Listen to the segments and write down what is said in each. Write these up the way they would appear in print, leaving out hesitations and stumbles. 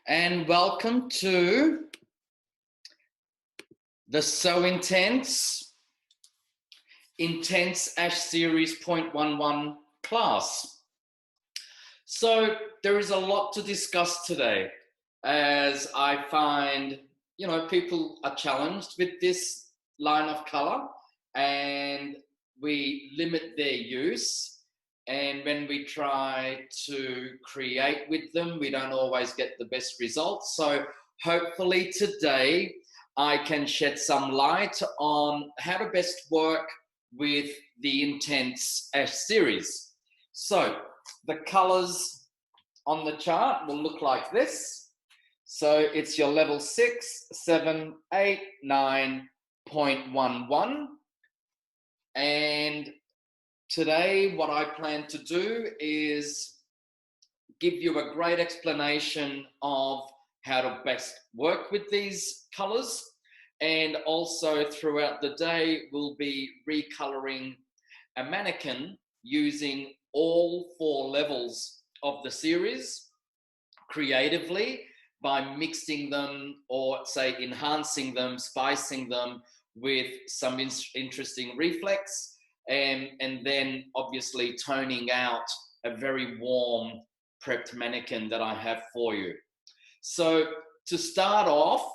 and welcome to the Intense Ash Series 0.11 class. So there is a lot to discuss today, as I find, people are challenged with this line of color and we limit their use. And when we try to create with them, we don't always get the best results. So hopefully today I can shed some light on how to best work with the Intense Ash series. So the colors on the chart will look like this. So it's your level 6, 7, 8, 9.11. And today, what I plan to do is give you a great explanation of how to best work with these colors. And also throughout the day, we'll be recoloring a mannequin using all 4 levels of the series creatively by mixing them or say enhancing them, spicing them with some interesting reflex. And then obviously toning out a very warm prepped mannequin that I have for you. So to start off,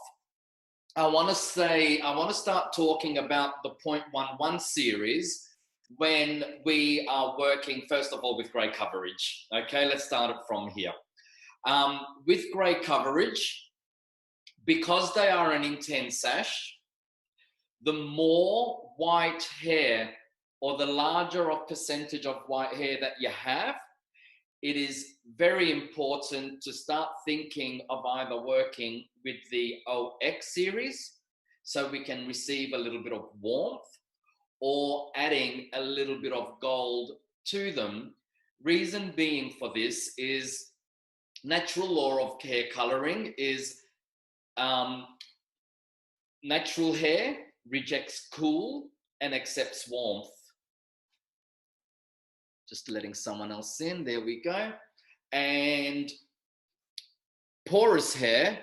I want to start talking about the 0.11 series when we are working, first of all, with grey coverage. Okay, let's start it from here. With grey coverage, because they are an intense ash, the more white hair or the larger of percentage of white hair that you have, it is very important to start thinking of either working with the OX series so we can receive a little bit of warmth, or adding a little bit of gold to them. Reason being for this is natural law of hair coloring is natural hair rejects cool and accepts warmth. Just letting someone else in, there we go. And porous hair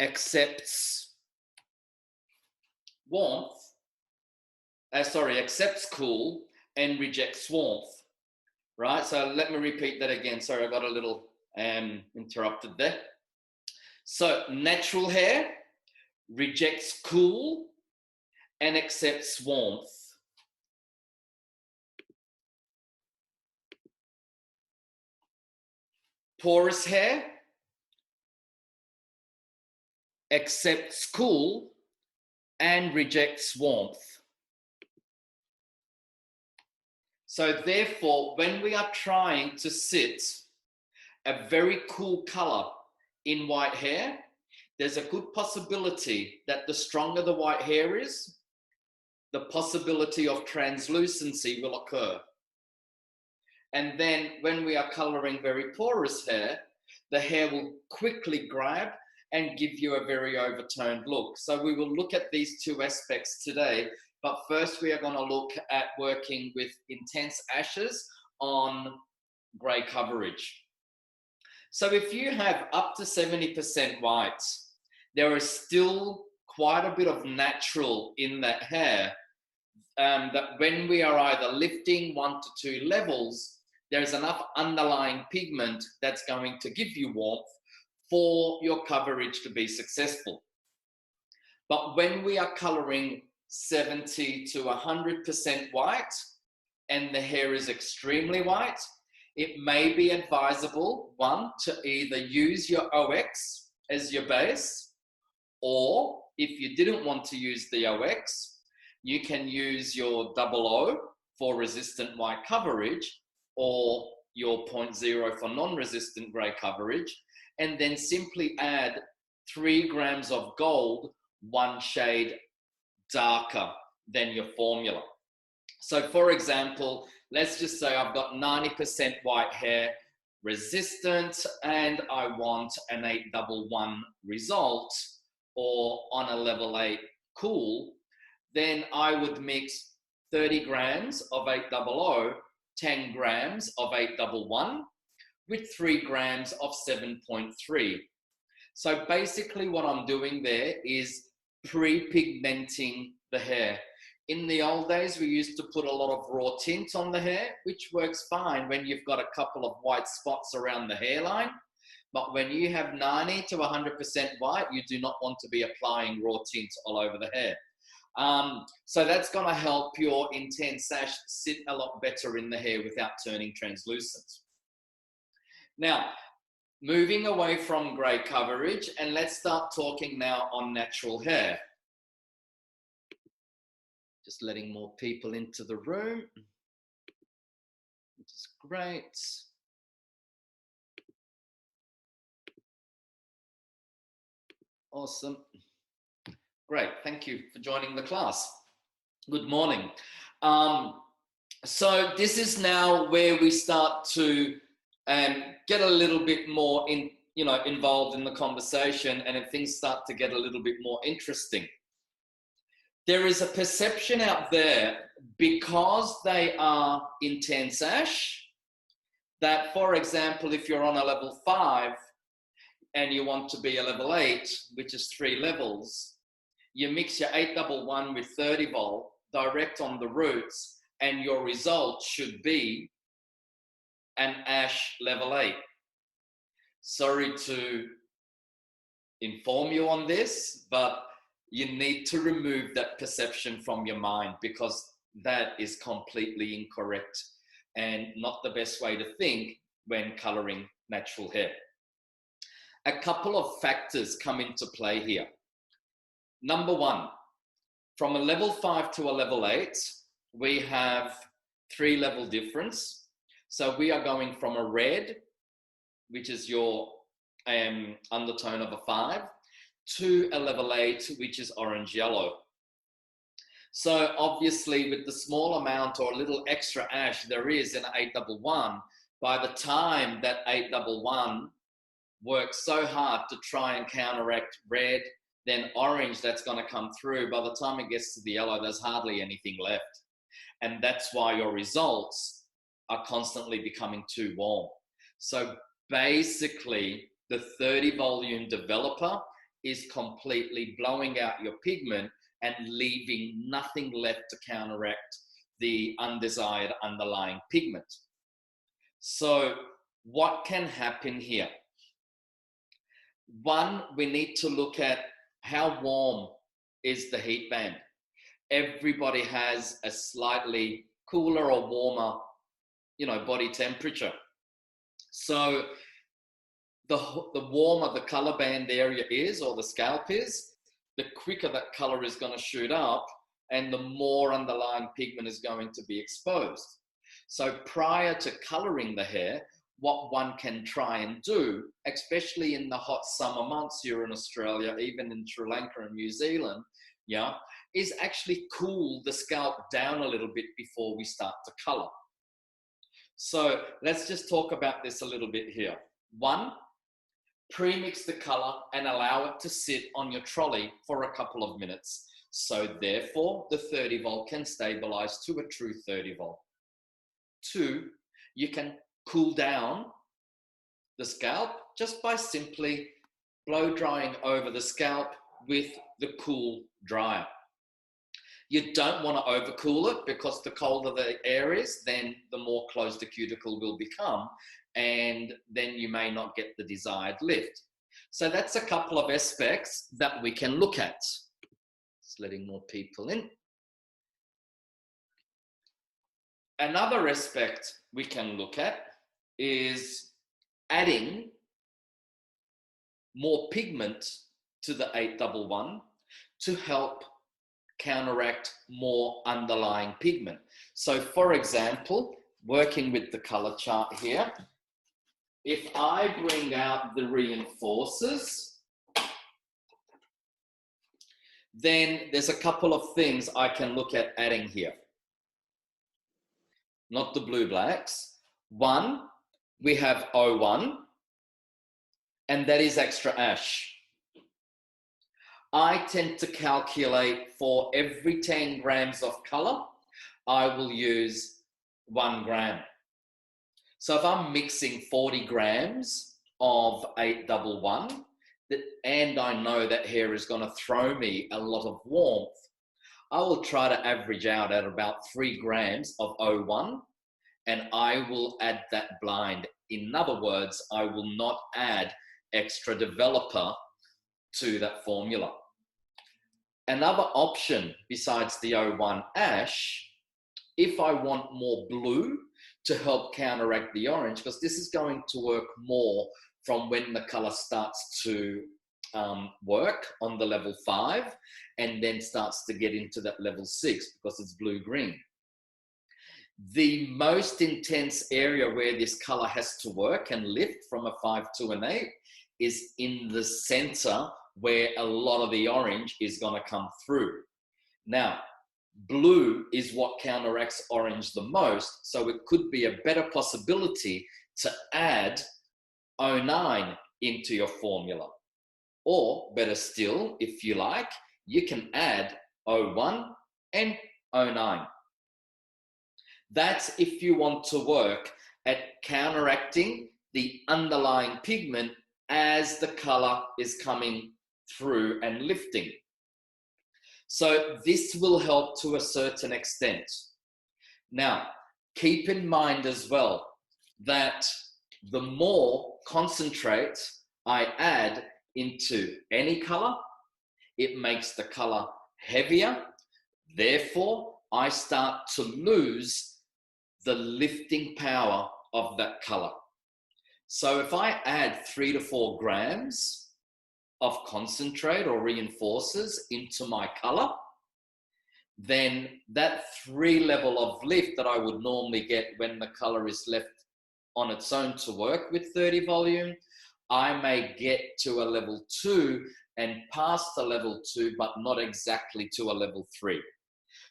accepts accepts cool and rejects warmth, right? So let me repeat that again. Sorry, I got a little interrupted there. So natural hair rejects cool and accepts warmth. Porous hair accepts cool and rejects warmth. So therefore, when we are trying to sit a very cool color in white hair, there's a good possibility that the stronger the white hair is, the possibility of translucency will occur. And then when we are coloring very porous hair, the hair will quickly grab and give you a very overtoned look. So we will look at these 2 aspects today, but first we are going to look at working with intense ashes on grey coverage. So if you have up to 70% white, there is still quite a bit of natural in that hair, that when we are either lifting 1 to 2 levels, there's enough underlying pigment that's going to give you warmth for your coverage to be successful. But when we are coloring 70 to 100% white and the hair is extremely white, it may be advisable, 1, to either use your OX as your base, or if you didn't want to use the OX, you can use your 00 for resistant white coverage, or your 0.0 for non-resistant grey coverage, and then simply add 3 grams of gold, 1 shade darker than your formula. So for example, let's just say I've got 90% white hair, resistant, and I want an 811 result, or on a level 8 cool, then I would mix 30 grams of 800, 10 grams of 811 with 3 grams of 7.3. So basically what I'm doing there is pre-pigmenting the hair. In the old days, we used to put a lot of raw tint on the hair, which works fine when you've got a couple of white spots around the hairline. But when you have 90 to 100% white, you do not want to be applying raw tint all over the hair. So that's going to help your Intense Ash sit a lot better in the hair without turning translucent. Now, moving away from grey coverage, and let's start talking now on natural hair. Just letting more people into the room, which is great. Awesome. Great, thank you for joining the class. Good morning. So this is now where we start to get a little bit more involved in the conversation, and if things start to get a little bit more interesting. There is a perception out there, because they are Intense Ash, that, for example, if you're on a level 5 and you want to be a level 8, which is 3 levels, you mix your 811 with 30 volt direct on the roots, and your result should be an Ash level 8. Sorry to inform you on this, but you need to remove that perception from your mind, because that is completely incorrect and not the best way to think when coloring natural hair. A couple of factors come into play here. Number one, from a level 5 to a level 8, we have 3 level difference. So we are going from a red, which is your undertone of a 5, to a level 8, which is orange yellow. So obviously, with the small amount or a little extra ash there is in 811, by the time that 811 works so hard to try and counteract red, then orange that's going to come through, by the time it gets to the yellow, there's hardly anything left. And that's why your results are constantly becoming too warm. So basically, the 30 volume developer is completely blowing out your pigment and leaving nothing left to counteract the undesired underlying pigment. So what can happen here? One, we need to look at how warm is the heat band. Everybody has a slightly cooler or warmer, body temperature. So the warmer the color band area is, or the scalp is, the quicker that color is going to shoot up, and the more underlying pigment is going to be exposed. So prior to coloring the hair, what one can try and do, especially in the hot summer months here in Australia, even in Sri Lanka and New Zealand, is actually cool the scalp down a little bit before we start to color. So let's just talk about this a little bit here. One, pre-mix the color and allow it to sit on your trolley for a couple of minutes. So therefore, the 30 volt can stabilize to a true 30 volt. Two, you can cool down the scalp just by simply blow drying over the scalp with the cool dryer. You don't want to overcool it, because the colder the air is, then the more closed the cuticle will become, and then you may not get the desired lift. So that's a couple of aspects that we can look at. Just letting more people in. Another aspect we can look at is adding more pigment to the 811 to help counteract more underlying pigment. So for example, working with the color chart here, if I bring out the reinforcers, then there's a couple of things I can look at adding here. Not the blue blacks. One, we have O1, and that is extra ash. I tend to calculate for every 10 grams of color, I will use 1 gram. So if I'm mixing 40 grams of 811, and I know that hair is going to throw me a lot of warmth, I will try to average out at about 3 grams of O1, and I will add that blind. In other words, I will not add extra developer to that formula. Another option besides the O1 ash, if I want more blue to help counteract the orange, because this is going to work more from when the color starts to work on the level 5 and then starts to get into that level 6 because it's blue-green. The most intense area where this color has to work and lift from a 5 to an 8 is in the center where a lot of the orange is going to come through. Now, blue is what counteracts orange the most, so it could be a better possibility to add O9 into your formula. Or better still, if you like, you can add O1 and O9. That's if you want to work at counteracting the underlying pigment as the color is coming through and lifting. So this will help to a certain extent. Now, keep in mind as well that the more concentrate I add into any color, it makes the color heavier. Therefore, I start to lose the lifting power of that color. So if I add 3 to 4 grams of concentrate or reinforcers into my color, then that 3 level of lift that I would normally get when the color is left on its own to work with 30 volume, I may get to a level 2 and past the level 2, but not exactly to a level 3.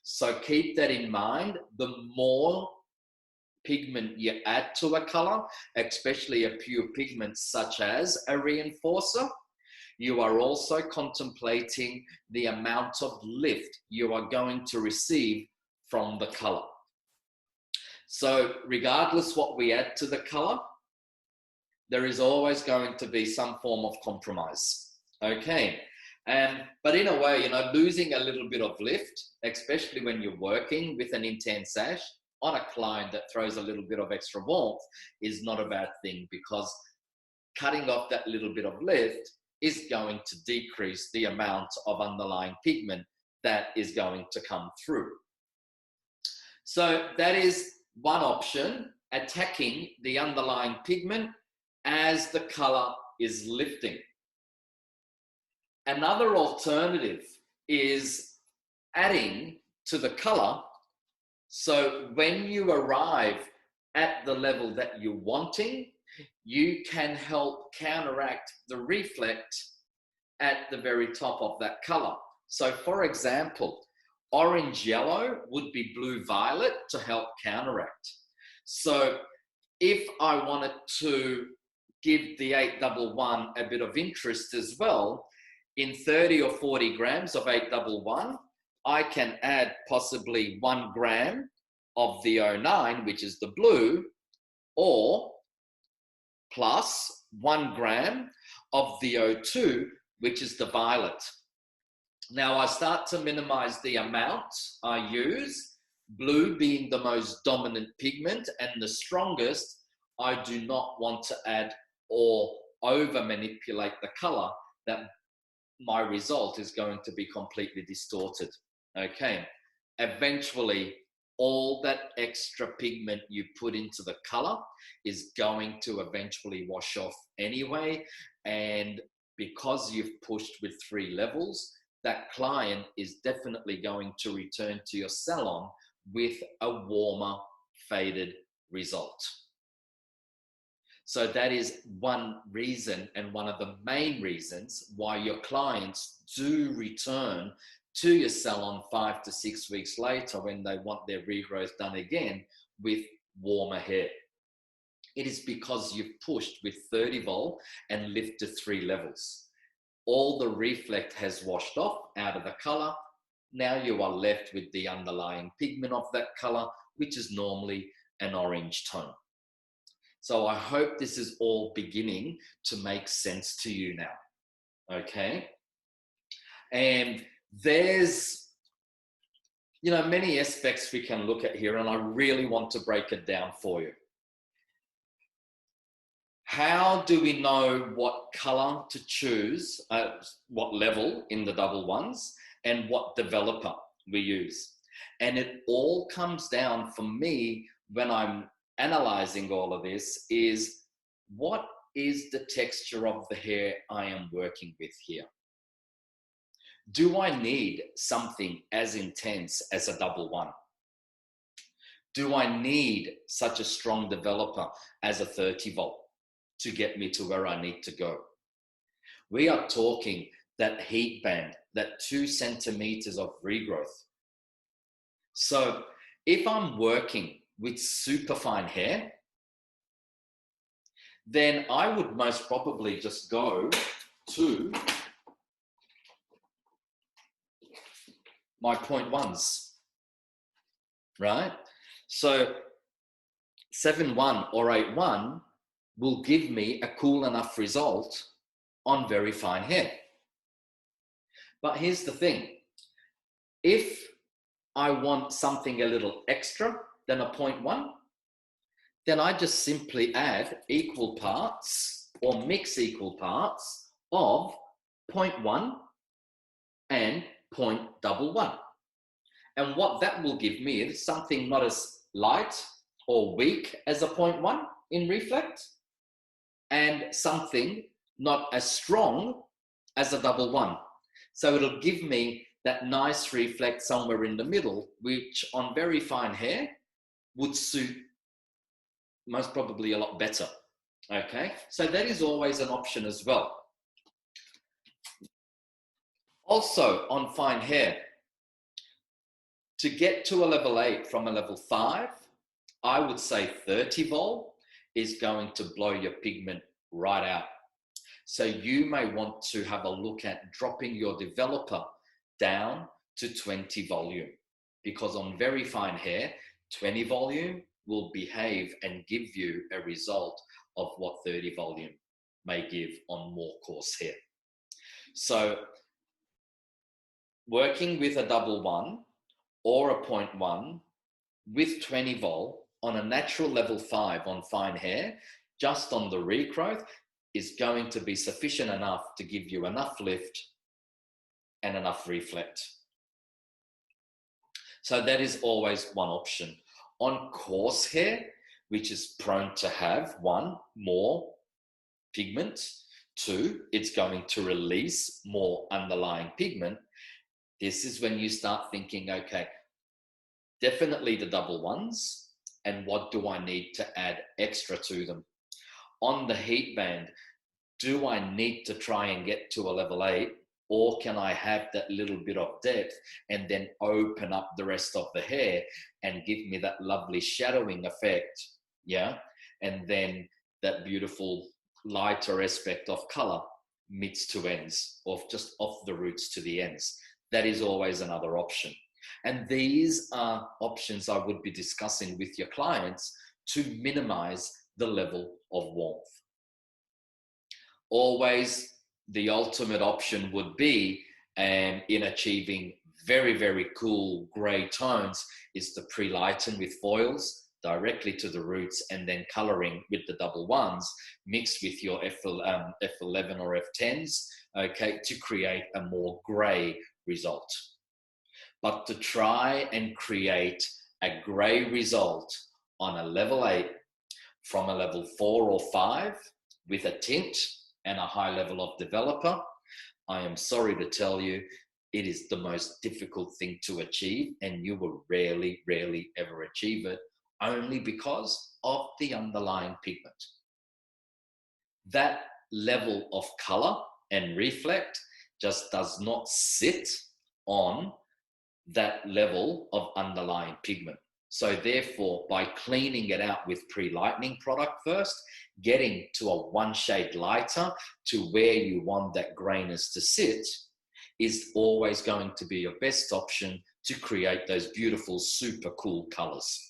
So keep that in mind. The more pigment you add to a color, especially a pure pigment such as a reinforcer, you are also contemplating the amount of lift you are going to receive from the color. So regardless what we add to the color, there is always going to be some form of compromise. Okay. But in a way, losing a little bit of lift, especially when you're working with an intense ash on a client that throws a little bit of extra warmth, is not a bad thing, because cutting off that little bit of lift is going to decrease the amount of underlying pigment that is going to come through. So that is one option, attacking the underlying pigment as the color is lifting. Another alternative is adding to the color. So when you arrive at the level that you're wanting, you can help counteract the reflect at the very top of that color. So for example, orange yellow would be blue violet to help counteract. So if I wanted to give the 811 a bit of interest as well, in 30 or 40 grams of 811, I can add possibly 1 gram of the O9, which is the blue, or plus 1 gram of the O2, which is the violet. Now I start to minimize the amount I use, blue being the most dominant pigment and the strongest. I do not want to add or over manipulate the color, that my result is going to be completely distorted. Okay, eventually all that extra pigment you put into the color is going to eventually wash off anyway, and because you've pushed with 3 levels, that client is definitely going to return to your salon with a warmer, faded result. So that is one reason, and one of the main reasons why your clients do return to your salon 5 to 6 weeks later when they want their regrowth done again with warmer hair. It is because you've pushed with 30 vol and lifted 3 levels. All the reflect has washed off out of the color. Now you are left with the underlying pigment of that color, which is normally an orange tone. So I hope this is all beginning to make sense to you now. okay? And there's, you know, many aspects we can look at here, and I really want to break it down for you. How do we know what color to choose, what level in the double ones, and what developer we use? And it all comes down for me when I'm analyzing all of this is what is the texture of the hair I am working with here? Do I need something as intense as a double one? Do I need such a strong developer as a 30 volt to get me to where I need to go? We are talking that heat band, that 2 centimeters of regrowth. So if I'm working with super fine hair, then I would most probably just go to my 0.1s, right? So 7.1 or 8.1 will give me a cool enough result on very fine hair. But here's the thing. If I want something a little extra than a 0.1, then I just simply add equal parts or mix equal parts of 0.1 and 0.11. And what that will give me is something not as light or weak as a 0.1 in reflect, and something not as strong as a double one. So it'll give me that nice reflect somewhere in the middle, which on very fine hair would suit most probably a lot better. Okay, so that is always an option as well. Also on fine hair, to get to a level 8 from a level 5, I would say 30 vol is going to blow your pigment right out. So you may want to have a look at dropping your developer down to 20 volume, because on very fine hair, 20 volume will behave and give you a result of what 30 volume may give on more coarse hair. So working with a double one or a 0.1 with 20 vol on a natural level 5 on fine hair, just on the regrowth, is going to be sufficient enough to give you enough lift and enough reflect. So that is always one option. On coarse hair, which is prone to have 1, more pigment, 2, it's going to release more underlying pigment. This is when you start thinking, okay, definitely the double ones, and what do I need to add extra to them? On the heat band, do I need to try and get to a level 8, or can I have that little bit of depth and then open up the rest of the hair and give me that lovely shadowing effect, yeah? And then that beautiful lighter aspect of color mids to ends, or just off the roots to the ends. That is always another option. And these are options I would be discussing with your clients to minimize the level of warmth. Always the ultimate option would be, in achieving very, very cool gray tones, is to pre-lighten with foils directly to the roots, and then coloring with the double ones mixed with your F11 or F10s, okay, to create a more gray result. But to try and create a gray result on a level 8 from a level 4 or 5 with a tint and a high level of developer, I am sorry to tell you, it is the most difficult thing to achieve, and you will rarely, rarely ever achieve it, only because of the underlying pigment. That level of color and reflect just does not sit on that level of underlying pigment. So therefore, by cleaning it out with pre-lightening product first, getting to a 1 shade lighter to where you want that grayness to sit, is always going to be your best option to create those beautiful, super cool colors.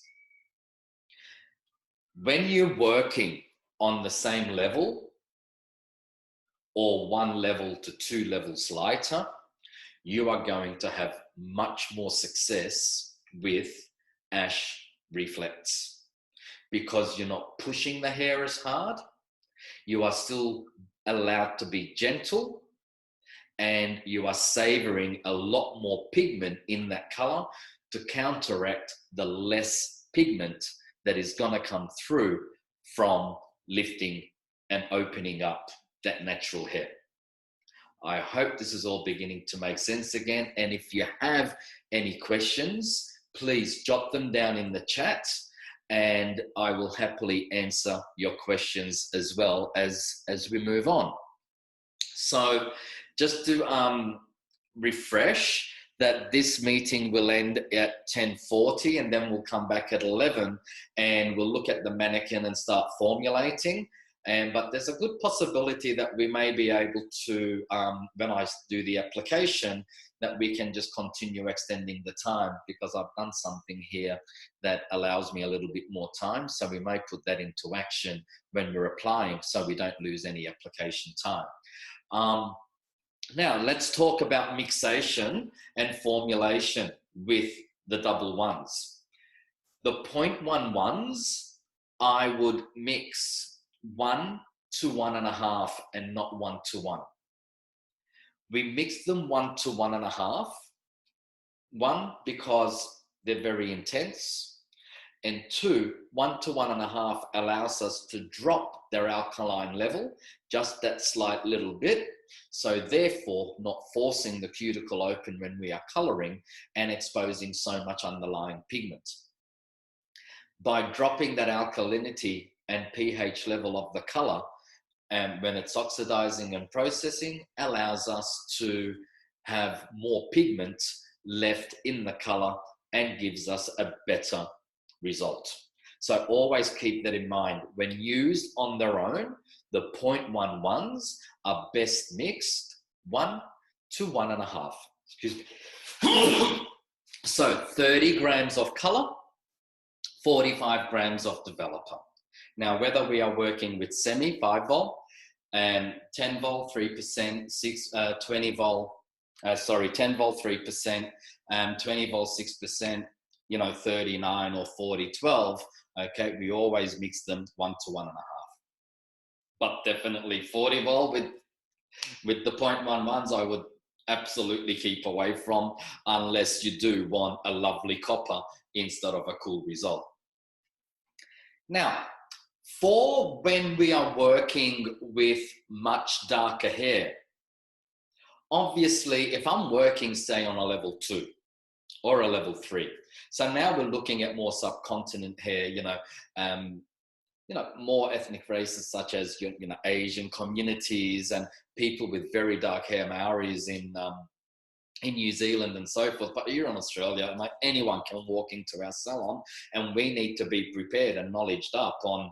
When you're working on the same level or 1 level to 2 levels lighter, you are going to have much more success with ash reflex, because you're not pushing the hair as hard. You are still allowed to be gentle, and you are savoring a lot more pigment in that color to counteract the less pigment that is going to come through from lifting and opening up that natural hair. I hope this is all beginning to make sense again. And if you have any questions, please jot them down in the chat, and I will happily answer your questions as well as we move on. So just to refresh that this meeting will end at 10:40, and then we'll come back at 11 and we'll look at the mannequin and start formulating. But there's a good possibility that we may be able to, when I do the application, that we can just continue extending the time, because I've done something here that allows me a little bit more time. So we may put that into action when we're applying, so we don't lose any application time. Now let's talk about mixation and formulation with the double ones. The 0.11s, I would mix 1 to 1.5 and not 1 to 1. We mix them 1 to 1.5. 1, because they're very intense. And 2, 1 to 1.5 allows us to drop their alkaline level just that slight little bit. So therefore, not forcing the cuticle open when we are coloring and exposing so much underlying pigment. By dropping that alkalinity and pH level of the color, and when it's oxidizing and processing, allows us to have more pigment left in the color and gives us a better result. So always keep that in mind. When used on their own, the 0.11s are best mixed 1 to 1.5. Excuse me. So 30 grams of color, 45 grams of developer. Now, whether we are working with semi 5 volt, 10 volt 3%, 20 volt, 10 volt 3%, 20 volt 6%, 39 or 40 12. Okay, we always mix them 1 to 1.5. But definitely 40 volt with the 0.11s, I would absolutely keep away from, unless you do want a lovely copper instead of a cool result. Now, for when we are working with much darker hair, obviously, if I'm working, say, on a level 2 or a level 3, so now we're looking at more subcontinent hair, more ethnic races such as Asian communities and people with very dark hair, Maoris in New Zealand and so forth. But here in Australia, like, anyone can walk into our salon, and we need to be prepared and knowledged up on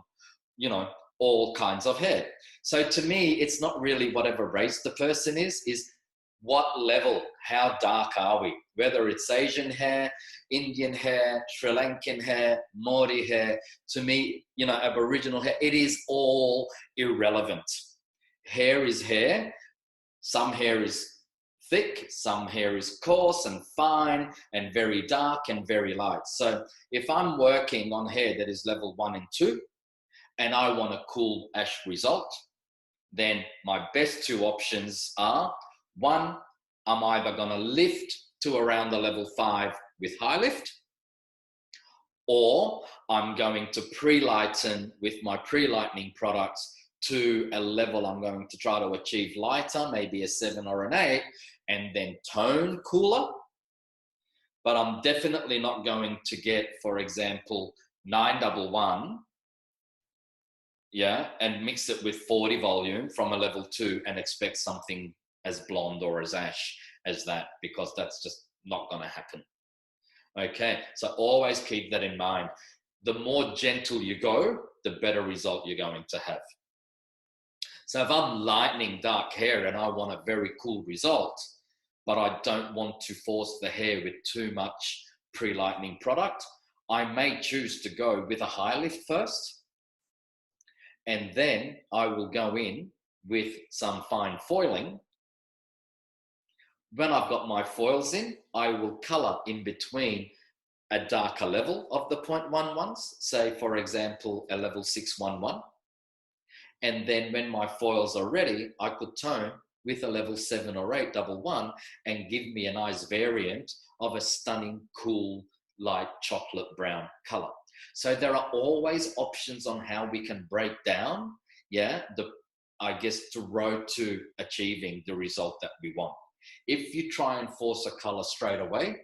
all kinds of hair. So to me, it's not really whatever race the person is what level, how dark are we? Whether it's Asian hair, Indian hair, Sri Lankan hair, Maori hair, to me, Aboriginal hair, it is all irrelevant. Hair is hair. Some hair is thick, some hair is coarse and fine and very dark and very light. So if I'm working on hair that is level 1 and 2, and I want a cool ash result, then my best 2 options are, 1, I'm either going to lift to around the level 5 with high lift, or I'm going to pre-lighten with my pre-lightening products to a level I'm going to try to achieve lighter, maybe a 7 or an 8, and then tone cooler. But I'm definitely not going to get, for example, 911, and mix it with 40 volume from a level 2 and expect something as blonde or as ash as that, because that's just not going to happen. Okay, so always keep that in mind. The more gentle you go, the better result you're going to have. So if I'm lightening dark hair and I want a very cool result, but I don't want to force the hair with too much pre-lightening product, I may choose to go with a high lift first, and then I will go in with some fine foiling. When I've got my foils in, I will color in between a darker level of the 0.11s, say for example, a level 611. And then when my foils are ready, I could tone with a level 7 or 8 double one and give me a nice variant of a stunning, cool, light chocolate brown color. So there are always options on how we can break down, the road to achieving the result that we want. If you try and force a color straight away,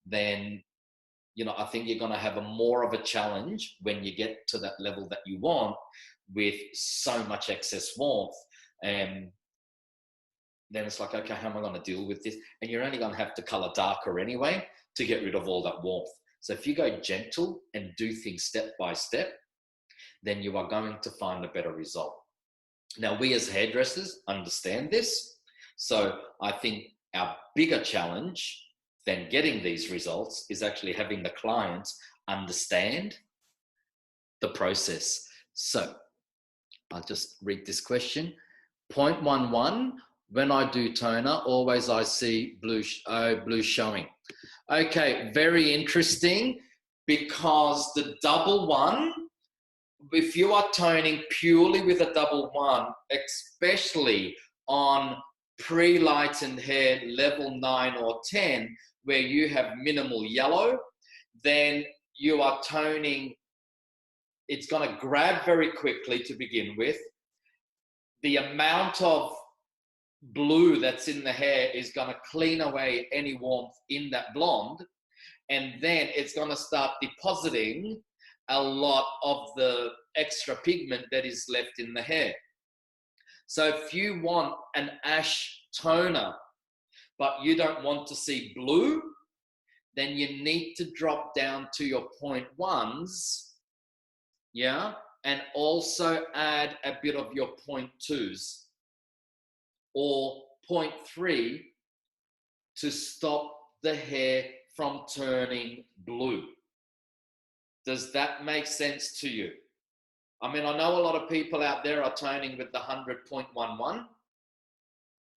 then I think you're going to have more of a challenge when you get to that level that you want with so much excess warmth. And then it's like, okay, how am I going to deal with this? And you're only going to have to color darker anyway to get rid of all that warmth. So if you go gentle and do things step by step, then you are going to find a better result. Now, we as hairdressers understand this. So I think our bigger challenge than getting these results is actually having the clients understand the process. So I'll just read this question. 0.11, when I do toner, always I see blue showing. Okay, very interesting, because the double one, if you are toning purely with a double one, especially on pre-lightened hair level 9 or 10, where you have minimal yellow, then you are toning, it's going to grab very quickly to begin with. The amount of blue that's in the hair is going to clean away any warmth in that blonde, and then it's going to start depositing a lot of the extra pigment that is left in the hair. So if you want an ash toner, but you don't want to see blue, then you need to drop down to your 0.1s, and also add a bit of your 0.2s or 0.3 to stop the hair from turning blue. Does that make sense to you? I mean, I know a lot of people out there are toning with the 100.11,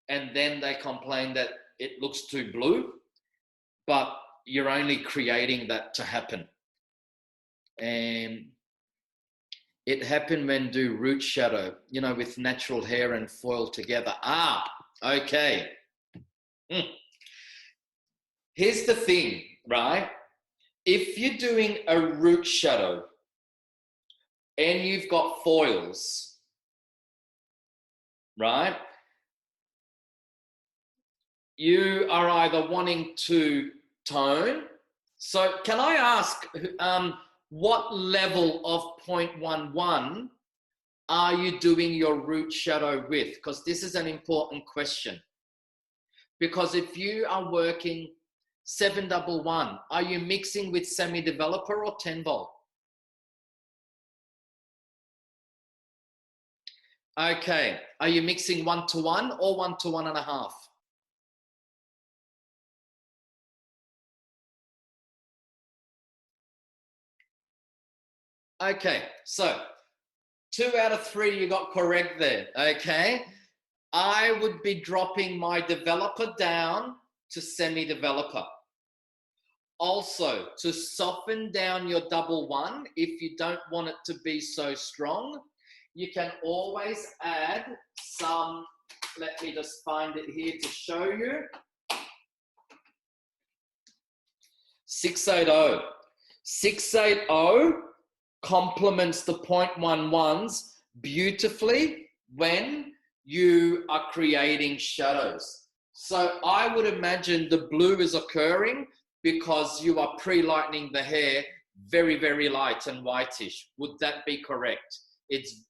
and then they complain that it looks too blue, but you're only creating that to happen. And it happened when do root shadow, with natural hair and foil together. Okay. Here's the thing, right? If you're doing a root shadow and you've got foils, right? You are either wanting to tone. So can I ask, what level of 0.11 are you doing your root shadow with? Because this is an important question. Because if you are working 711, are you mixing with semi-developer or 10 volt? Okay, are you mixing 1:1 or 1:1.5? Okay, so 2 out of 3 you got correct there, okay? I would be dropping my developer down to semi-developer. Also, to soften down your double one, if you don't want it to be so strong, you can always add some, let me just find it here to show you. 680. 680 complements the 0.11s beautifully when you are creating shadows. So I would imagine the blue is occurring because you are pre-lightening the hair very, very light and whitish. Would that be correct? It's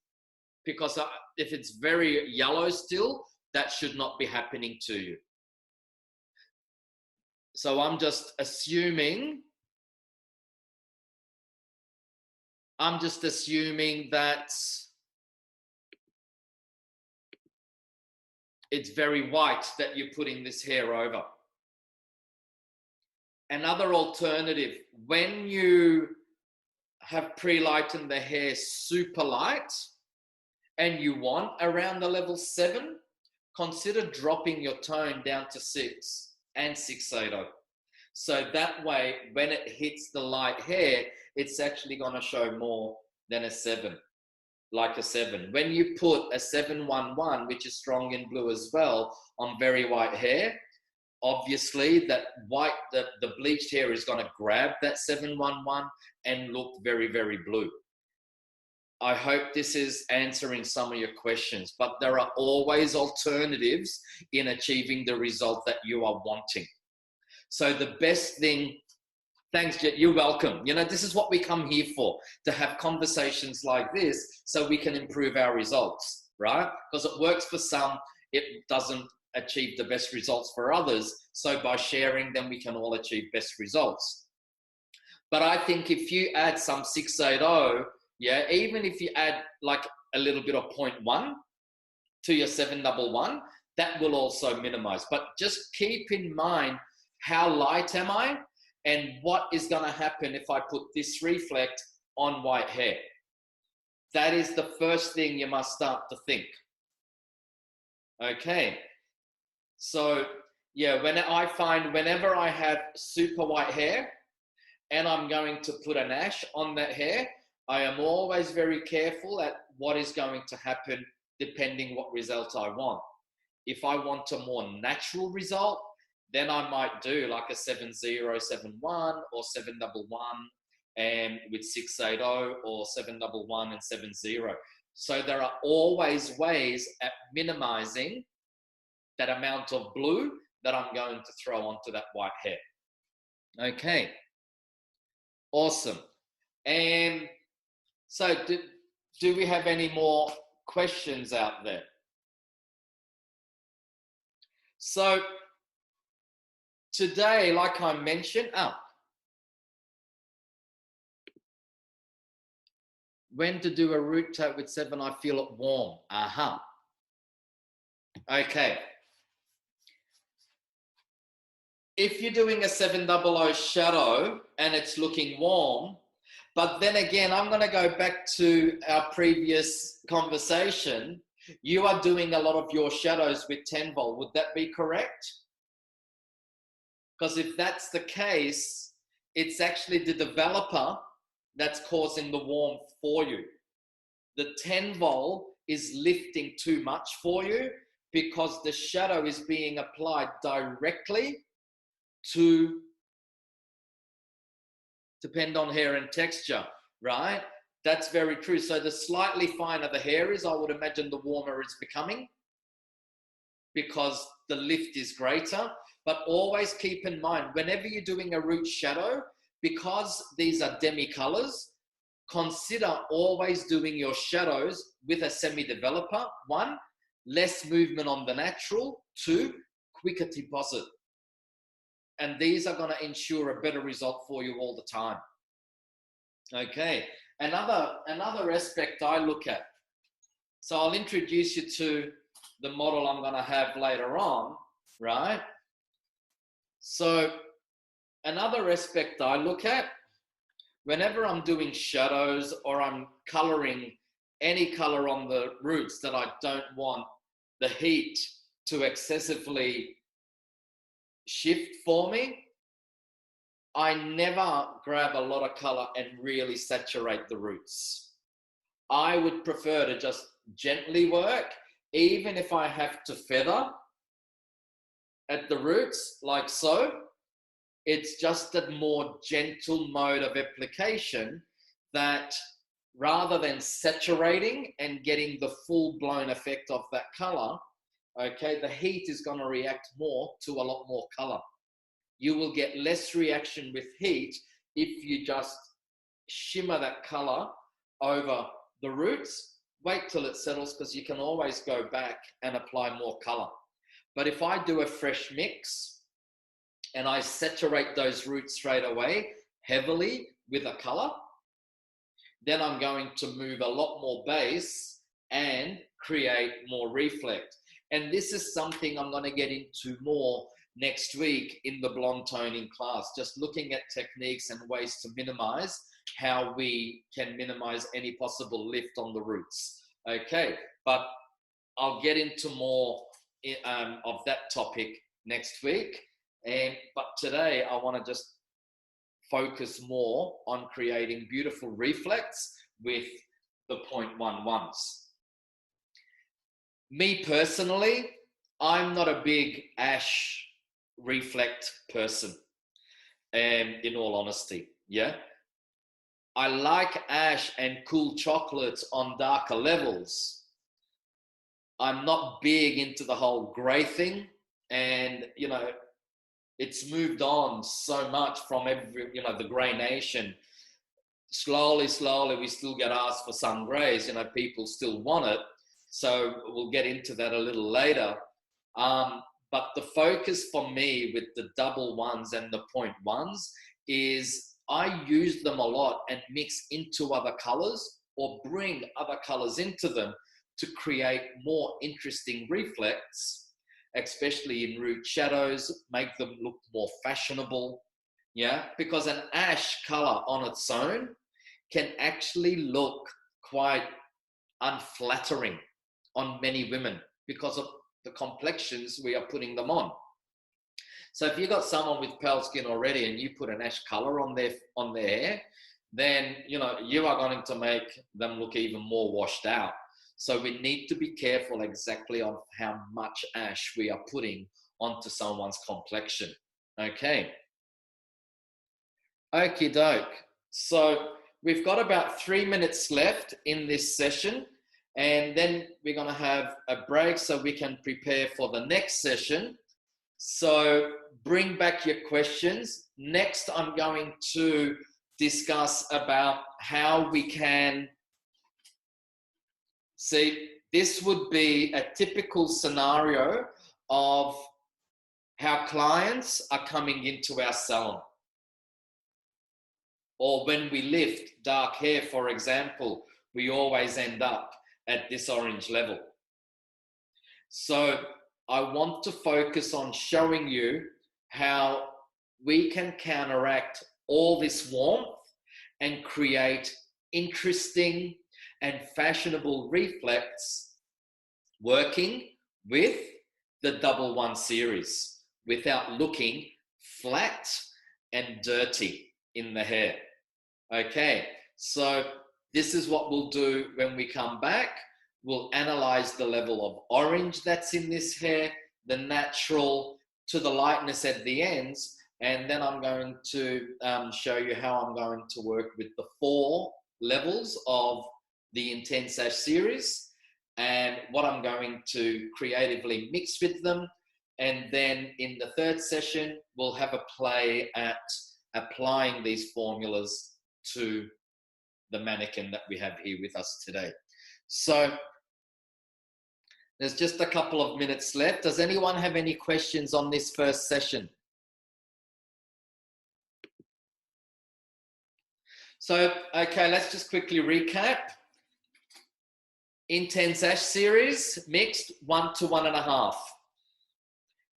because if it's very yellow still, that should not be happening to you. So I'm just assuming that it's very white that you're putting this hair over. Another alternative, when you have pre-lightened the hair super light and you want around the level 7, consider dropping your tone down to 6 and 680. So that way, when it hits the light hair, it's actually going to show more than a 7, like a 7. When you put a 711, which is strong in blue as well, on very white hair, obviously that white, the bleached hair is going to grab that 711 and look very, very blue. I hope this is answering some of your questions, but there are always alternatives in achieving the result that you are wanting. So the best thing, thanks, Jet, you're welcome. You know, this is what we come here for, to have conversations like this so we can improve our results, right? Because it works for some, it doesn't achieve the best results for others. So by sharing them, we can all achieve best results. But I think if you add some 680, yeah, even if you add like a little bit of 0.1 to your 711, that will also minimize. But just keep in mind, how light am I? And what is going to happen if I put this reflect on white hair? That is the first thing you must start to think. Okay. So, yeah, whenever I have super white hair and I'm going to put an ash on that hair, I am always very careful at what is going to happen depending what result I want. If I want a more natural result, then I might do like a 7071 or 711 and with 680 or 711 and 70. So there are always ways at minimizing that amount of blue that I'm going to throw onto that white hair. Okay, awesome. And so do we have any more questions out there? So today, like I mentioned, when to do a root tape with 7, I feel it warm. Okay. If you're doing a 700 shadow and it's looking warm, but then again, I'm going to go back to our previous conversation. You are doing a lot of your shadows with 10 volt. Would that be correct? Because if that's the case, it's actually the developer that's causing the warmth for you. The 10 volt is lifting too much for you because the shadow is being applied directly to depend on hair and texture, right? That's very true. So the slightly finer the hair is, I would imagine the warmer it's becoming because the lift is greater. But always keep in mind, whenever you're doing a root shadow, because these are demi-colors, consider always doing your shadows with a semi-developer. 1, less movement on the natural. 2, quicker deposit. And these are going to ensure a better result for you all the time. Okay, another aspect I look at. So I'll introduce you to the model I'm going to have later on, right? So another aspect I look at, whenever I'm doing shadows or I'm coloring any color on the roots that I don't want the heat to excessively shift for me, I never grab a lot of color and really saturate the roots. I would prefer to just gently work, even if I have to feather at the roots like so. It's just a more gentle mode of application that rather than saturating and getting the full-blown effect of that color, okay, the heat is going to react more to a lot more color. You will get less reaction with heat if you just shimmer that color over the roots. Wait till it settles because you can always go back and apply more color. But if I do a fresh mix and I saturate those roots straight away heavily with a color, then I'm going to move a lot more base and create more reflect. And this is something I'm going to get into more next week in the blonde toning class, just looking at techniques and ways to minimize how we can minimize any possible lift on the roots. Okay, but I'll get into more of that topic next week. But today I want to just focus more on creating beautiful reflects with the 0.11s. Me personally, I'm not a big ash reflect person, in all honesty. Yeah, I like ash and cool chocolates on darker levels. I'm not big into the whole grey thing, and it's moved on so much from the grey nation. Slowly, we still get asked for some greys. People still want it. So we'll get into that a little later. But the focus for me with the double ones and the 0.1s is I use them a lot and mix into other colors or bring other colors into them to create more interesting reflects, especially in root shadows, make them look more fashionable. Yeah, because an ash color on its own can actually look quite unflattering on many women because of the complexions we are putting them on. So if you've got someone with pale skin already and you put an ash color on their hair, then you are going to make them look even more washed out. So we need to be careful exactly on how much ash we are putting onto someone's complexion. Okay. Okie doke. So we've got about 3 minutes left in this session, and then we're going to have a break so we can prepare for the next session. So bring back your questions. Next, I'm going to discuss about how we can see. This would be a typical scenario of how clients are coming into our salon. Or when we lift dark hair, for example, we always end up at this orange level. So I want to focus on showing you how we can counteract all this warmth and create interesting and fashionable reflects working with the 111 series without looking flat and dirty in the hair. Okay, so this is what we'll do when we come back. We'll analyze the level of orange that's in this hair, the natural to the lightness at the ends, and then I'm going to show you how I'm going to work with the 4 levels of the Intense Ash series and what I'm going to creatively mix with them. And then in the 3rd session, we'll have a play at applying these formulas to the mannequin that we have here with us today. So there's just a couple of minutes left. Does anyone have any questions on this first session? So, okay, let's just quickly recap. Intense Ash series, mixed 1 to 1.5.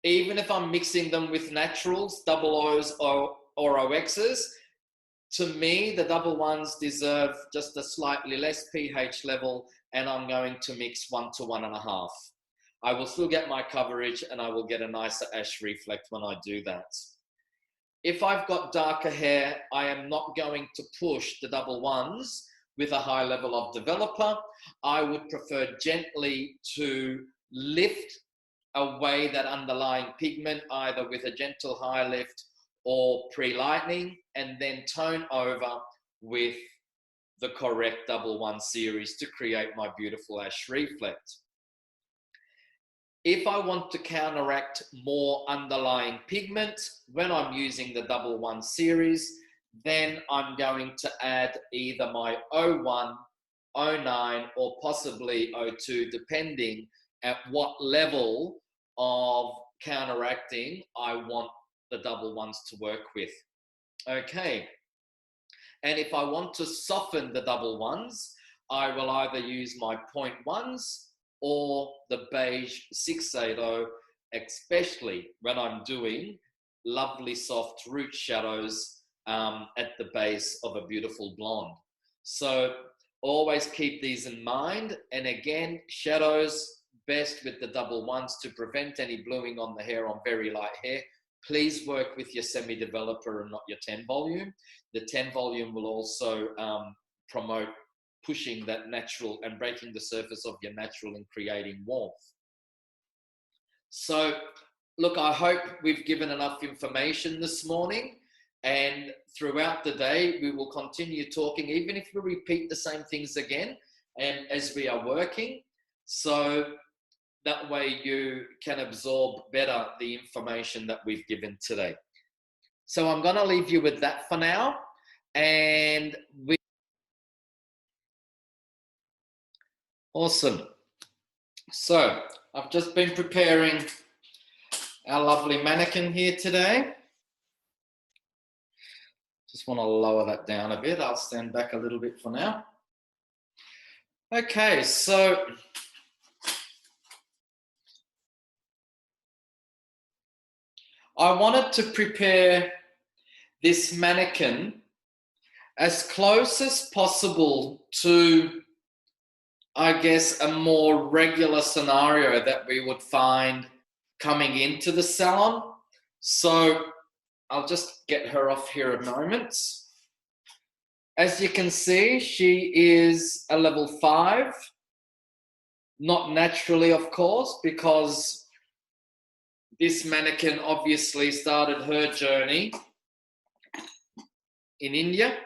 Even if I'm mixing them with naturals, double O's or OXs, to me, the 111s deserve just a slightly less pH level, and I'm going to mix 1 to 1.5. I will still get my coverage and I will get a nicer ash reflect when I do that. If I've got darker hair, I am not going to push the 111s with a high level of developer. I would prefer gently to lift away that underlying pigment, either with a gentle high lift or pre-lightening, and then tone over with the correct 111 series to create my beautiful ash reflect. If I want to counteract more underlying pigment when I'm using the 111 series, then I'm going to add either my 01, 09, or possibly 02, depending at what level of counteracting I want the 111s to work with. Okay. And if I want to soften the 111s, I will either use my 0.1s or the beige 680, especially when I'm doing lovely soft root shadows at the base of a beautiful blonde. So Always keep these in mind. And again, shadows best with the double ones to prevent any bluing on the hair on very light hair. Please work with your semi-developer and not your 10 volume. The 10 volume will also promote pushing that natural and breaking the surface of your natural and creating warmth. So look, I hope we've given enough information this morning, and throughout the day we will continue talking, even if we repeat the same things again and as we are working, so that way you can absorb better the information that we've given today. So I'm going to leave you with that for now, and awesome. So I've just been preparing our lovely mannequin here today. Just want to lower that down a bit. I'll stand back a little bit for now. Okay, so I wanted to prepare this mannequin as close as possible to, I guess, a more regular scenario that we would find coming into the salon. So I'll just get her off here a moment. As you can see, she is a level 5. Not naturally, of course, because this mannequin obviously started her journey in India.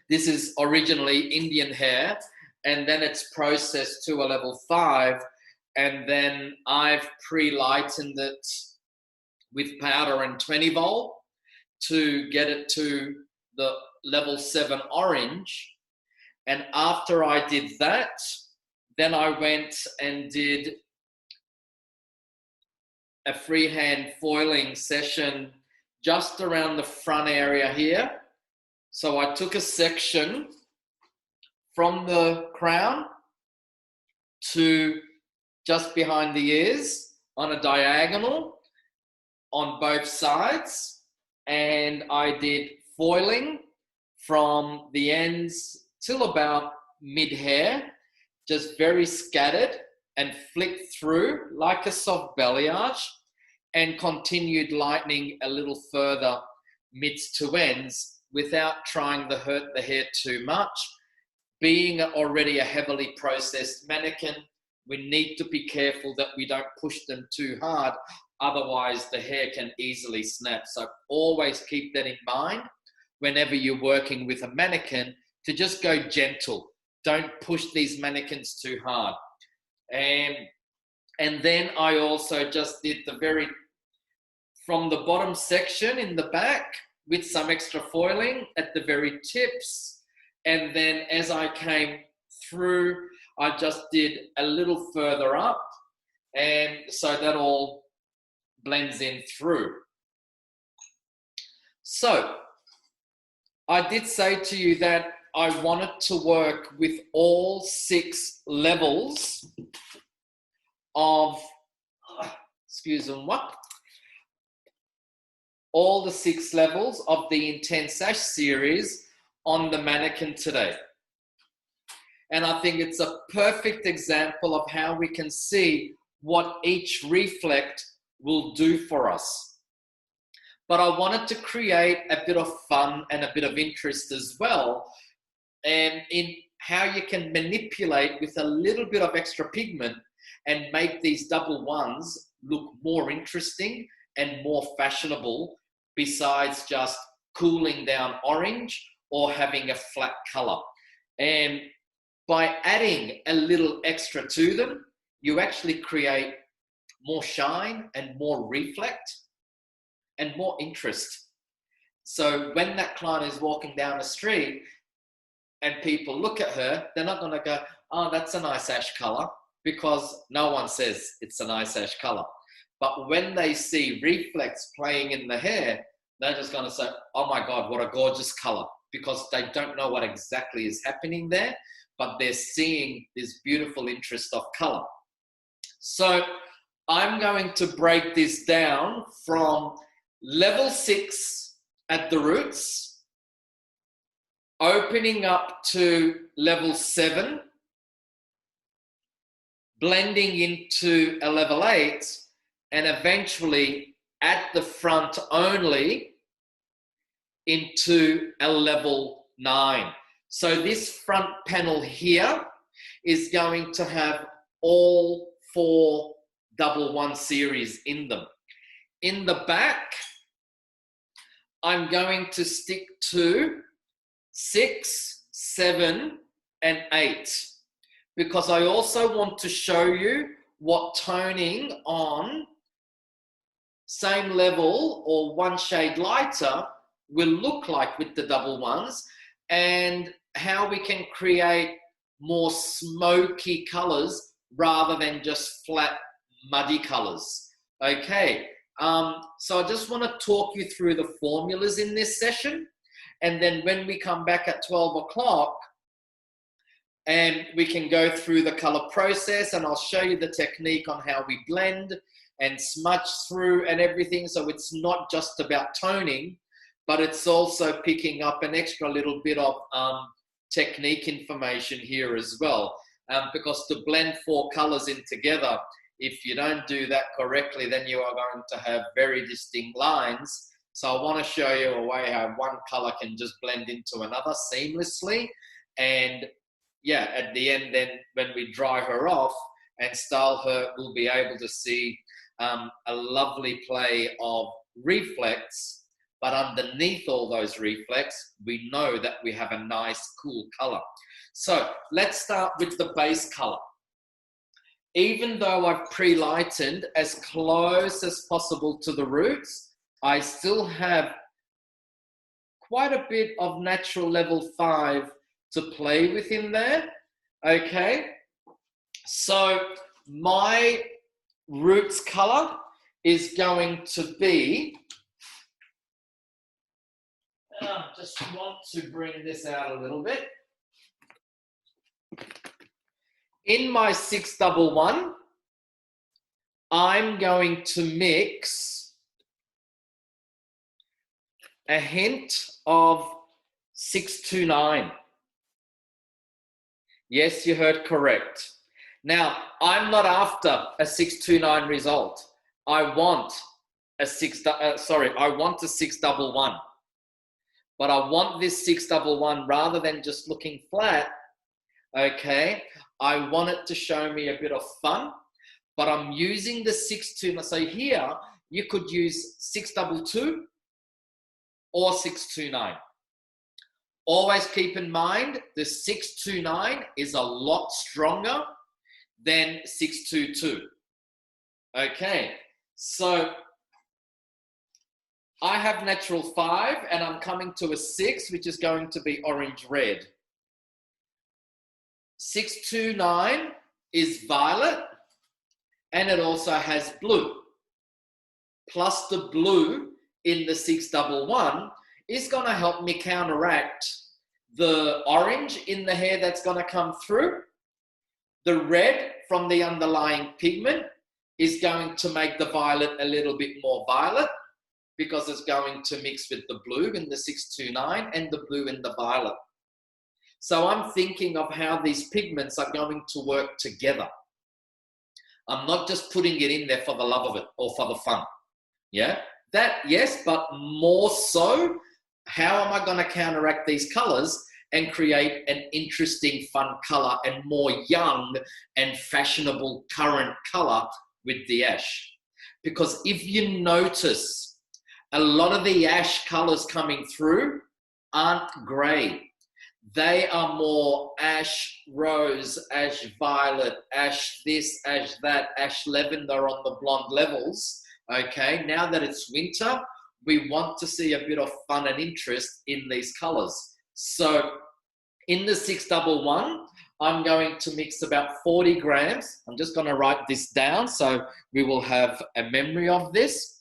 This is originally Indian hair, and then it's processed to a level 5, and then I've pre-lightened it with powder and 20 volt to get it to the level 7 orange. And after I did that, then I went and did a freehand foiling session just around the front area here. So I took a section from the crown to just behind the ears on a diagonal on both sides. And I did foiling from the ends till about mid-hair, just very scattered, and flicked through like a soft balayage, and continued lightening a little further mids to ends without trying to hurt the hair too much. Being already a heavily processed mannequin, we need to be careful that we don't push them too hard. Otherwise, the hair can easily snap. So always keep that in mind whenever you're working with a mannequin, to just go gentle. Don't push these mannequins too hard. And then I also just did from the bottom section in the back with some extra foiling at the very tips. And then as I came through, I just did a little further up. And so that all blends in through. So I did say to you that I wanted to work with all 6 levels of, all the 6 levels of the Intense Ash series on the mannequin today. And I think it's a perfect example of how we can see what each reflect will do for us. But I wanted to create a bit of fun and a bit of interest as well, and in how you can manipulate with a little bit of extra pigment and make these double ones look more interesting and more fashionable, besides just cooling down orange or having a flat color. And by adding a little extra to them, you actually create more shine and more reflect and more interest. So when that client is walking down the street and people look at her, they're not going to go, oh, that's a nice ash color, because no one says it's a nice ash color. But when they see reflex playing in the hair, they're just going to say, oh my God, what a gorgeous color, because they don't know what exactly is happening there, but they're seeing this beautiful interest of color. So I'm going to break this down from level 6 at the roots opening up to level 7, blending into a level 8, and eventually at the front only into a level 9. So this front panel here is going to have all 4 double 1 series in them. In the back, I'm going to stick to 6, 7, and 8, because I also want to show you what toning on same level or one shade lighter will look like with the double 1s, and how we can create more smoky colors rather than just flat muddy colors. Okay, so I just want to talk you through the formulas in this session, and then when we come back at 12 o'clock, and we can go through the color process, and I'll show you the technique on how we blend and smudge through and everything. So it's not just about toning, but it's also picking up an extra little bit of technique information here as well. Because to blend 4 colors in together, if you don't do that correctly, then you are going to have very distinct lines. So I want to show you a way how one color can just blend into another seamlessly. And yeah, at the end, then when we dry her off and style her, we'll be able to see a lovely play of reflex, but underneath all those reflex, we know that we have a nice, cool color. So let's start with the base color. Even though I've pre-lightened as close as possible to the roots, I still have quite a bit of natural level 5 to play with in there. Okay, so my roots color is going to be, just want to bring this out a little bit. In my 611, I'm going to mix a hint of 629. Yes, you heard correct. Now, I'm not after a 629 result. I want a 611. But I want this 611, rather than just looking flat, okay, I want it to show me a bit of fun, but I'm using the 629. So here, you could use 622 or 629. Always keep in mind, the 629 is a lot stronger than 622. Okay, so I have natural 5, and I'm coming to a 6, which is going to be orange-red. 629 is violet, and it also has blue. Plus the blue in the 611 is going to help me counteract the orange in the hair that's going to come through. The red from the underlying pigment is going to make the violet a little bit more violet, because it's going to mix with the blue in the 629 and the blue in the violet. So I'm thinking of how these pigments are going to work together. I'm not just putting it in there for the love of it or for the fun. Yeah, that, yes, but more so, how am I going to counteract these colors and create an interesting, fun color and more young and fashionable current color with the ash? Because if you notice, a lot of the ash colors coming through aren't gray. They are more ash rose, ash violet, ash this, ash that, ash lavender on the blonde levels. Okay, now that it's winter, we want to see a bit of fun and interest in these colors. So in the 611, I'm going to mix about 40 grams. I'm just going to write this down so we will have a memory of this.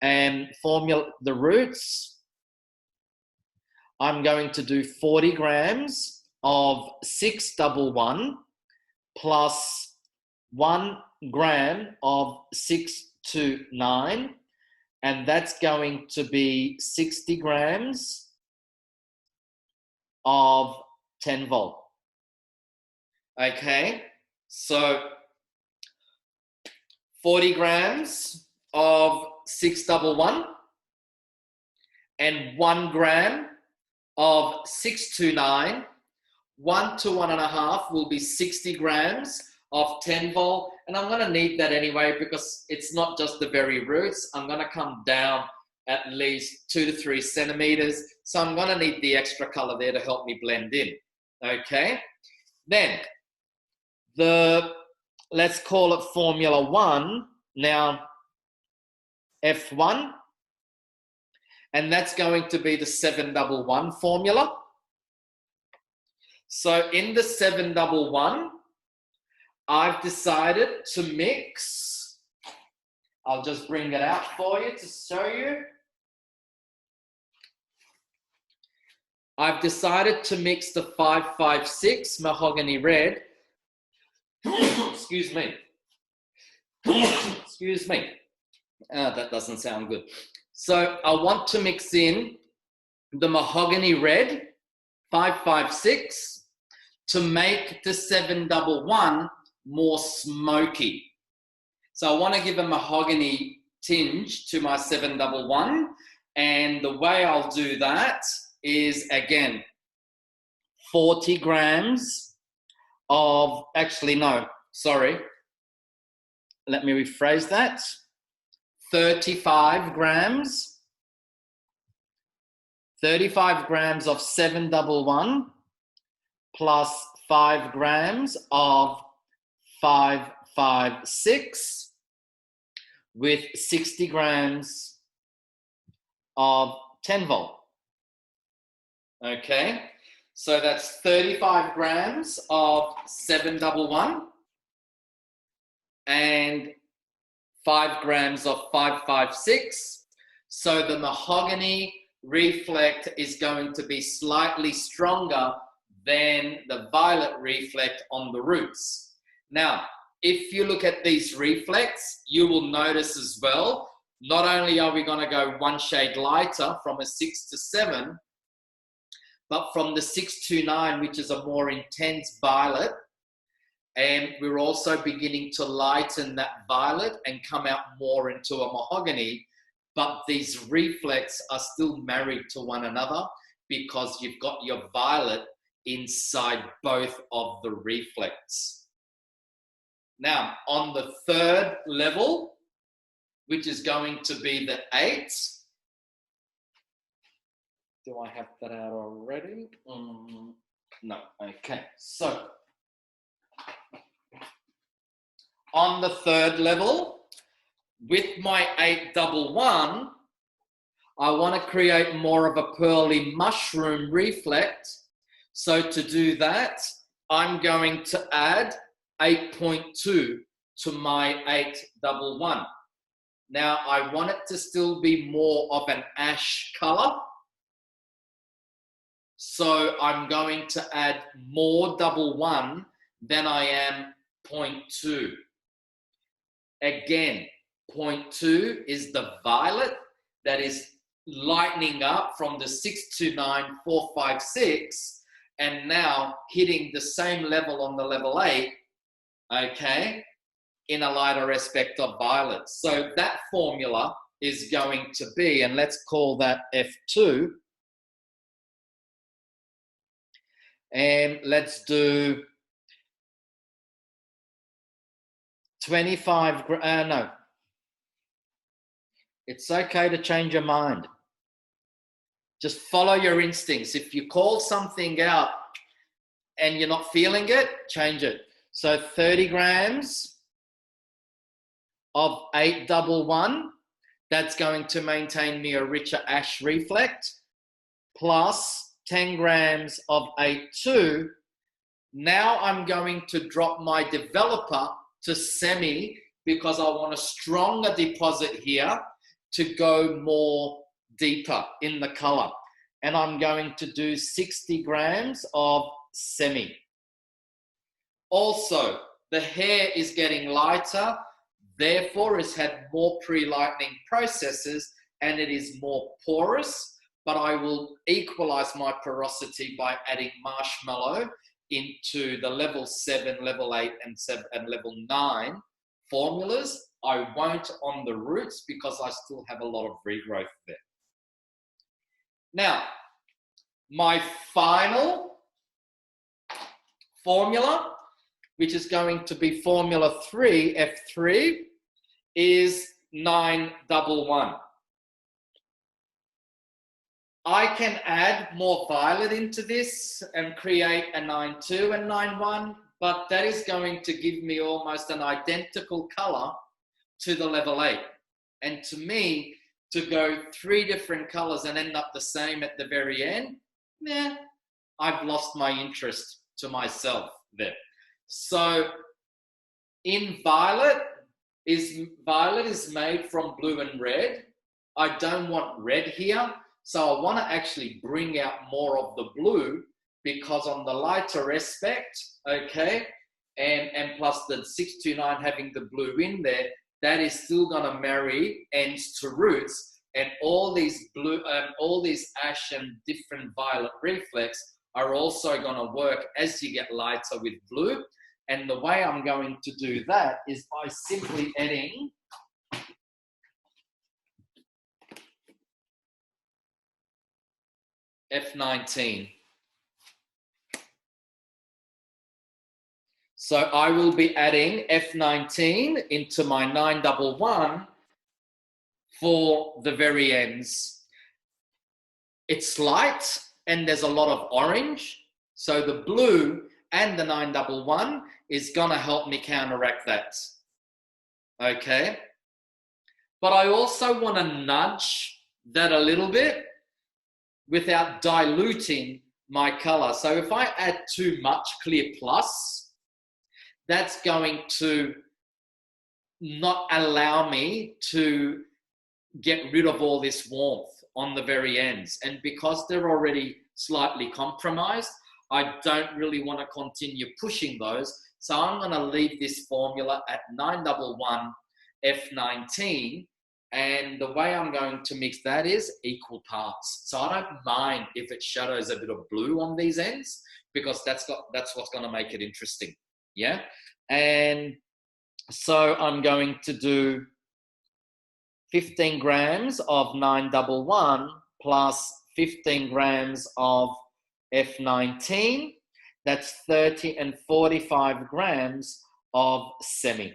And formula the roots. I'm going to do 40 grams of 611 plus 1 gram of 629, and that's going to be 60 grams of 10 volt. Okay, so 40 grams of 611 and 1 gram of 629. 1 to 1.5 will be 60 grams of 10 volt. And I'm going to need that anyway because it's not just the very roots. I'm going to come down at least 2 to 3 centimeters. So I'm going to need the extra color there to help me blend in. Okay. Then let's call it Formula 1. Now, F1. And that's going to be the 711 formula. So in the 711, I've decided to mix, I'll just bring it out for you to show you. I've decided to mix the 556 mahogany red. Excuse me. Excuse me. That doesn't sound good. So I want to mix in the mahogany red 556 to make the 711 more smoky. So I want to give a mahogany tinge to my 711, and the way I'll do that is, again, 40 grams of, actually no, sorry, let me rephrase that, 35 grams of 711 plus 5 grams of 556 with 60 grams of 10 volt. Okay, so that's 35 grams of 711 and 5 grams of 556. So the mahogany reflect is going to be slightly stronger than the violet reflect on the roots. Now, if you look at these reflects, you will notice as well, not only are we going to go one shade lighter from a 6 to 7, but from the 6 to 9, which is a more intense violet, and we're also beginning to lighten that violet and come out more into a mahogany, but these reflects are still married to one another because you've got your violet inside both of the reflects. Now, on the third level, which is going to be the 8, do I have that out already? No, okay, so on the third level, with my 811, I want to create more of a pearly mushroom reflect. So to do that, I'm going to add 8.2 to my 811. Now, I want it to still be more of an ash color. So I'm going to add more 11 than I am 0.2. Again, 0.2 is the violet that is lightening up from the 629 456 and now hitting the same level on the level 8, okay, in a lighter aspect of violet. So that formula is going to be, and let's call that F2, and let's do 25, no. It's okay to change your mind. Just follow your instincts. If you call something out and you're not feeling it, change it. So 30 grams of 811, that's going to maintain me a richer ash reflect, plus 10 grams of 82. Now I'm going to drop my developer to semi because I want a stronger deposit here to go more deeper in the color. And I'm going to do 60 grams of semi. Also, the hair is getting lighter, therefore it's had more pre-lightening processes and it is more porous, but I will equalize my porosity by adding marshmallow into the level 7, level 8, and level 9 formulas. I won't on the roots because I still have a lot of regrowth there. Now, my final formula, which is going to be formula 3, F3, is 911. I can add more violet into this and create a 9-2 and 9-1, but that is going to give me almost an identical color to the level 8. And to me, to go 3 different colors and end up the same at the very end, I've lost my interest to myself there. So in violet is made from blue and red. I don't want red here. So I want to actually bring out more of the blue because on the lighter aspect, okay, and plus the 629 having the blue in there, that is still going to marry ends to roots, and all these blue, all these ash and different violet reflex are also going to work as you get lighter with blue. And the way I'm going to do that is by simply adding F19. So I will be adding F19 into my 911 for the very ends. It's light and there's a lot of orange. So the blue and the 911 is gonna help me counteract that. Okay. But I also want to nudge that a little bit without diluting my color. So if I add too much clear plus, that's going to not allow me to get rid of all this warmth on the very ends. And because they're already slightly compromised, I don't really want to continue pushing those. So I'm going to leave this formula at 911 F19. And the way I'm going to mix that is equal parts. So I don't mind if it shadows a bit of blue on these ends, because that's what's going to make it interesting. Yeah. And so I'm going to do 15 grams of 911 plus 15 grams of F19. That's 30 and 45 grams of semi.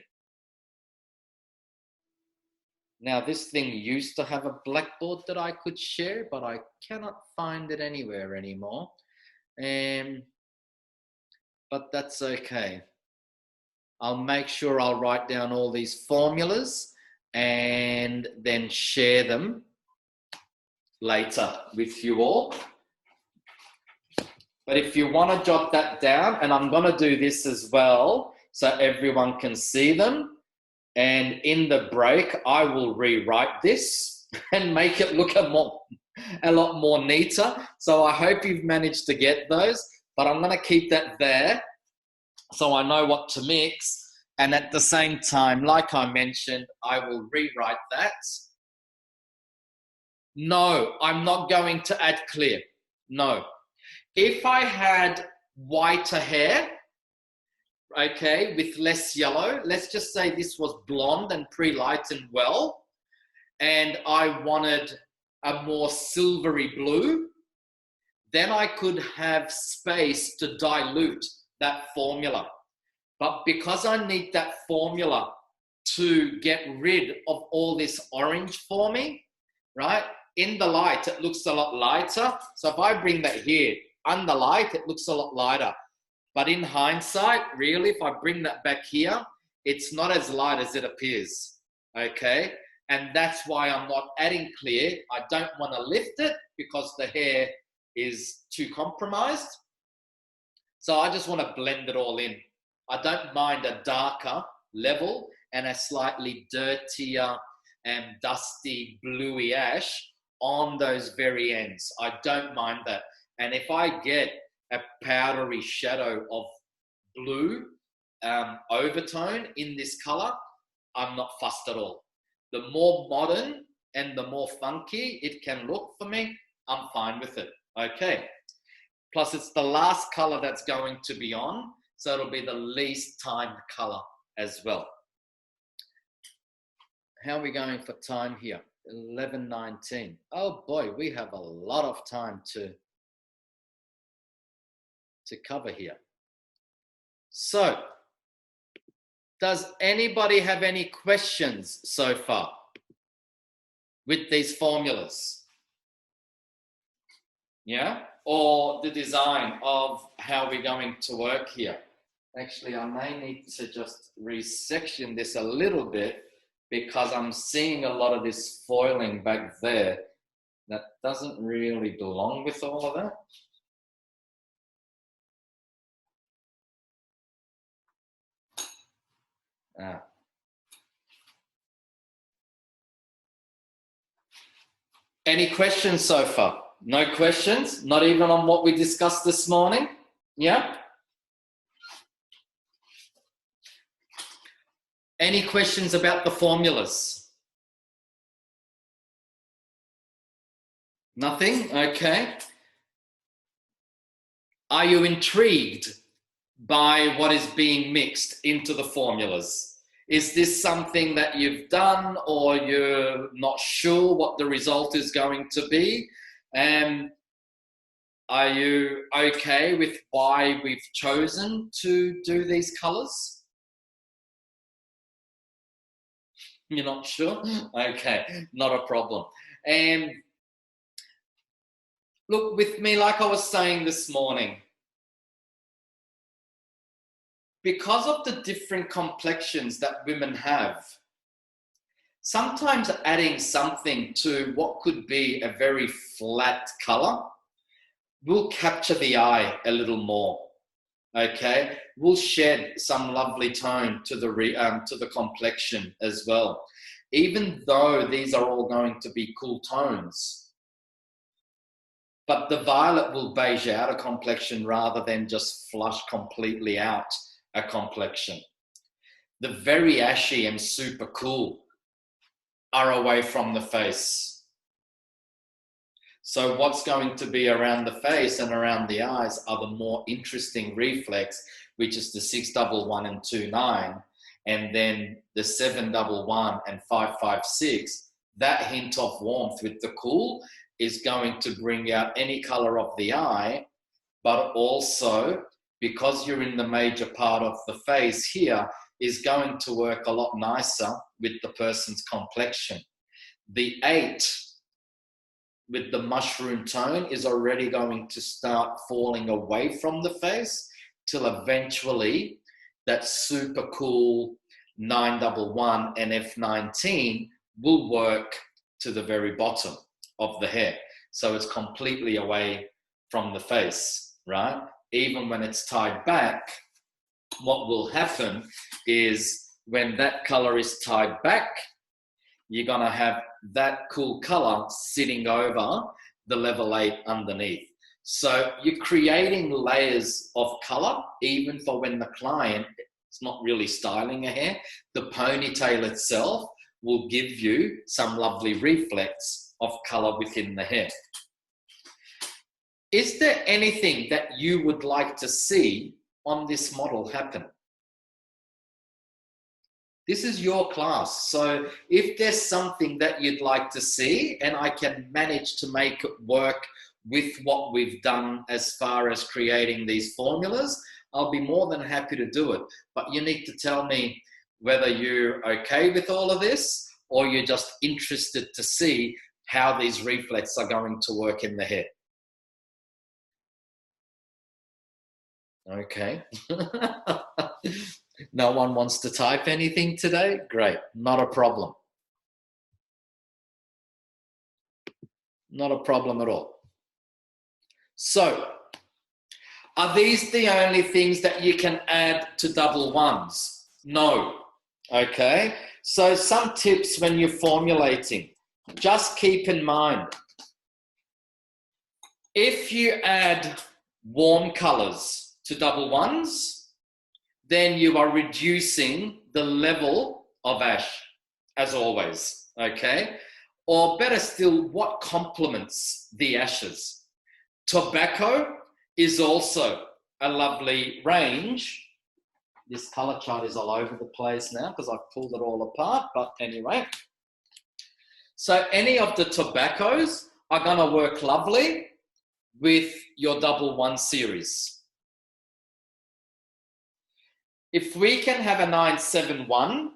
Now, this thing used to have a blackboard that I could share, but I cannot find it anywhere anymore. But that's okay. I'll make sure I'll write down all these formulas and then share them later with you all. But if you want to jot that down, and I'm going to do this as well so everyone can see them. And in the break, I will rewrite this and make it look a lot more neater. So I hope you've managed to get those, but I'm going to keep that there so I know what to mix. And at the same time, like I mentioned, I will rewrite that. No, I'm not going to add clear. No. If I had whiter hair, okay, with less yellow, let's just say this was blonde and pre-lightened well, and I wanted a more silvery blue, then I could have space to dilute that formula. But because I need that formula to get rid of all this orange for me, right? In the light, it looks a lot lighter. So if I bring that here, under light, it looks a lot lighter. But in hindsight, really, if I bring that back here, it's not as light as it appears, okay? And that's why I'm not adding clear. I don't want to lift it because the hair is too compromised. So I just want to blend it all in. I don't mind a darker level and a slightly dirtier and dusty bluey ash on those very ends. I don't mind that. And if I get a powdery shadow of blue overtone in this color, I'm not fussed at all. The more modern and the more funky it can look for me, I'm fine with it. Okay. Plus it's the last color that's going to be on, so it'll be the least timed color as well. How are we going for time here? 11:19. Oh boy, we have a lot of time to cover here. So, does anybody have any questions so far with these formulas? Yeah? Or the design of how we're going to work here? Actually, I may need to just resection this a little bit because I'm seeing a lot of this foiling back there that doesn't really belong with all of that. Any questions so far? No questions? Not even on what we discussed this morning? Yeah? Any questions about the formulas? Nothing? Okay. Are you intrigued by what is being mixed into the formulas? Is this something that you've done or you're not sure what the result is going to be? And are you okay with why we've chosen to do these colors? You're not sure? Okay, not a problem. And look, with me, like I was saying this morning, because of the different complexions that women have, sometimes adding something to what could be a very flat color will capture the eye a little more. Okay, we'll shed some lovely tone to the complexion as well. Even though these are all going to be cool tones, but the violet will beige out a complexion rather than just flush completely out a complexion. The very ashy and super cool are away from the face. So what's going to be around the face and around the eyes are the more interesting reflex, which is the 611 and 29, and then the 711 and 556. That hint of warmth with the cool is going to bring out any color of the eye, but also because you're in the major part of the face here, is going to work a lot nicer with the person's complexion. The 8 with the mushroom tone is already going to start falling away from the face till eventually that super cool 911 and F19 will work to the very bottom of the hair. So it's completely away from the face, right? Even when it's tied back, what will happen is when that color is tied back, you're going to have that cool color sitting over the level 8 underneath. So you're creating layers of color, even for when the client is not really styling a hair. The ponytail itself will give you some lovely reflex of color within the hair. Is there anything that you would like to see on this model happen? This is your class. So if there's something that you'd like to see and I can manage to make it work with what we've done as far as creating these formulas, I'll be more than happy to do it. But you need to tell me whether you're okay with all of this or you're just interested to see how these reflexes are going to work in the hair. Okay. No one wants to type anything today? Great, not a problem. Not a problem at all. So, are these the only things that you can add to double ones? No. Okay, so some tips when you're formulating. Just keep in mind, if you add warm colors to double ones, then you are reducing the level of ash, as always, okay? Or better still, what complements the ashes? Tobacco is also a lovely range. This color chart is all over the place now because I've pulled it all apart, but anyway. So any of the tobaccos are going to work lovely with your double one series. If we can have a 971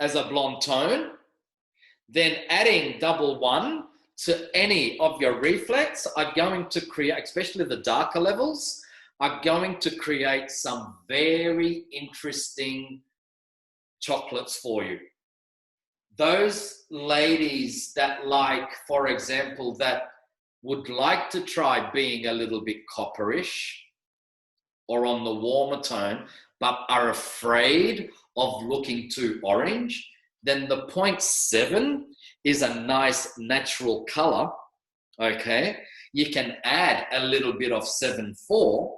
as a blonde tone, then adding double one to any of your reflex are going to create, especially the darker levels, are going to create some very interesting chocolates for you. Those ladies that like, for example, that would like to try being a little bit copperish or on the warmer tone, but are afraid of looking too orange, then the 0.7 is a nice natural color, okay? You can add a little bit of 7.4,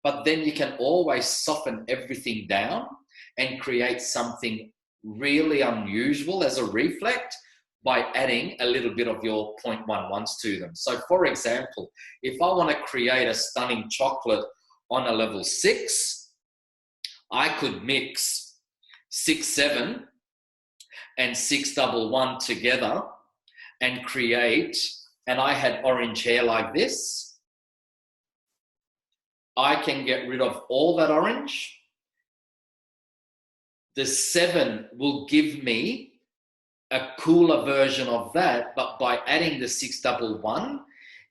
but then you can always soften everything down and create something really unusual as a reflect by adding a little bit of your 0.11s to them. So for example, if I want to create a stunning chocolate on a level 6, I could mix 6.7 and 6.11 together and create, and I had orange hair like this, I can get rid of all that orange. The 7 will give me a cooler version of that, but by adding the 6.11,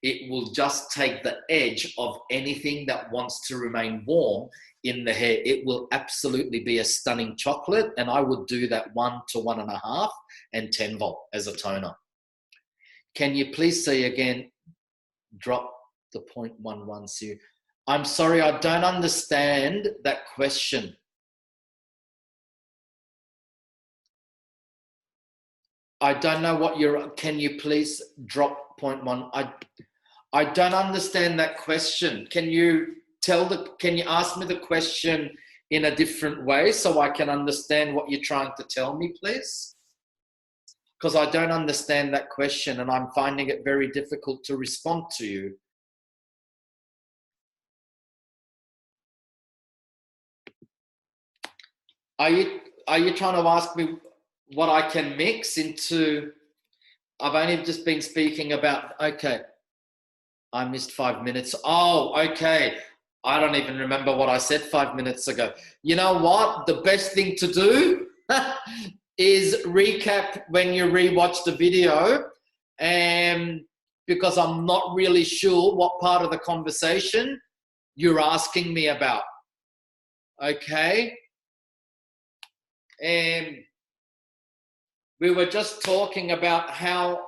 it will just take the edge of anything that wants to remain warm in the hair. It will absolutely be a stunning chocolate, and I would do that 1 to 1.5 and 10 volt as a toner. Can you please say again, drop the 0.11 series? I'm sorry, I don't understand that question. I don't know what you're, can you please drop 0.1? I don't understand that question. Can you ask me the question in a different way so I can understand what you're trying to tell me, please? Because I don't understand that question and I'm finding it very difficult to respond to you. Are you trying to ask me what I can mix into? I've only just been speaking about, okay, I missed 5 minutes. Oh, okay. I don't even remember what I said 5 minutes ago. You know what? The best thing to do is recap when you rewatch the video, and because I'm not really sure what part of the conversation you're asking me about. Okay? And we were just talking about how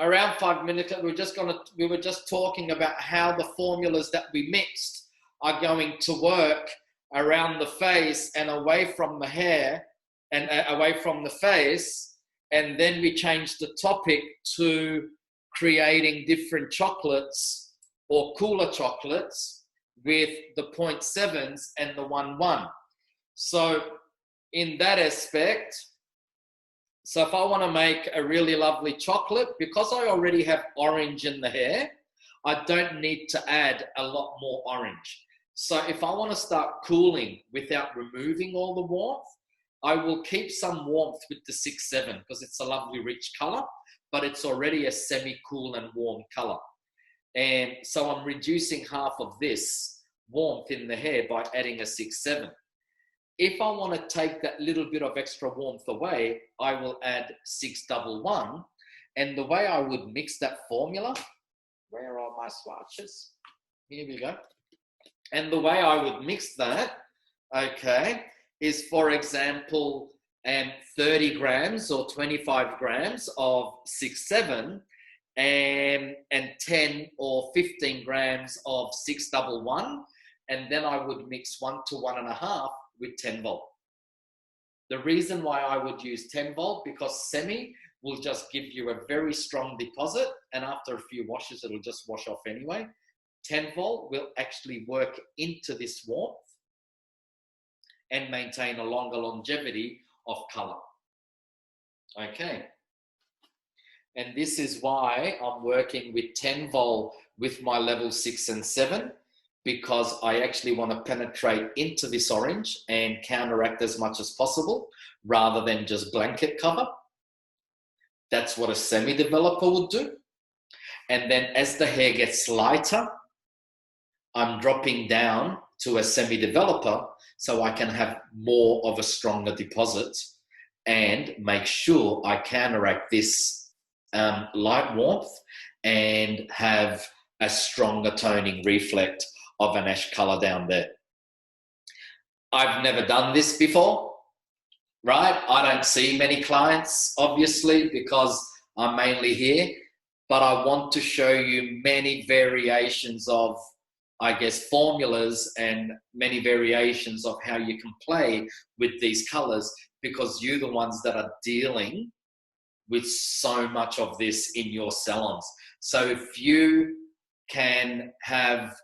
around 5 minutes we were just talking about how the formulas that we mixed are going to work around the face and away from the hair and away from the face, and then we changed the topic to creating different chocolates or cooler chocolates with the 0.7s and the 1.1. So in that aspect, so if I want to make a really lovely chocolate, because I already have orange in the hair, I don't need to add a lot more orange. So if I want to start cooling without removing all the warmth, I will keep some warmth with the 6.7 because it's a lovely rich color, but it's already a semi-cool and warm color. And so I'm reducing half of this warmth in the hair by adding a 6.7. If I want to take that little bit of extra warmth away, I will add 6.11. And the way I would mix that formula, where are my swatches? Here we go. And the way I would mix that, okay, is for example, 30 grams or 25 grams of 6.7 and 10 or 15 grams of 6.11. And then I would mix 1 to 1.5 with 10 volt. The reason why I would use 10 volt, because semi will just give you a very strong deposit, and after a few washes, it'll just wash off anyway. 10 volt will actually work into this warmth and maintain a longer longevity of color. Okay. And this is why I'm working with 10 vol with my level 6 and 7, because I actually want to penetrate into this orange and counteract as much as possible rather than just blanket cover. That's what a semi-developer would do. And then as the hair gets lighter, I'm dropping down to a semi-developer so I can have more of a stronger deposit and make sure I counteract this light warmth and have a stronger toning reflect of an ash color down there. I've never done this before, right? I don't see many clients, obviously, because I'm mainly here, but I want to show you many variations of, I guess, formulas and many variations of how you can play with these colors, because you're the ones that are dealing with so much of this in your salons. So if you can have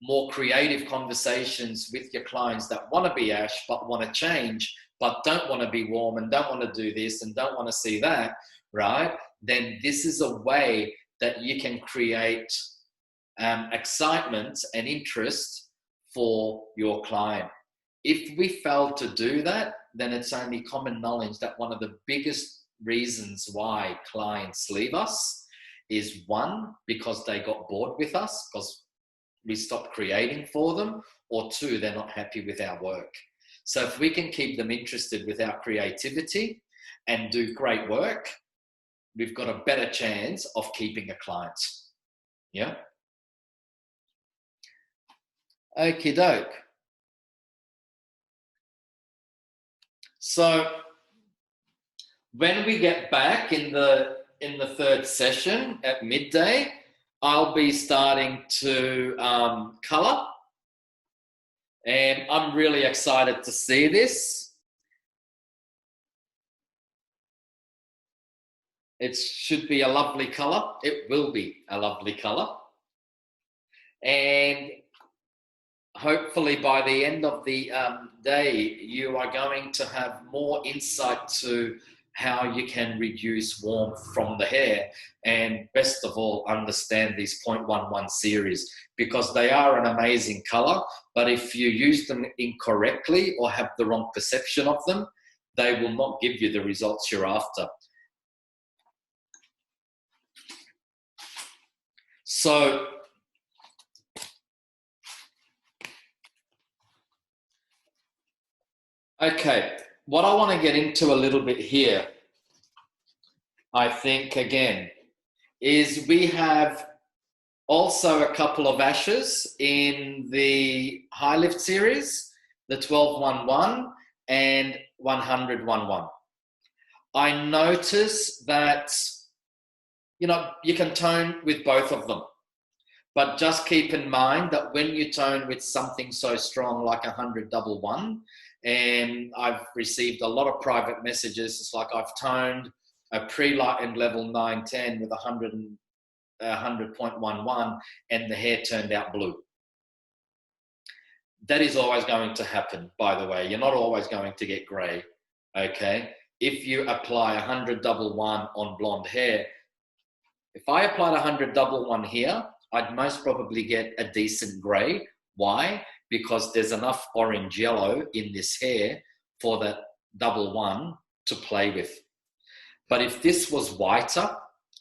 more creative conversations with your clients that want to be ash but want to change, but don't want to be warm and don't want to do this and don't want to see that, right? Then this is a way that you can create excitement and interest for your client. If we fail to do that, then it's only common knowledge that one of the biggest reasons why clients leave us is, one, because they got bored with us because we stopped creating for them, or two, they're not happy with our work. So if we can keep them interested with our creativity and do great work, we've got a better chance of keeping a client. Yeah. Okie doke. So when we get back in the third session at midday, I'll be starting to color, and I'm really excited to see this. It should be a lovely color. It will be a lovely color. And hopefully by the end of the day, you are going to have more insight to how you can reduce warmth from the hair, and best of all, understand these 0.11 series, because they are an amazing color, but if you use them incorrectly or have the wrong perception of them, they will not give you the results you're after. So okay, what I want to get into a little bit here, I think, again, is we have also a couple of ashes in the high lift series, the 1211 and 10011. I notice that, you know, you can tone with both of them, but just keep in mind that when you tone with something so strong like 10011, and I've received a lot of private messages, it's like I've toned a pre-lightened level 910 with 100.11 and the hair turned out blue. That is always going to happen, by the way. You're not always going to get grey, okay? If you apply 10011 on blonde hair, if I applied 10011 here, I'd most probably get a decent grey. Why? Because there's enough orange yellow in this hair for that 11 to play with. But if this was whiter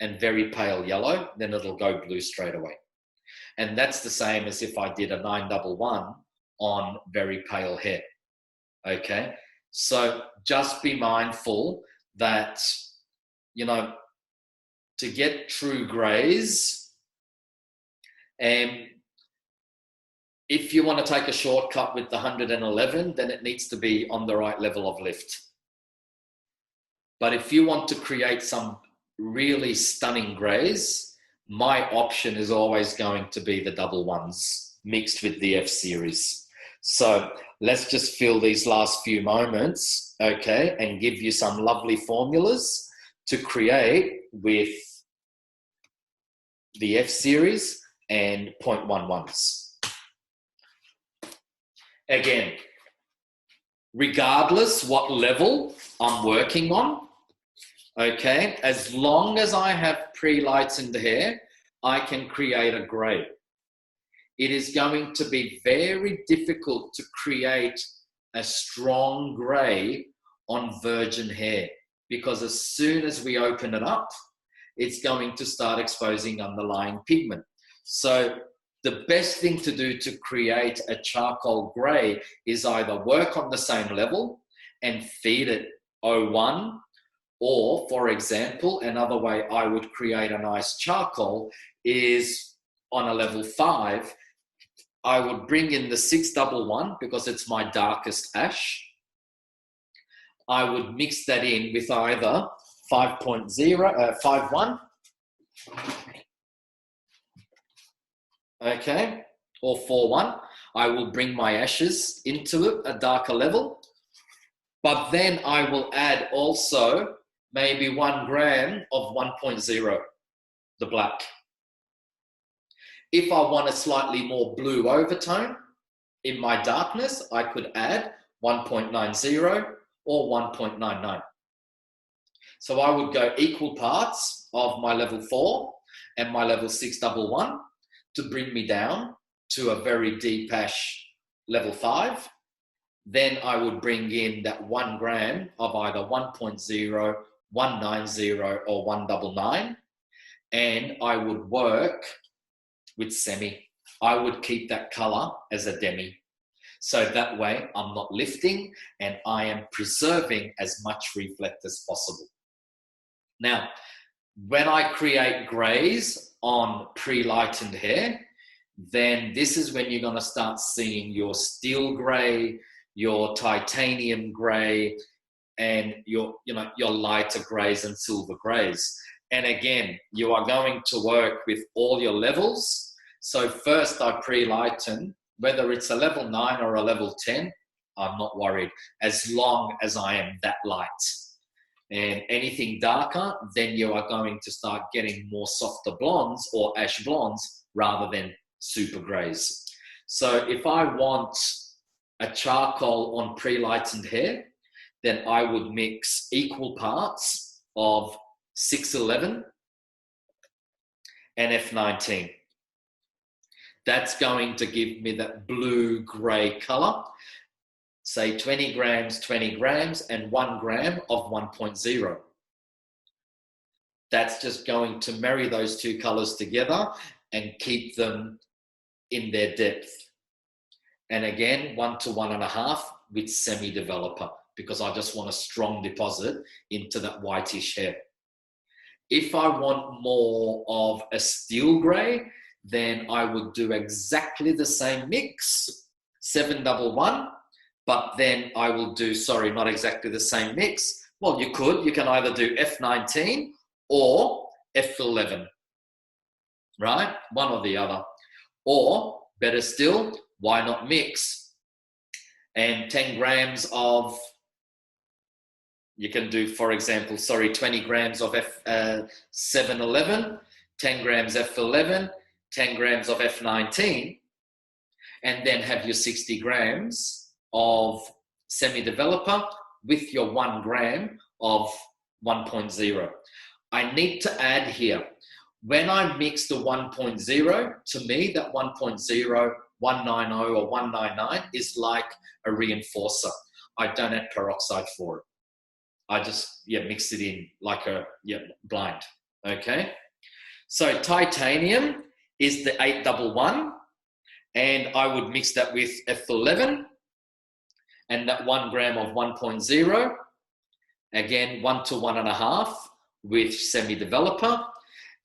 and very pale yellow, then it'll go blue straight away. And that's the same as if I did a 911 on very pale hair, okay? So just be mindful that, you know, to get true greys, and if you want to take a shortcut with the 111, then it needs to be on the right level of lift. But if you want to create some really stunning greys, my option is always going to be the 11s mixed with the F series. So let's just fill these last few moments, okay, and give you some lovely formulas to create with the F series and 0.11s. Again, regardless what level I'm working on, Okay, as long as I have pre-lightened hair, I can create a grey. It is going to be very difficult to create a strong grey on virgin hair, because as soon as we open it up, it's going to start exposing underlying pigment. So the best thing to do to create a charcoal grey is either work on the same level and feed it O1, or, for example, another way I would create a nice charcoal is on a level 5, I would bring in the 611 because it's my darkest ash. I would mix that in with either 5.1, okay, or 4.1. I will bring my ashes into it, a darker level, but then I will add also maybe 1 gram of 1.0, the black. If I want a slightly more blue overtone in my darkness, I could add 1.90 or 1.99. So I would go equal parts of my level 4 and my level 611 to bring me down to a very deep ash level 5. Then I would bring in that 1 gram of either 1.0, 190 or 199, and I would work with semi. I would keep that color as a demi. So that way I'm not lifting and I am preserving as much reflect as possible. Now, when I create grays on pre-lightened hair, then this is when you're going to start seeing your steel gray, your titanium gray, and your lighter grays and silver grays. And again, you are going to work with all your levels. So first I pre-lighten, whether it's a level 9 or a level 10, I'm not worried, as long as I am that light. And anything darker, then you are going to start getting more softer blondes or ash blondes rather than super grays. So if I want a charcoal on pre-lightened hair, then I would mix equal parts of 611 and F19. That's going to give me that blue-grey color. Say 20 grams, and 1 gram of 1.0. That's just going to marry those two colors together and keep them in their depth. And again, 1 to 1.5 with semi-developer, because I just want a strong deposit into that whitish hair. If I want more of a steel gray, then I would do exactly the same mix, 711, but then I will do, not exactly the same mix. Well, you can either do F19 or F11, right? One or the other. Or better still, why not mix? And 10 grams of, you can do, for example, 20 grams of F711, 10 grams F11, 10 grams of F19, and then have your 60 grams of semi-developer with your 1 gram of 1.0. I need to add here, when I mix the 1.0, to me that 1.0, 190 or 199 is like a reinforcer. I don't add peroxide for it. I just mix it in like a blind, okay? So titanium is the 811, and I would mix that with F11 and that 1 gram of 1.0, again 1 to 1.5 with semi-developer.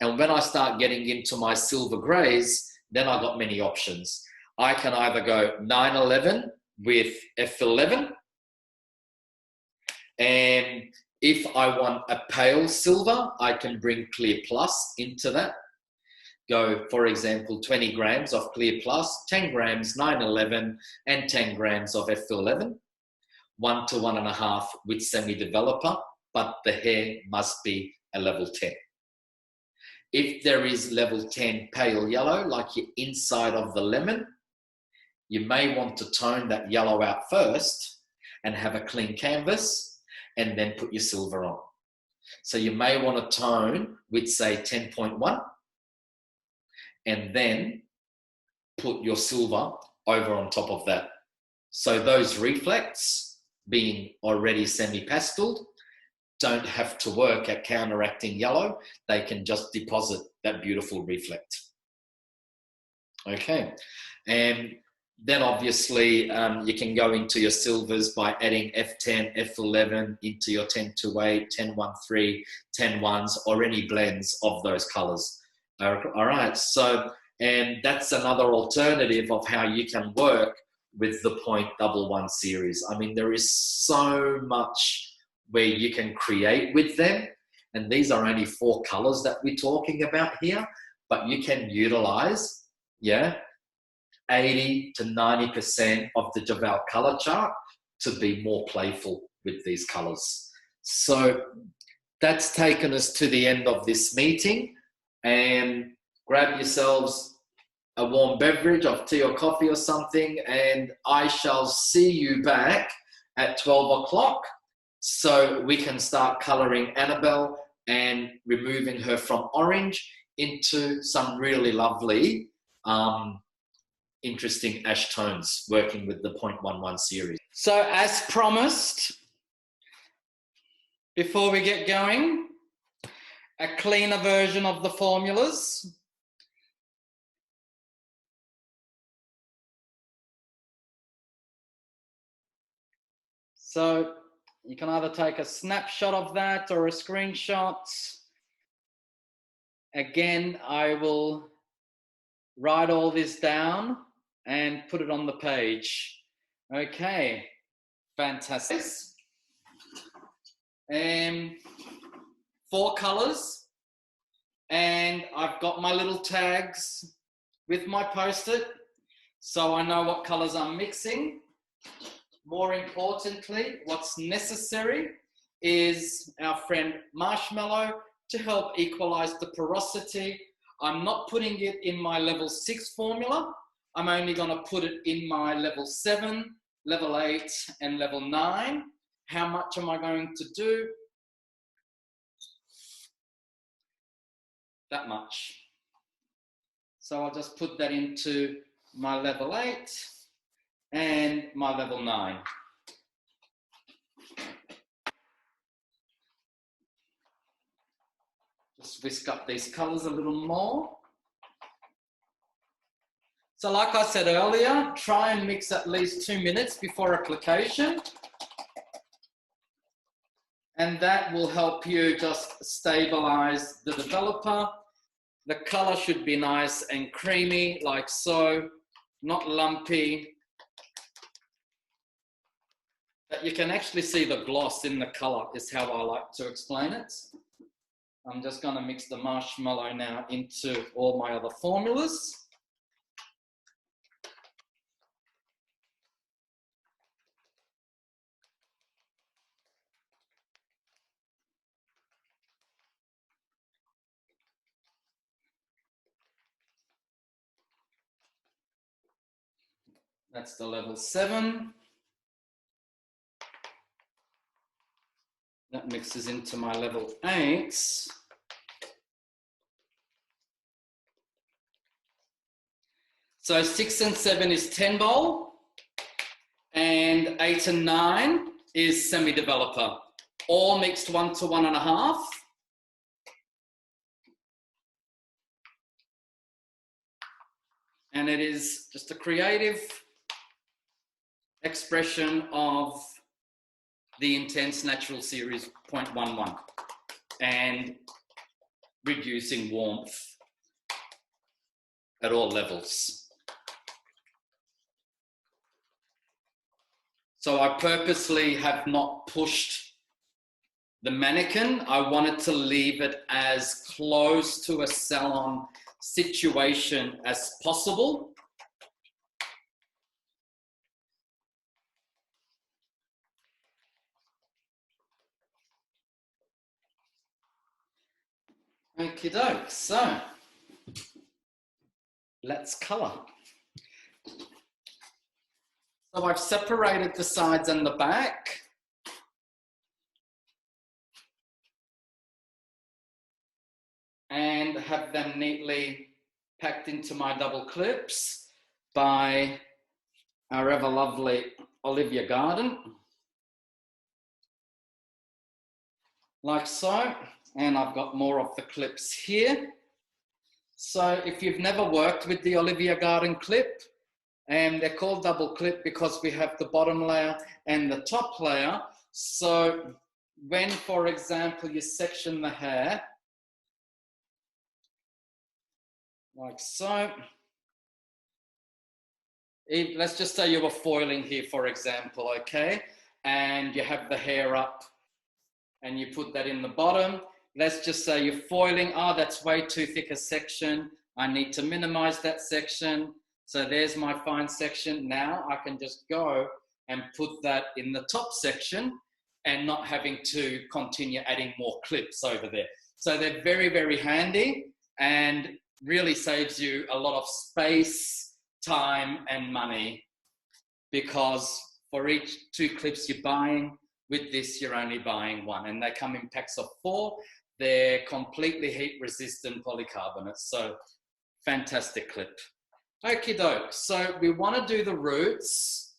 And when I start getting into my silver grays, then I've got many options. I can either go 911 with F11, and if I want a pale silver, I can bring Clear Plus into that. Go, for example, 20 grams of Clear Plus, 10 grams 911, and 10 grams of F11, 1 to 1.5 with semi-developer, but the hair must be a level 10. If there is level 10 pale yellow, like your inside of the lemon, you may want to tone that yellow out first and have a clean canvas and then put your silver on. So you may want to tone with, say, 10.1, and then put your silver over on top of that. So those reflects, being already semi-pasteled, don't have to work at counteracting yellow. They can just deposit that beautiful reflect. Okay, and then obviously you can go into your silvers by adding F10, F11 into your 1028, 1013, 10-1s, or any blends of those colors. All right, so, and that's another alternative of how you can work with the 0.11 series. I mean, there is so much where you can create with them, and these are only 4 colors that we're talking about here, but you can utilize, 80 to 90% of the Jeval color chart to be more playful with these colors. So that's taken us to the end of this meeting, and grab yourselves a warm beverage of tea or coffee or something, and I shall see you back at 12 o'clock so we can start coloring Annabelle and removing her from orange into some really lovely interesting ash tones, working with the 0.11 series. So as promised, before we get going, a cleaner version of the formulas. So you can either take a snapshot of that or a screenshot. Again, I will write all this down and put it on the page. Okay, fantastic. 4 colors, and I've got my little tags with my post-it, so I know what colors I'm mixing. More importantly, what's necessary is our friend Marshmallow to help equalize the porosity. I'm not putting it in my level 6 formula. I'm only going to put it in my level 7, level 8, and level 9. How much am I going to do? That much. So I'll just put that into my level 8 and my level 9. Just whisk up these colors a little more. So like I said earlier, try and mix at least 2 minutes before application. And that will help you just stabilize the developer. The color should be nice and creamy, like so, not lumpy. But you can actually see the gloss in the color, is how I like to explain it. I'm just going to mix the marshmallow now into all my other formulas. That's the level 7. That mixes into my level 8. So 6 and 7 is 10 bowl, and 8 and 9 is semi-developer. All mixed 1 to 1.5. And it is just a creative expression of the Intense Natural Series 0.11 and reducing warmth at all levels. So I purposely have not pushed the mannequin. I wanted to leave it as close to a salon situation as possible. Okie doke, so let's color. So I've separated the sides and the back. and have them neatly packed into my double clips by our ever lovely Olivia Garden, like so. And I've got more of the clips here. So if you've never worked with the Olivia Garden clip, and they're called double clip because we have the bottom layer and the top layer. So when, for example, you section the hair, like so, let's just say you were foiling here, for example, okay? And you have the hair up and you put that in the bottom. Let's just say you're foiling, oh, that's way too thick a section. I need to minimize that section. So there's my fine section. Now I can just go and put that in the top section and not having to continue adding more clips over there. So they're very, very handy and really saves you a lot of space, time, and money, because for each 2 clips you're buying, with this you're only buying 1, and they come in packs of 4. They're completely heat resistant polycarbonates, so fantastic clip. Okie doke, so we want to do the roots,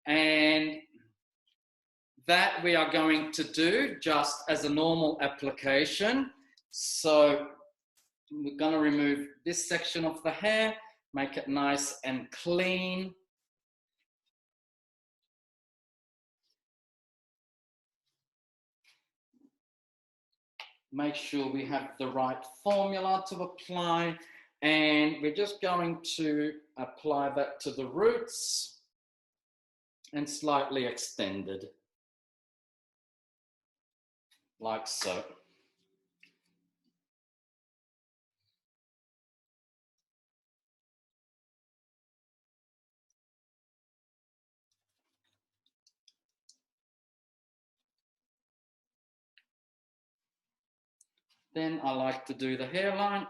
and that we are going to do just as a normal application. So we're going to remove this section of the hair, make it nice and clean. Make sure we have the right formula to apply, and we're just going to apply that to the roots and slightly extended, like so. Then I like to do the hairline.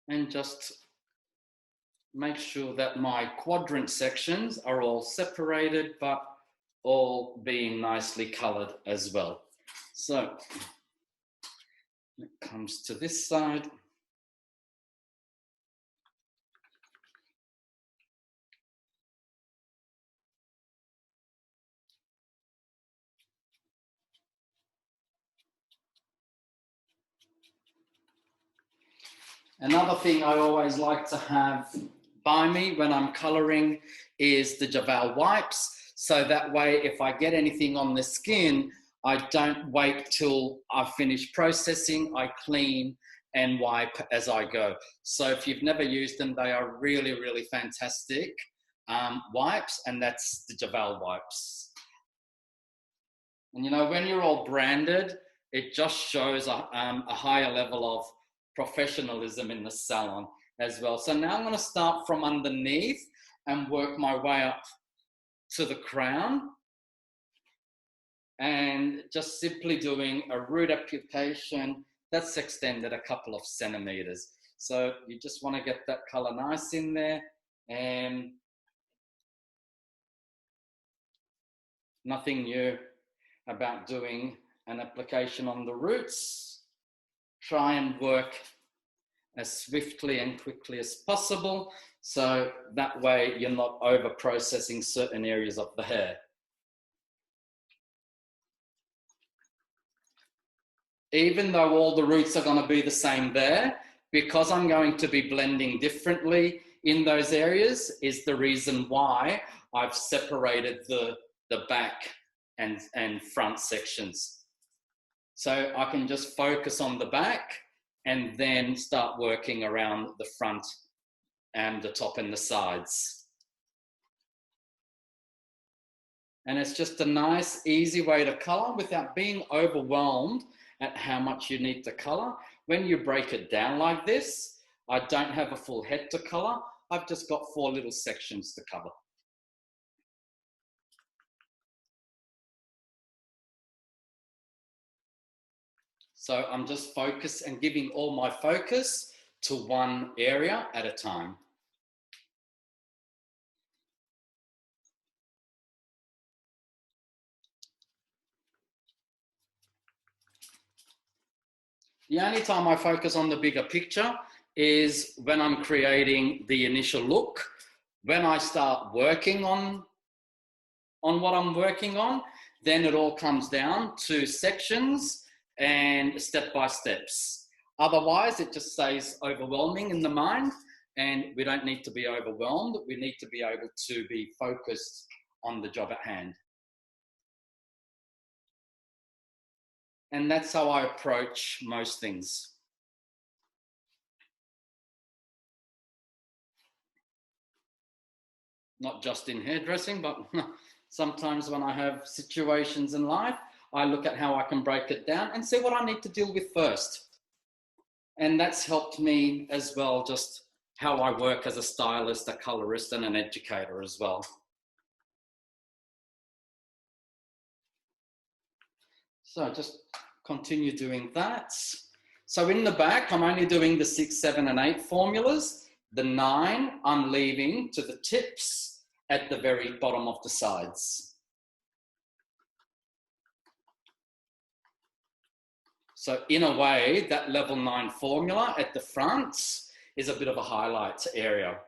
And just make sure that my quadrant sections are all separated, but all being nicely colored as well. So it comes to this side. Another thing I always like to have by me when I'm coloring is the Jeval wipes. So that way, if I get anything on the skin, I don't wait till I finish processing. I clean and wipe as I go. So if you've never used them, they are really, really fantastic wipes, and that's the Jeval wipes. And you know, when you're all branded, it just shows a higher level of professionalism in the salon as well. So now I'm going to start from underneath and work my way up to the crown, and just simply doing a root application that's extended a couple of centimeters. So you just want to get that color nice in there, and nothing new about doing an application on the roots. Try and work as swiftly and quickly as possible, so that way you're not over processing certain areas of the hair. Even though all the roots are going to be the same there, because I'm going to be blending differently in those areas is the reason why I've separated the back and front sections. So I can just focus on the back and then start working around the front and the top and the sides. And it's just a nice, easy way to color without being overwhelmed at how much you need to color. When you break it down like this, I don't have a full head to color. I've just got 4 little sections to cover. So I'm just focused and giving all my focus to one area at a time. The only time I focus on the bigger picture is when I'm creating the initial look. When I start working on what I'm working on, then it all comes down to sections and step-by-steps. Otherwise, it just stays overwhelming in the mind, and we don't need to be overwhelmed. We need to be able to be focused on the job at hand. And that's how I approach most things. Not just in hairdressing, but sometimes when I have situations in life, I look at how I can break it down and see what I need to deal with first. And that's helped me as well, just how I work as a stylist, a colorist, and an educator as well. So just continue doing that. So in the back, I'm only doing the 6, 7, and 8 formulas. The 9, I'm leaving to the tips at the very bottom of the sides. So in a way, that level 9 formula at the front is a bit of a highlight area.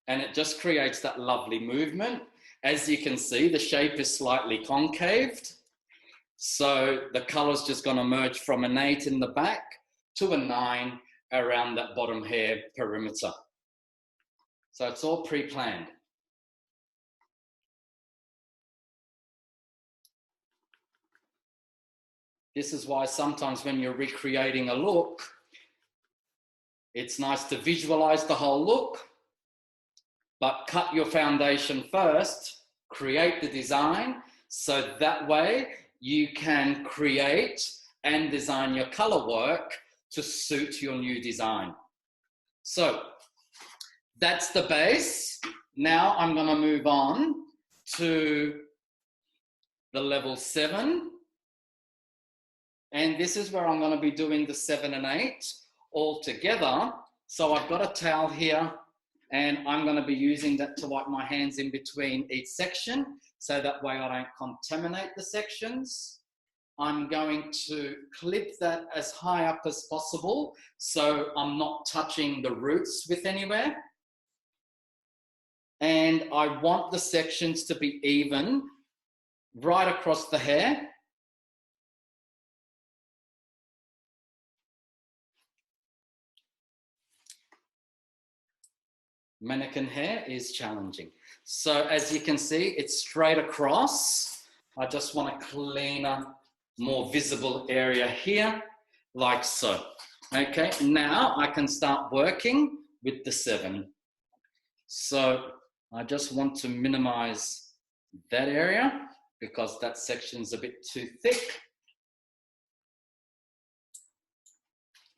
And it just creates that lovely movement. As you can see, the shape is slightly concaved. So the color's just going to merge from an 8 in the back to a 9 around that bottom hair perimeter. So it's all pre-planned. This is why sometimes when you're recreating a look, it's nice to visualize the whole look, but cut your foundation first, create the design, so that way you can create and design your color work to suit your new design. So that's the base. Now I'm going to move on to the level 7. And this is where I'm going to be doing the 7 and 8 all together. So I've got a towel here, and I'm going to be using that to wipe my hands in between each section, so that way I don't contaminate the sections. I'm going to clip that as high up as possible, so I'm not touching the roots with anywhere. And I want the sections to be even right across the hair. Mannequin hair is challenging. So as you can see, it's straight across. I just want a cleaner, more visible area here, like so. Okay, now I can start working with the 7. So I just want to minimize that area because that section's a bit too thick.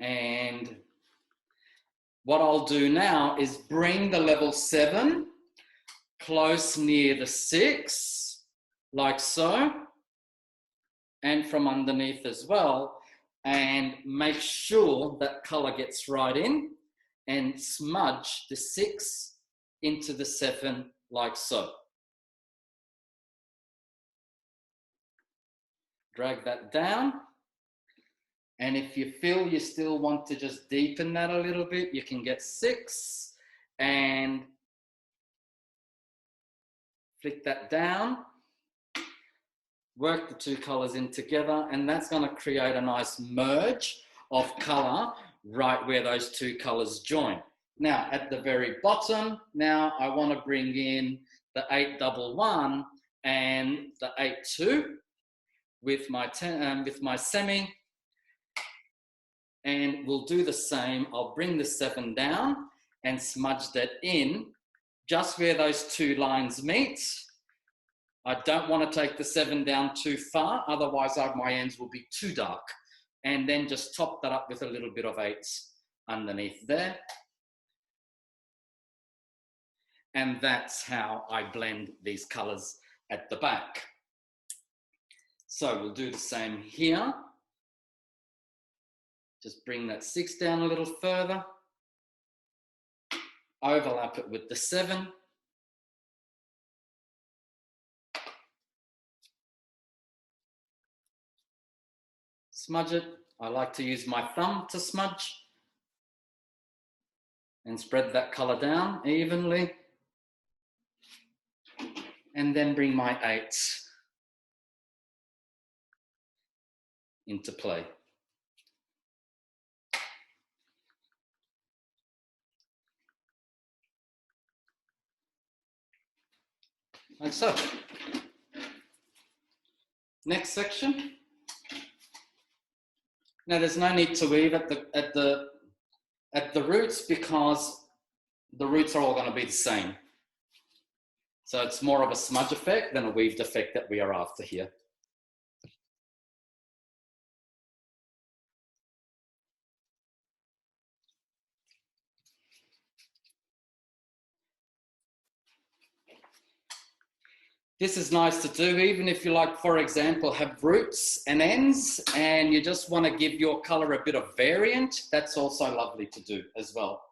And what I'll do now is bring the level 7 close near the 6, like so, and from underneath as well, and make sure that color gets right in and smudge the 6 into the 7, like so. Drag that down. And if you feel you still want to just deepen that a little bit, you can get 6 and flick that down. Work the 2 colors in together, and that's going to create a nice merge of color right where those 2 colors join. Now, at the very bottom, now I want to bring in the 811 and the 82 with my semi. And we'll do the same. I'll bring the 7 down and smudge that in just where those 2 lines meet. I don't want to take the 7 down too far, otherwise my ends will be too dark. And then just top that up with a little bit of 8 underneath there. And that's how I blend these colors at the back. So we'll do the same here. Just bring that 6 down a little further. Overlap it with the 7. Smudge it. I like to use my thumb to smudge and spread that color down evenly. And then bring my 8 into play. Like so. Next section. Now there's no need to weave at the roots because the roots are all going to be the same. So it's more of a smudge effect than a weaved effect that we are after here. This is nice to do, even if you like, for example, have roots and ends and you just want to give your color a bit of variant, that's also lovely to do as well.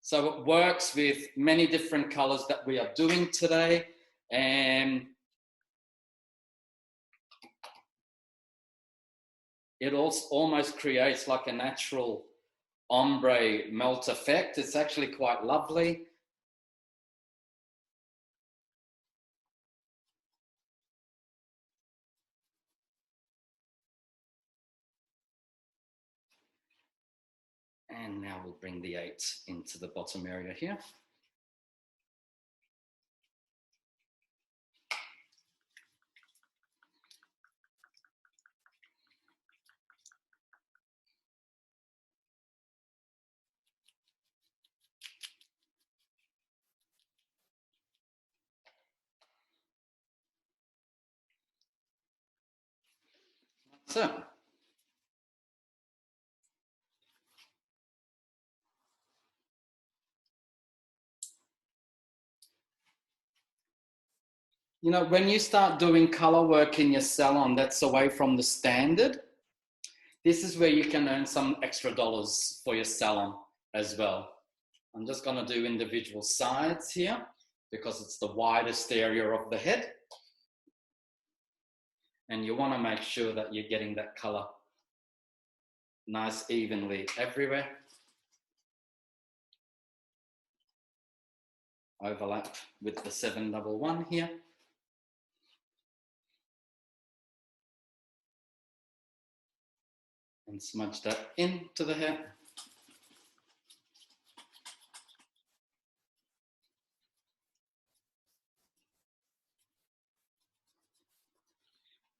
So it works with many different colors that we are doing today. And it also almost creates like a natural ombre melt effect. It's actually quite lovely. And now we'll bring the 8 into the bottom area here. So, you know, when you start doing color work in your salon that's away from the standard, this is where you can earn some extra dollars for your salon as well. I'm just going to do individual sides here because it's the widest area of the head. And you want to make sure that you're getting that color nice evenly everywhere. Overlap with the 711 here. And smudge that into the hair.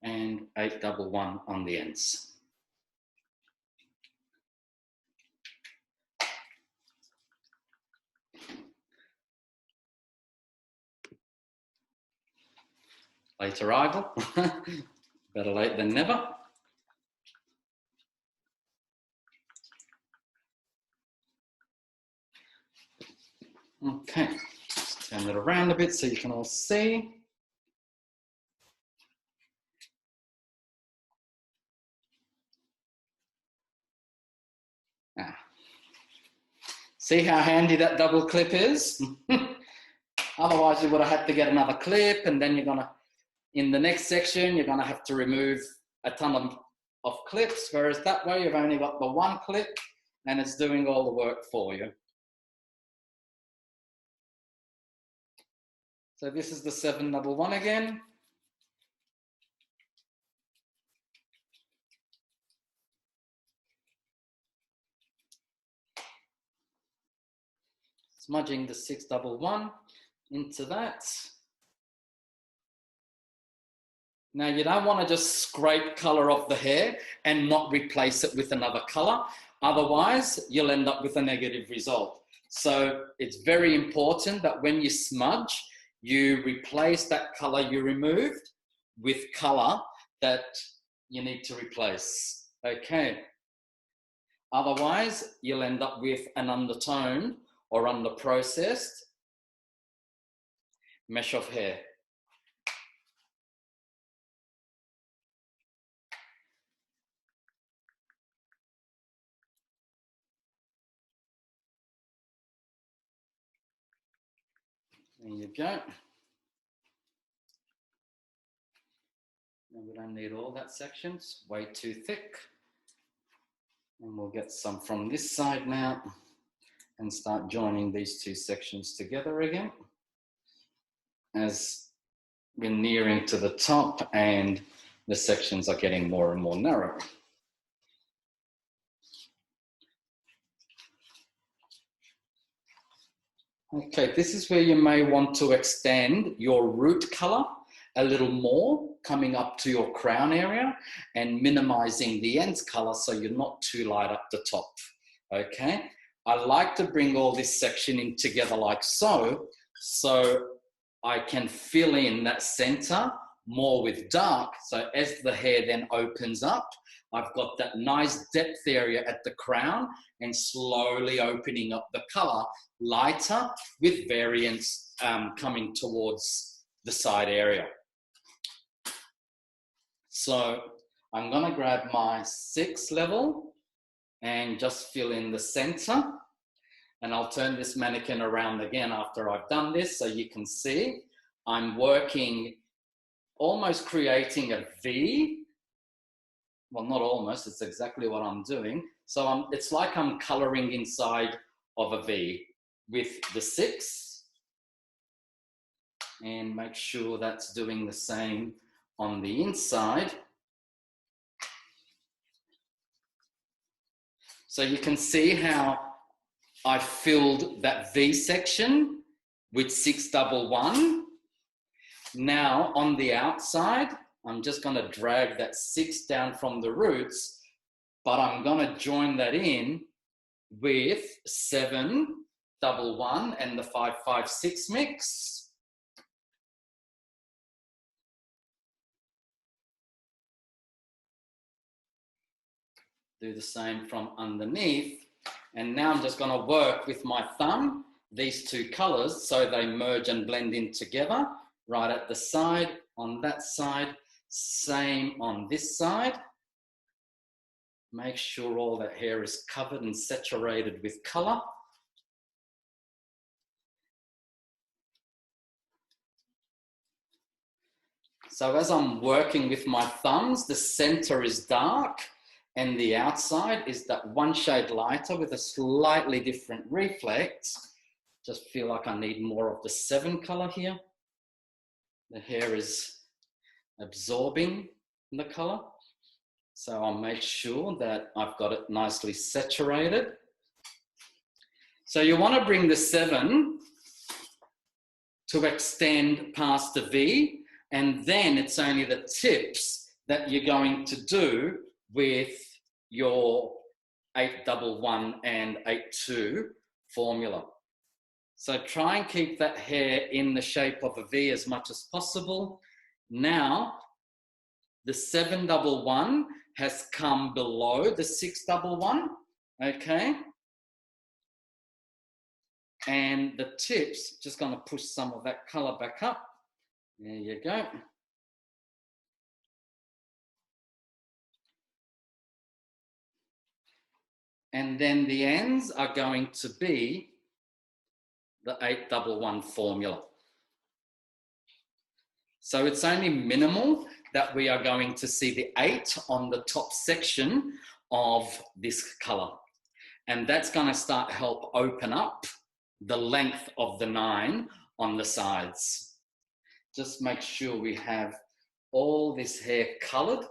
And 811 on the ends. Late arrival, better late than never. Okay, just turn it around a bit so you can all see. See how handy that double clip is? Otherwise you would have had to get another clip, and then you're gonna, in the next section, you're gonna have to remove a ton of clips, whereas that way you've only got the one clip and it's doing all the work for you. So this is the 711 again. Smudging the 611 into that. Now you don't want to just scrape color off the hair and not replace it with another color. Otherwise, you'll end up with a negative result. So it's very important that when you smudge, you replace that color you removed with color that you need to replace. Okay. Otherwise, you'll end up with an undertone or underprocessed mesh of hair. you go. And we don't need all that section, it's way too thick. And we'll get some from this side now and start joining these two sections together again as we're nearing to the top and the sections are getting more and more narrow. Okay, this is where you may want to extend your root color a little more, coming up to your crown area and minimizing the ends color so you're not too light up the top, okay? I like to bring all this section in together like so I can fill in that center more with dark. So as the hair then opens up, I've got that nice depth area at the crown and slowly opening up the color lighter with variance coming towards the side area. So I'm gonna grab my 6 level and just fill in the center. And I'll turn this mannequin around again after I've done this so you can see I'm working, almost creating a V. Well, not almost, it's exactly what I'm doing. So it's like I'm coloring inside of a V with the 6. And make sure that's doing the same on the inside. So you can see how I filled that V section with 611. Now on the outside, I'm just going to drag that 6 down from the roots, but I'm going to join that in with 711 and the 556 mix. Do the same from underneath. And now I'm just going to work with my thumb, these two colors, so they merge and blend in together, right at the side, on that side, same on this side. Make sure all that hair is covered and saturated with color. So as I'm working with my thumbs, the center is dark and the outside is that one shade lighter with a slightly different reflex. Just feel like I need more of the 7 color here. The hair is absorbing the color. So I'll make sure that I've got it nicely saturated. So you want to bring the 7 to extend past the V, and then it's only the tips that you're going to do with your 811 and 82 formula. So try and keep that hair in the shape of a V as much as possible. Now, the 711 has come below the 611, okay? And the tips, just gonna push some of that color back up. There you go. And then the ends are going to be the 811 formula. So it's only minimal that we are going to see the 8 on the top section of this color. And that's going to start help open up the length of the 9 on the sides. Just make sure we have all this hair colored.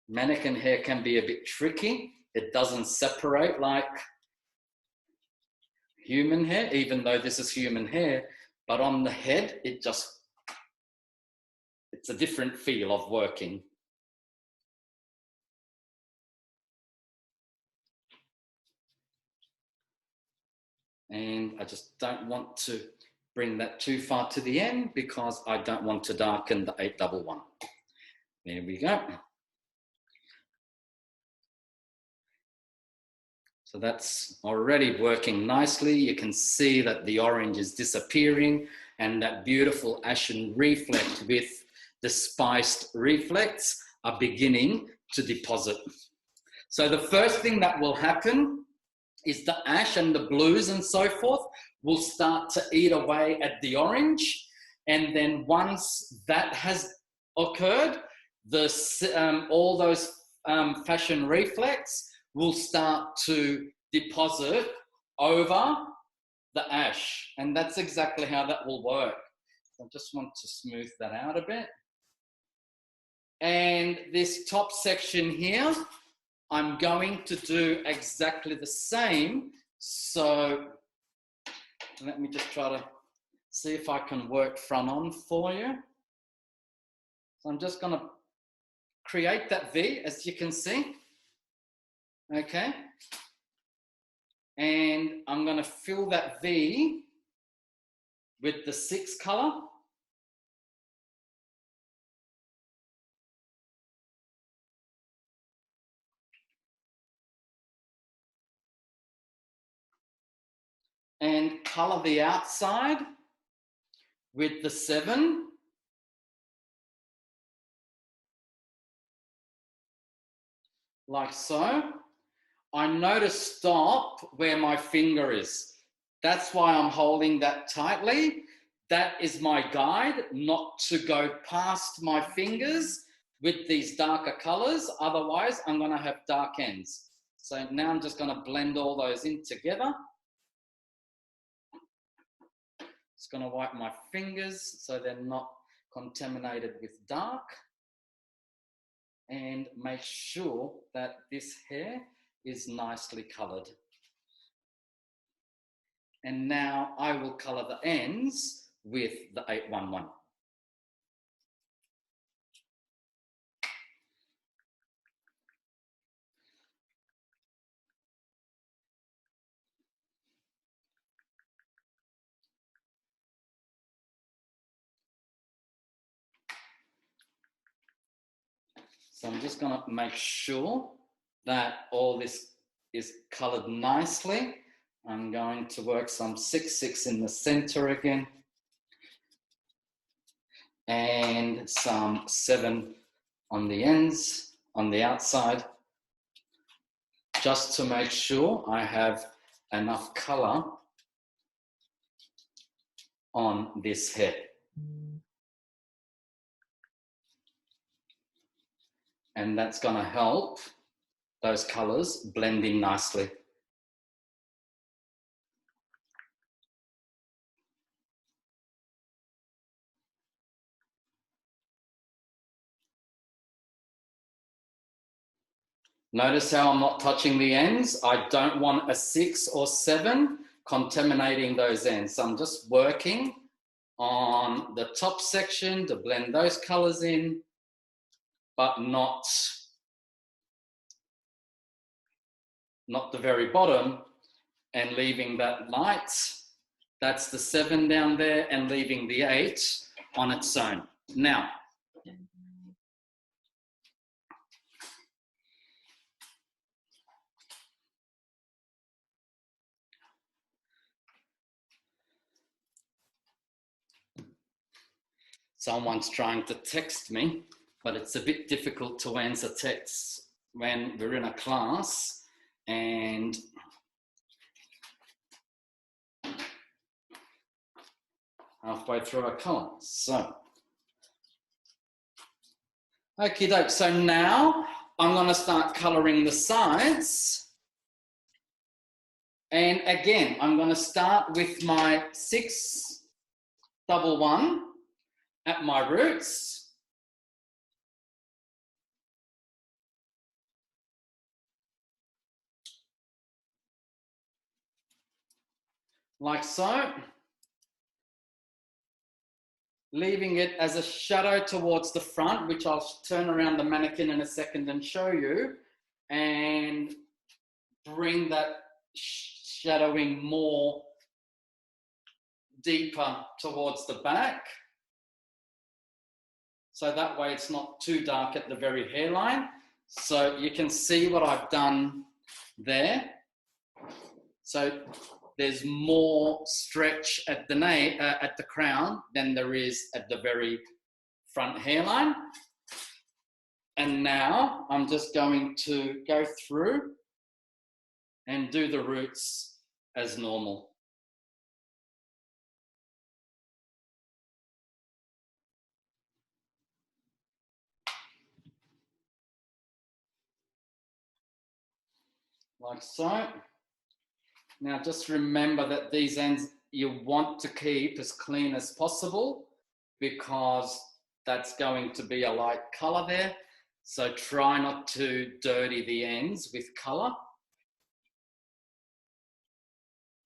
Mannequin hair can be a bit tricky. It doesn't separate like human hair, even though this is human hair, but on the head, it's a different feel of working. And I just don't want to bring that too far to the end because I don't want to darken the 811. There we go. So that's already working nicely. You can see that the orange is disappearing and that beautiful ashen reflect with the spiced reflects are beginning to deposit. So the first thing that will happen is the ash and the blues and so forth will start to eat away at the orange. And then once that has occurred, all those fashion reflex will start to deposit over the ash. And that's exactly how that will work. I just want to smooth that out a bit. And this top section here, I'm going to do exactly the same. So let me just try to see if I can work front on for you. So I'm just going to create that V, as you can see. Okay. And I'm going to fill that V with the 6 color. And color the outside with the 7. Like so. I know to stop where my finger is. That's why I'm holding that tightly. That is my guide, not to go past my fingers with these darker colors. Otherwise, I'm going to have dark ends. So now I'm just going to blend all those in together. Just going to wipe my fingers so they're not contaminated with dark. And make sure that this hair is nicely colored. And now I will color the ends with the 811. So I'm just going to make sure that all this is colored nicely. I'm going to work some 6/6 in the center again. And some 7 on the ends, on the outside. Just to make sure I have enough color on this hair. And that's going to help those colors blend in nicely. Notice how I'm not touching the ends. I don't want a 6 or 7 contaminating those ends. So I'm just working on the top section to blend those colors in, but not the very bottom, and leaving that light. That's the 7 down there, and leaving the 8 on its own. Now, someone's trying to text me, but it's a bit difficult to answer texts when we're in a class and halfway through a color. So, okie doke. So now I'm going to start coloring the sides. And again, I'm going to start with my 611 at my roots. Like so. Leaving it as a shadow towards the front, which I'll turn around the mannequin in a second and show you, and bring that shadowing more deeper towards the back. So that way it's not too dark at the very hairline. So you can see what I've done there. So there's more stretch at the crown than there is at the very front hairline. And now I'm just going to go through and do the roots as normal. Like so. Now just remember that these ends you want to keep as clean as possible because that's going to be a light color there. So try not to dirty the ends with color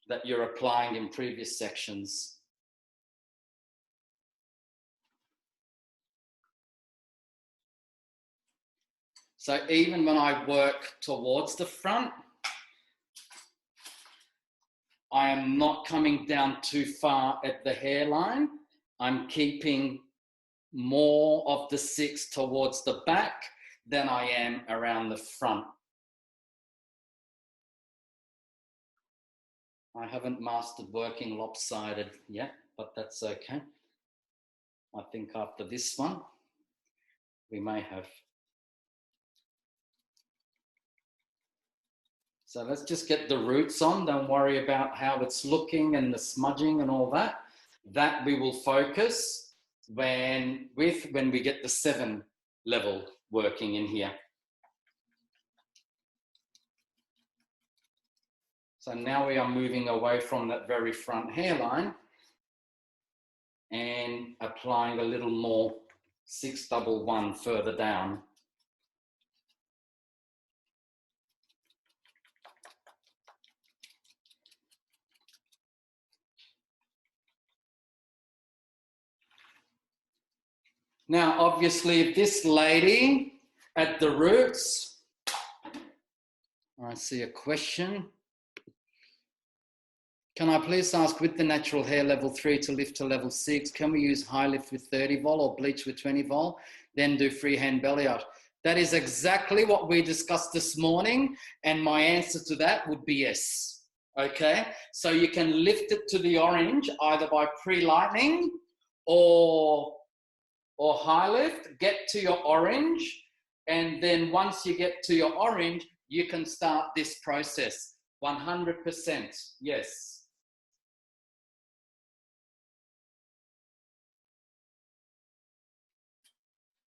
that you're applying in previous sections. So even when I work towards the front, I am not coming down too far at the hairline. I'm keeping more of the 6 towards the back than I am around the front. I haven't mastered working lopsided yet, but that's okay. I think after this one, we may have. So let's just get the roots on. Don't worry about how it's looking and the smudging and all that. That we will focus when we get the 7 level working in here. So now we are moving away from that very front hairline and applying a little more 611 further down. Now, obviously, this lady at the roots, I see a question. Can I please ask, with the natural hair level 3 to lift to level 6, can we use high lift with 30 vol or bleach with 20 vol, then do freehand belly out? That is exactly what we discussed this morning, and my answer to that would be yes. Okay, so you can lift it to the orange either by pre-lightning or high lift, get to your orange, and then once you get to your orange, you can start this process. 100%, yes.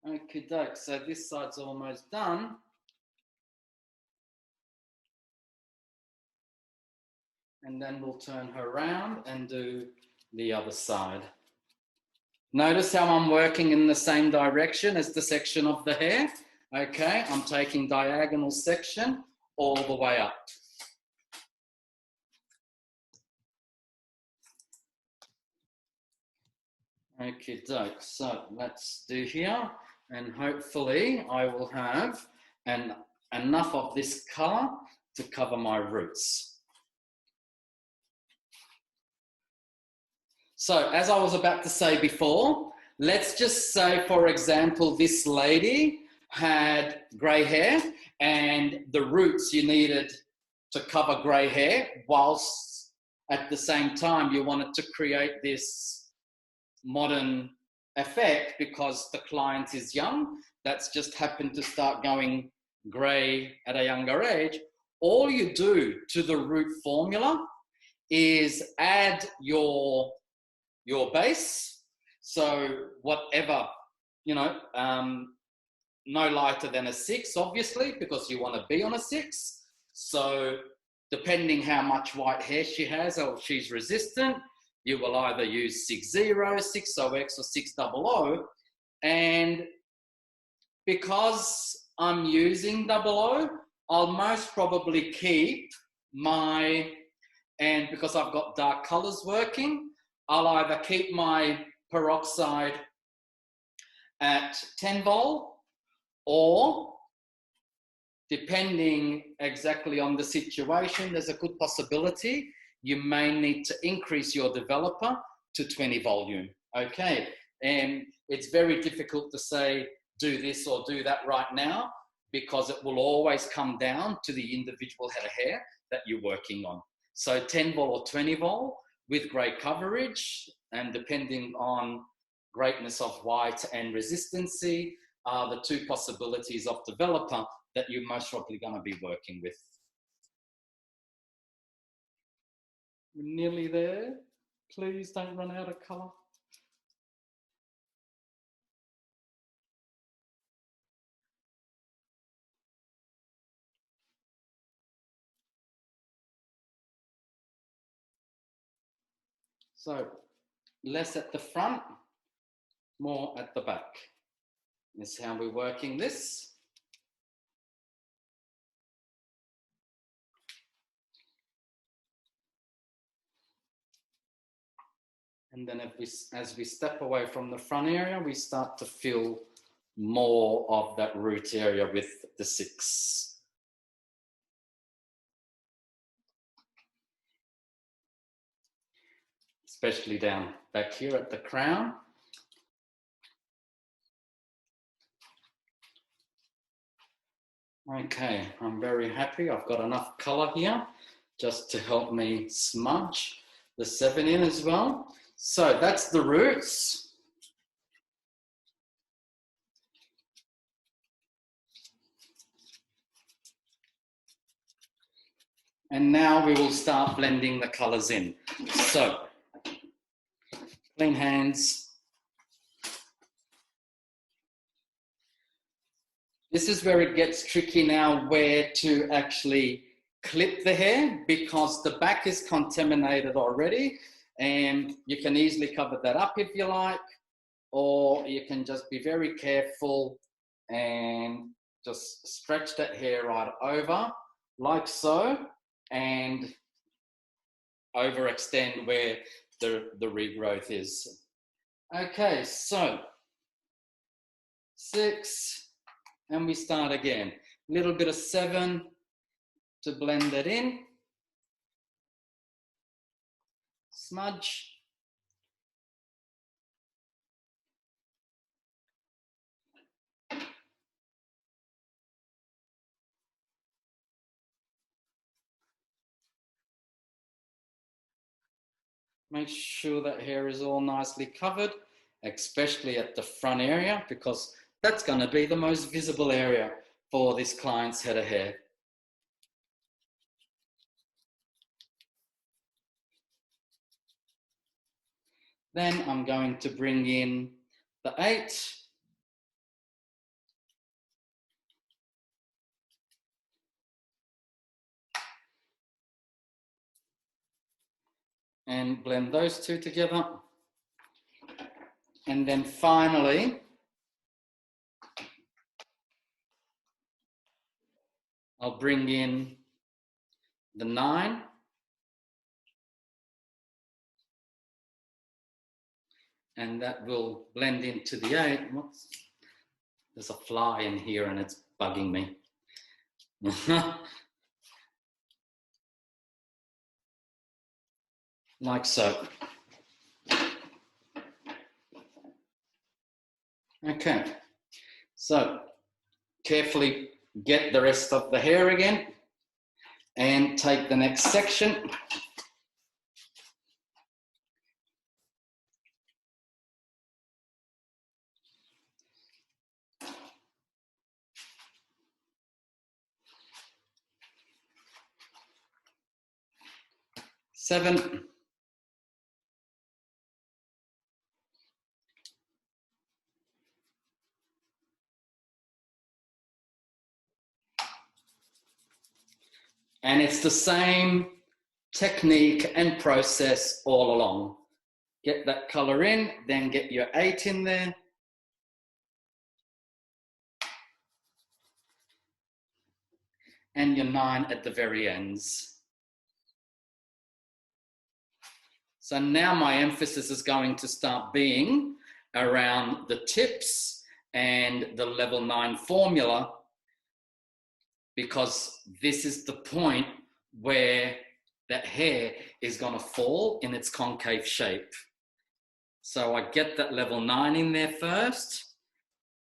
Okay, doke, so this side's almost done. And then we'll turn her around and do the other side. Notice how I'm working in the same direction as the section of the hair. Okay, I'm taking diagonal section all the way up. Okay, doke. So let's do here, and hopefully I will have enough of this color to cover my roots. So as I was about to say before, let's just say, for example, this lady had grey hair and the roots you needed to cover grey hair whilst at the same time you wanted to create this modern effect because the client is young, that's just happened to start going grey at a younger age. All you do to the root formula is add your base, so whatever, you know, no lighter than a 6, obviously, because you want to be on a 6. So depending how much white hair she has or she's resistant, you will either use 60, 60X or 600. And because I'm using 00, I'll most probably keep and because I've got dark colors working, I'll either keep my peroxide at 10 vol or, depending exactly on the situation, there's a good possibility you may need to increase your developer to 20 volume. Okay, and it's very difficult to say do this or do that right now because it will always come down to the individual head of hair that you're working on. So 10 vol or 20 vol with great coverage, and depending on greatness of white and resistancy are the 2 possibilities of developer that you're most probably going to be working with. We're nearly there. Please don't run out of color. So less at the front, more at the back. This is how we're working this. And then as we step away from the front area, we start to fill more of that root area with the 6. Especially down back here at the crown. Okay, I'm very happy. I've got enough color here just to help me smudge the 7 in as well. So that's the roots. And now we will start blending the colors in. So, clean hands. This is where it gets tricky now, where to actually clip the hair, because the back is contaminated already, and you can easily cover that up if you like, or you can just be very careful and just stretch that hair right over, like so, and overextend where the regrowth is. Okay, so 6, and we start again. A little bit of 7 to blend it in. Smudge. Make sure that hair is all nicely covered, especially at the front area, because that's going to be the most visible area for this client's head of hair. Then I'm going to bring in the 8. And blend those 2 together. And then finally, I'll bring in the 9. And that will blend into the 8. There's a fly in here and it's bugging me. Like so. Okay, so carefully get the rest of the hair again and take the next section. Seven. And it's the same technique and process all along. Get that color in, then get your 8 in there. And your 9 at the very ends. So now my emphasis is going to start being around the tips and the level 9 formula, because this is the point where that hair is going to fall in its concave shape. So I get that level 9 in there first,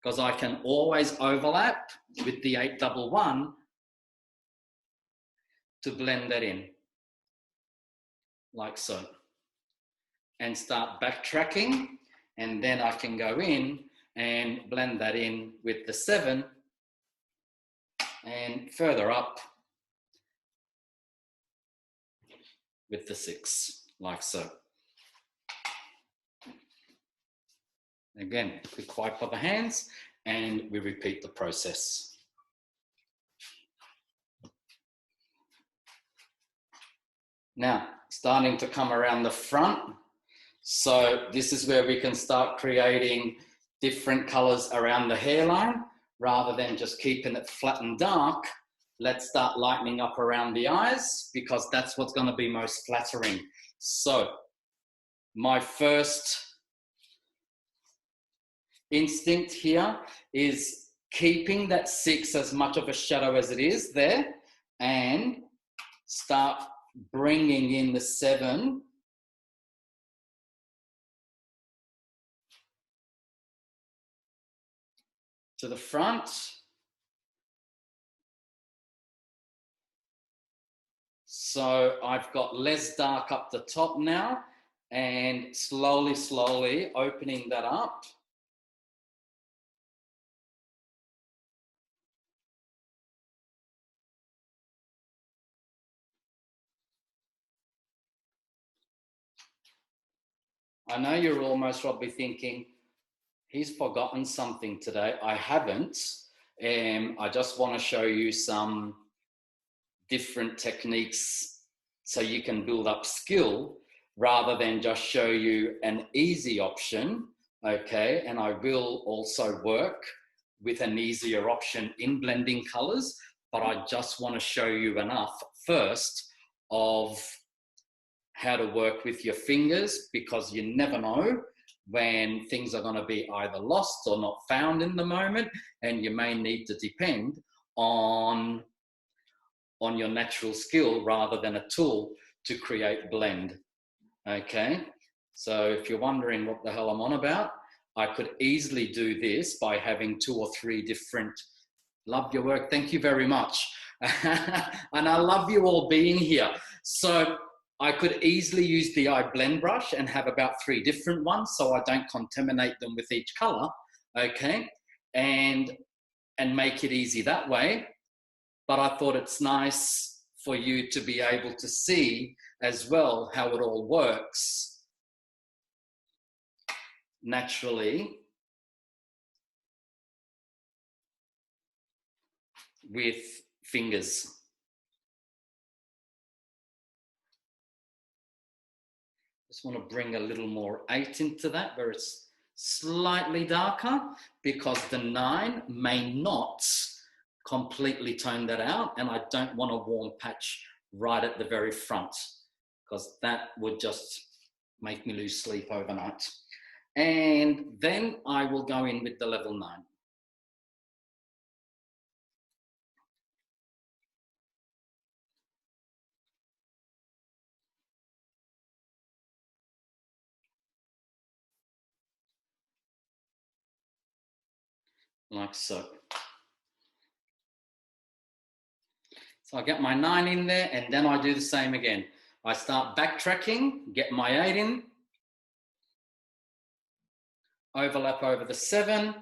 because I can always overlap with the 811 to blend that in, like so. And start backtracking, and then I can go in and blend that in with the 7 and further up with the 6, like so. Again, quick wipe of the hands, and we repeat the process. Now, starting to come around the front. So this is where we can start creating different colors around the hairline. Rather than just keeping it flat and dark, let's start lightening up around the eyes, because that's what's going to be most flattering. So my first instinct here is keeping that 6 as much of a shadow as it is there, and start bringing in the 7 to the front. So I've got less dark up the top now, and slowly, slowly opening that up. I know you're almost probably thinking, he's forgotten something today. I haven't. I just want to show you some different techniques so you can build up skill rather than just show you an easy option, okay? And I will also work with an easier option in blending colors, but I just want to show you enough first of how to work with your fingers, because you never know when things are going to be either lost or not found in the moment, and you may need to depend on your natural skill rather than a tool to create blend. Okay, so if you're wondering what the hell I'm on about, I could easily do this by having 2 or 3 different. Love your work, thank you very much. And I love you all being here. So I could easily use the eye blend brush and have about 3 different ones, so I don't contaminate them with each color, okay? And make it easy that way. But I thought it's nice for you to be able to see as well how it all works naturally with fingers. Just want to bring a little more 8 into that, where it's slightly darker, because the 9 may not completely tone that out, and I don't want a warm patch right at the very front, because that would just make me lose sleep overnight. And then I will go in with the level 9. Like so. So I get my 9 in there, and then I do the same again. I start backtracking, get my 8 in, overlap over the 7,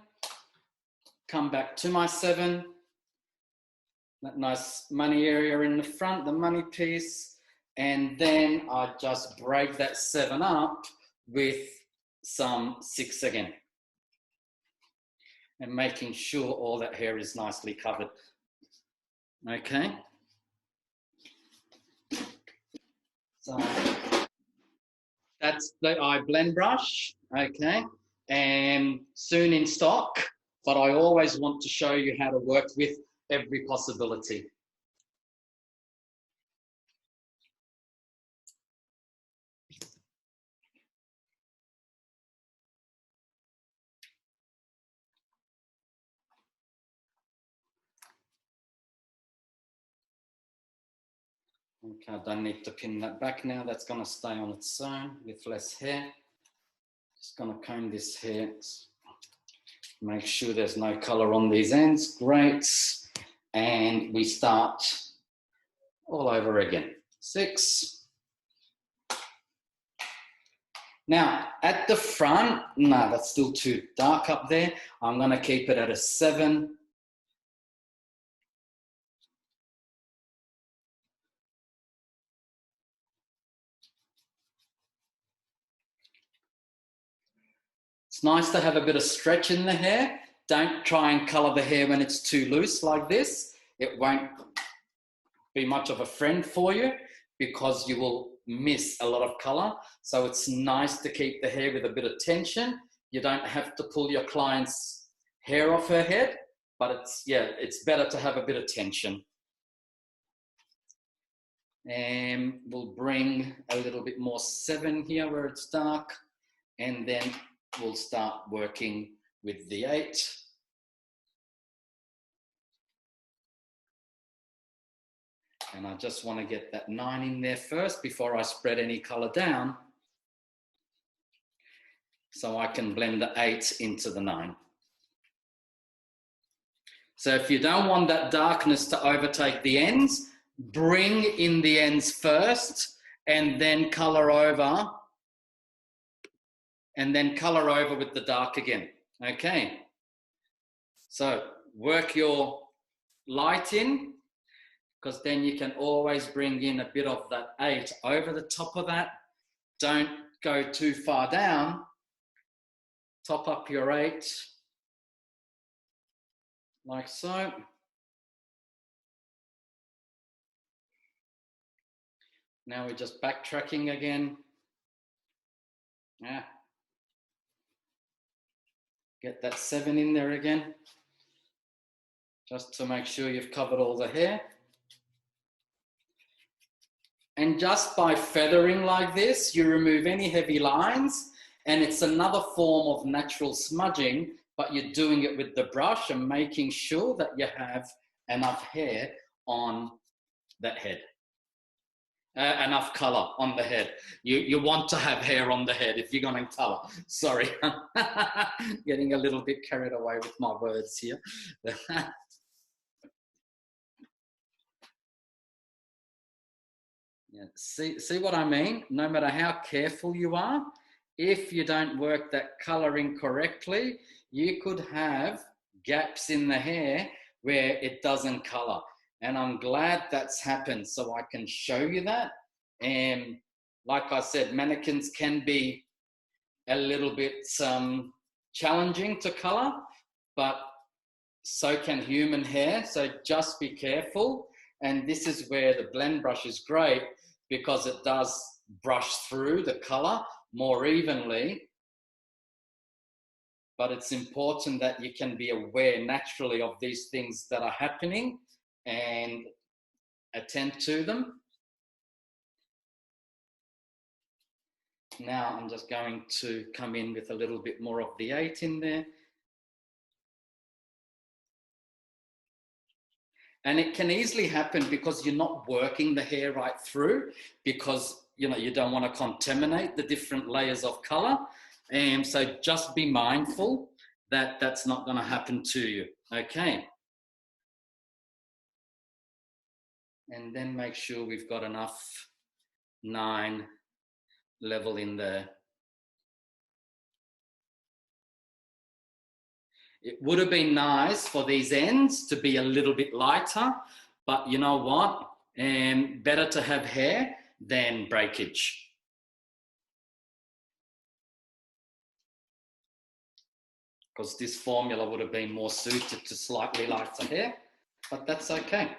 come back to my 7, that nice money area in the front, the money piece, and then I just break that 7 up with some 6 again. And making sure all that hair is nicely covered. Okay. So that's the eye blend brush, okay, and soon in stock, but I always want to show you how to work with every possibility. Okay, I don't need to pin that back now. That's going to stay on its own with less hair. Just going to comb this hair. Make sure there's no color on these ends. Great. And we start all over again. 6. Now, at the front, no, that's still too dark up there. I'm going to keep it at a 7. It's nice to have a bit of stretch in the hair. Don't try and color the hair when it's too loose like this. It won't be much of a friend for you because you will miss a lot of color. So it's nice to keep the hair with a bit of tension. You don't have to pull your client's hair off her head, but it's better to have a bit of tension. And we'll bring a little bit more 7 here where it's dark, and then we'll start working with the 8. And I just want to get that 9 in there first before I spread any color down, so I can blend the 8 into the 9. So if you don't want that darkness to overtake the ends, bring in the ends first and then color over, with the dark again. Okay. So work your light in, because then you can always bring in a bit of that 8 over the top of that. Don't go too far down. Top up your 8 like so. Now we're just backtracking again. Yeah. Get that 7 in there again, just to make sure you've covered all the hair. And just by feathering like this, you remove any heavy lines, and it's another form of natural smudging, but you're doing it with the brush and making sure that you have enough hair on that head. Enough color on the head. You want to have hair on the head if you're going to color. Sorry, getting a little bit carried away with my words here. Yeah, see what I mean? No matter how careful you are, if you don't work that coloring correctly, you could have gaps in the hair where it doesn't color. And I'm glad that's happened, so I can show you that. And like I said, mannequins can be a little bit challenging to color, but so can human hair. So just be careful. And this is where the blend brush is great, because it does brush through the color more evenly. But it's important that you can be aware naturally of these things that are happening and attend to them. Now I'm just going to come in with a little bit more of the 8 in there. And it can easily happen because you're not working the hair right through, because you don't want to contaminate the different layers of color. And so just be mindful that that's not going to happen to you. Okay. And then make sure we've got enough 9 level in there. It would have been nice for these ends to be a little bit lighter, but you know what? Better to have hair than breakage. Because this formula would have been more suited to slightly lighter hair, but that's okay.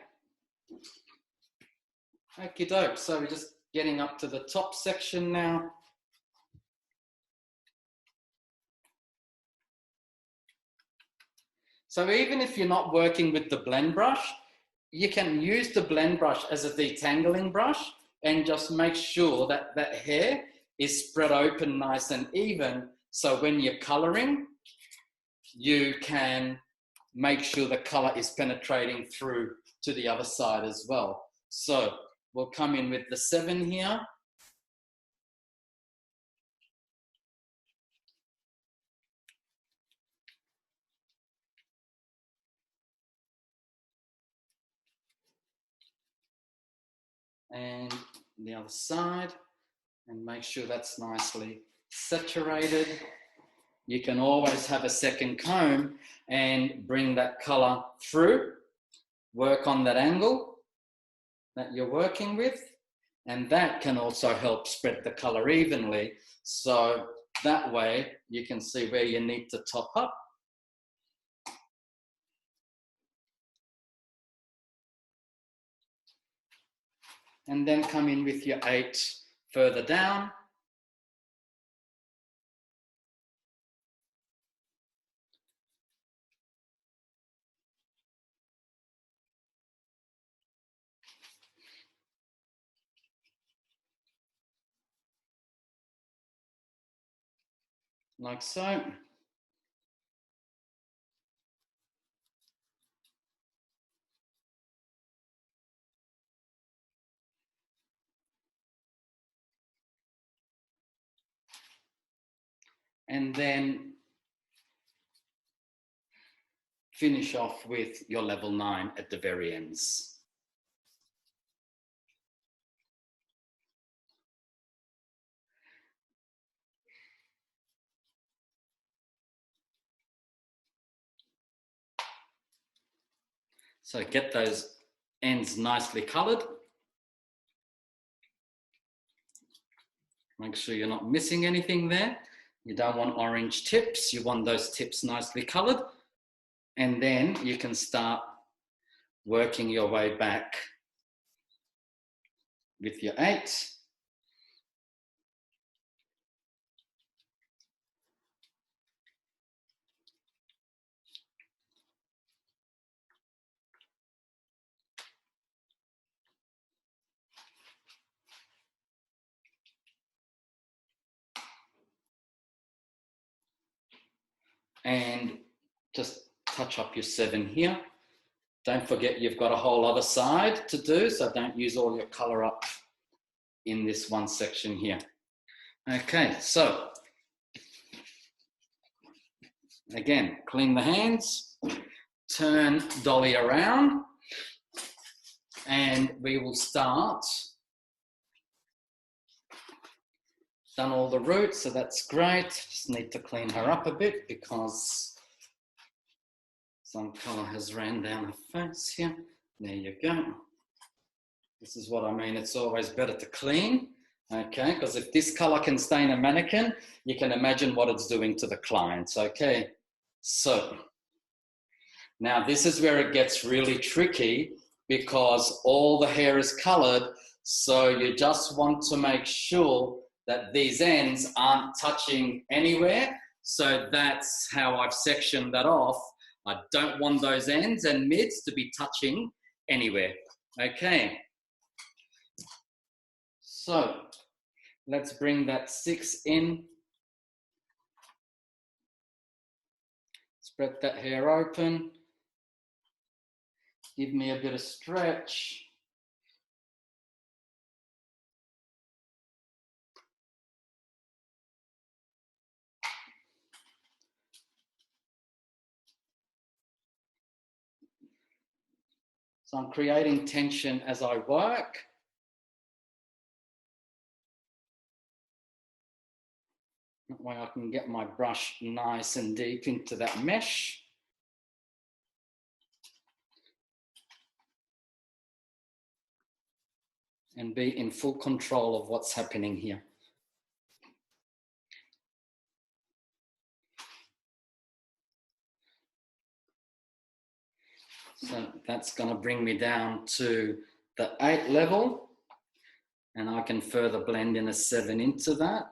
Okie doke, so we're just getting up to the top section now. So even if you're not working with the blend brush, you can use the blend brush as a detangling brush and just make sure that that hair is spread open nice and even. So when you're coloring, you can make sure the color is penetrating through to the other side as well. So we'll come in with the 7 here. And the other side, and make sure that's nicely saturated. You can always have a second comb and bring that color through. Work on that angle that you're working with, and that can also help spread the color evenly. So That way you can see where you need to top up. And then come in with your 8 further down. Like so. And then finish off with your level 9 at the very ends. So get those ends nicely colored. Make sure you're not missing anything there. You don't want orange tips. You want those tips nicely colored. And then you can start working your way back with your 8. And just touch up your 7 here. Don't forget you've got a whole other side to do, so don't use all your color up in this one section here. Okay, so again, clean the hands, turn dolly around, and we will start. Done all the roots, so that's great. Just need to clean her up a bit because some colour has ran down her face here. There you go. This is what I mean. It's always better to clean, okay? Because if this colour can stain a mannequin, you can imagine what it's doing to the clients, okay? So, now this is where it gets really tricky because all the hair is coloured, so you just want to make sure that these ends aren't touching anywhere. So that's how I've sectioned that off. I don't want those ends and mids to be touching anywhere. Okay. So let's bring that 6 in. Spread that hair open. Give me a bit of stretch. So I'm creating tension as I work. That way I can get my brush nice and deep into that mesh. And be in full control of what's happening here. So that's going to bring me down to the 8 level, and I can further blend in a 7 into that.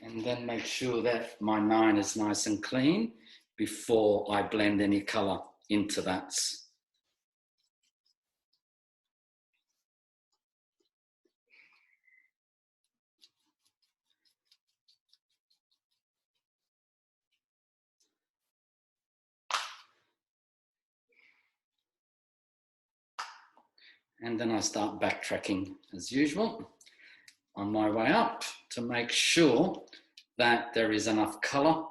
And then make sure that my 9 is nice and clean before I blend any color into that. And then I start backtracking as usual on my way up to make sure that there is enough color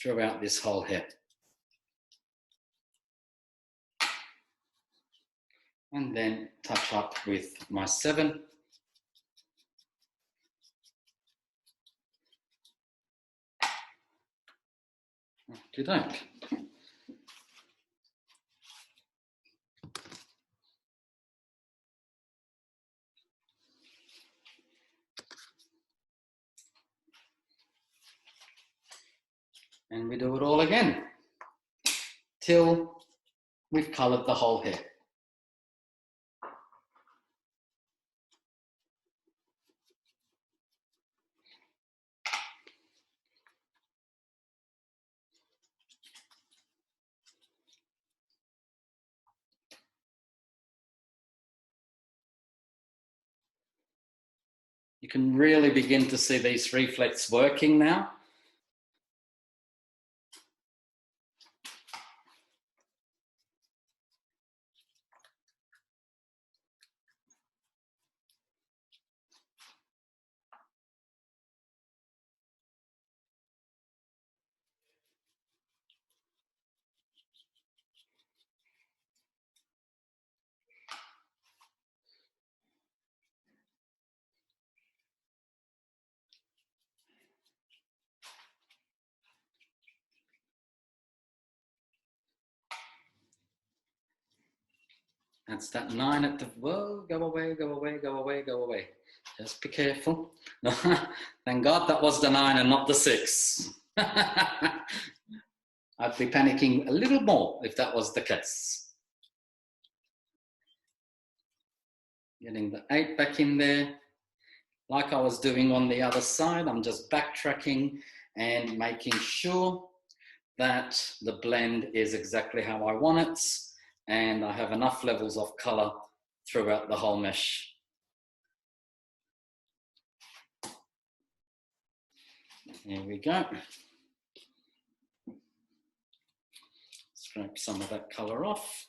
throughout this whole hair. And then touch up with my 7. Okey-doke. And we do it all again till we've coloured the whole hair. You can really begin to see these reflets working now. That's that 9 at the, whoa, go away, go away, go away, go away. Just be careful. Thank God that was the 9 and not the 6. I'd be panicking a little more if that was the case. Getting the 8 back in there. Like I was doing on the other side, I'm just backtracking and making sure that the blend is exactly how I want it. And I have enough levels of colour throughout the whole mesh. There we go. Scrape some of that colour off.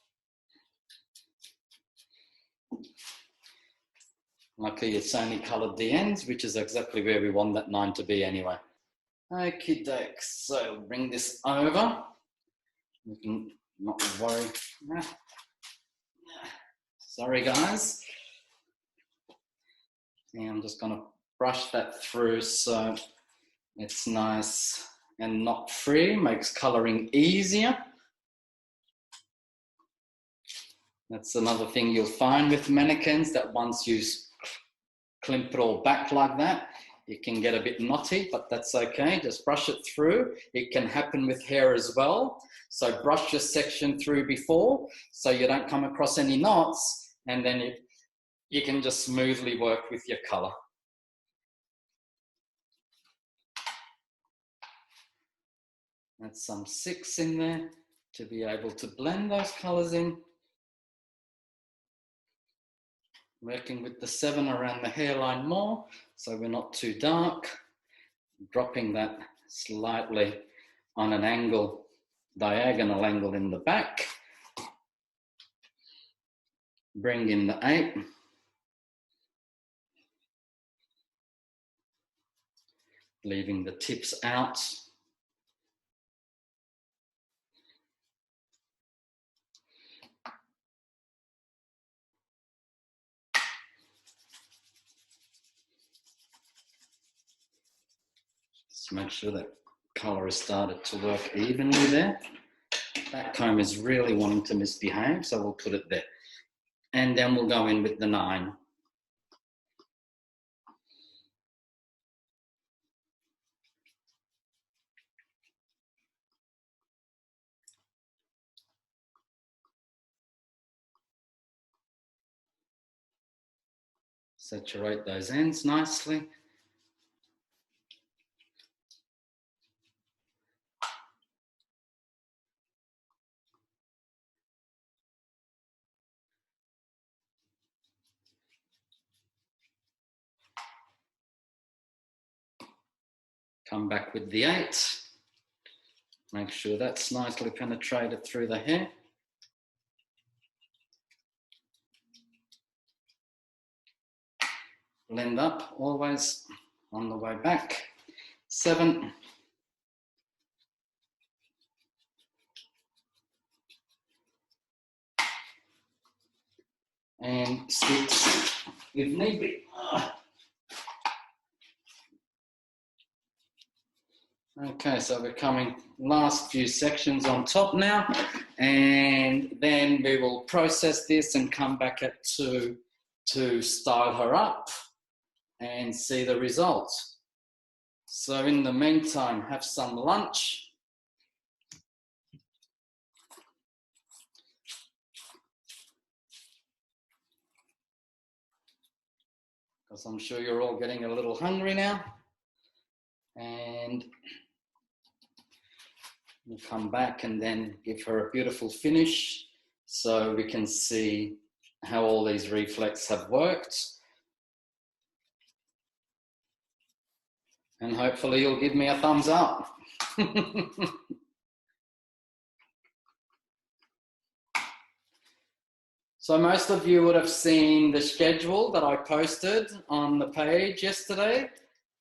Luckily it's only coloured the ends, which is exactly where we want that 9 to be anyway. Okie doke, so bring this over. We can not worry. Sorry guys. And I'm just going to brush that through so it's nice and knot free, makes colouring easier. That's another thing you'll find with mannequins, that once you crimp it all back like that, it can get a bit knotty, but that's okay. Just brush it through. It can happen with hair as well. So brush your section through before so you don't come across any knots, and then you can just smoothly work with your colour. That's some 6 in there to be able to blend those colours in. Working with the 7 around the hairline more, so we're not too dark. Dropping that slightly on an angle, diagonal angle in the back. Bring in the 8. Leaving the tips out. Just make sure that colour has started to work evenly there. That comb is really wanting to misbehave, so we'll put it there. And then we'll go in with the 9. Saturate those ends nicely. Come back with the 8. Make sure that's nicely penetrated through the hair. Blend up, always on the way back. 7. And 6 if need be. Okay, so we're coming last few sections on top now, and then we will process this and come back at 2 to style her up and see the results. So in the meantime, have some lunch because I'm sure you're all getting a little hungry now. And we'll come back and then give her a beautiful finish so we can see how all these reflex have worked. And hopefully you'll give me a thumbs up. So most of you would have seen the schedule that I posted on the page yesterday.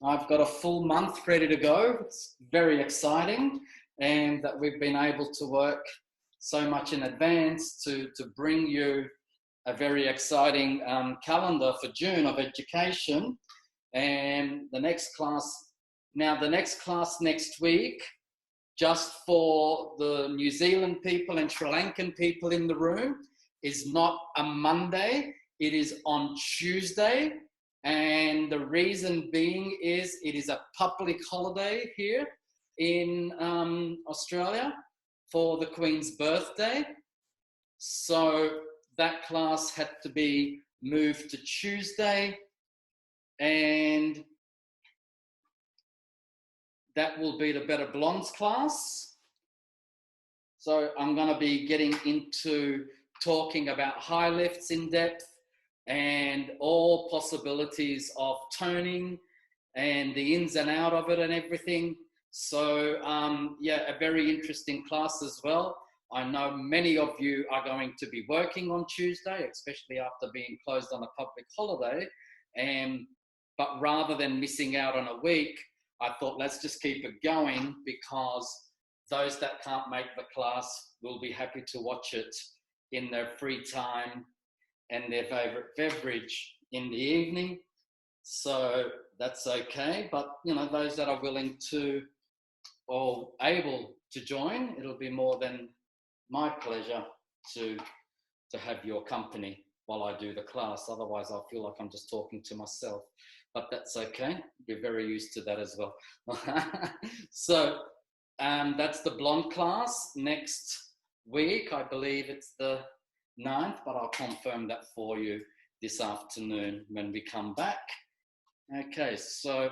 I've got a full month ready to go. It's very exciting, and that we've been able to work so much in advance to bring you a very exciting calendar for June of education. And the next class next week, just for the New Zealand people and Sri Lankan people in the room, is not a Monday, it is on Tuesday. And the reason being is it is a public holiday here in Australia for the Queen's birthday. So that class had to be moved to Tuesday, and that will be the Better Blondes class. So I'm going to be getting into talking about high lifts in depth and all possibilities of toning and the ins and out of it and everything. So yeah, a very interesting class as well. I know many of you are going to be working on Tuesday, especially after being closed on a public holiday. But rather than missing out on a week, I thought let's just keep it going, because those that can't make the class will be happy to watch it in their free time and their favorite beverage in the evening. So that's okay. But you know, those that are willing to or able to join, it'll be more than my pleasure to have your company while I do the class. Otherwise I'll feel like I'm just talking to myself, but that's okay. We're very used to that as well. So that's the blonde class next week. I believe it's the 9th, but I'll confirm that for you this afternoon when we come back. Okay, so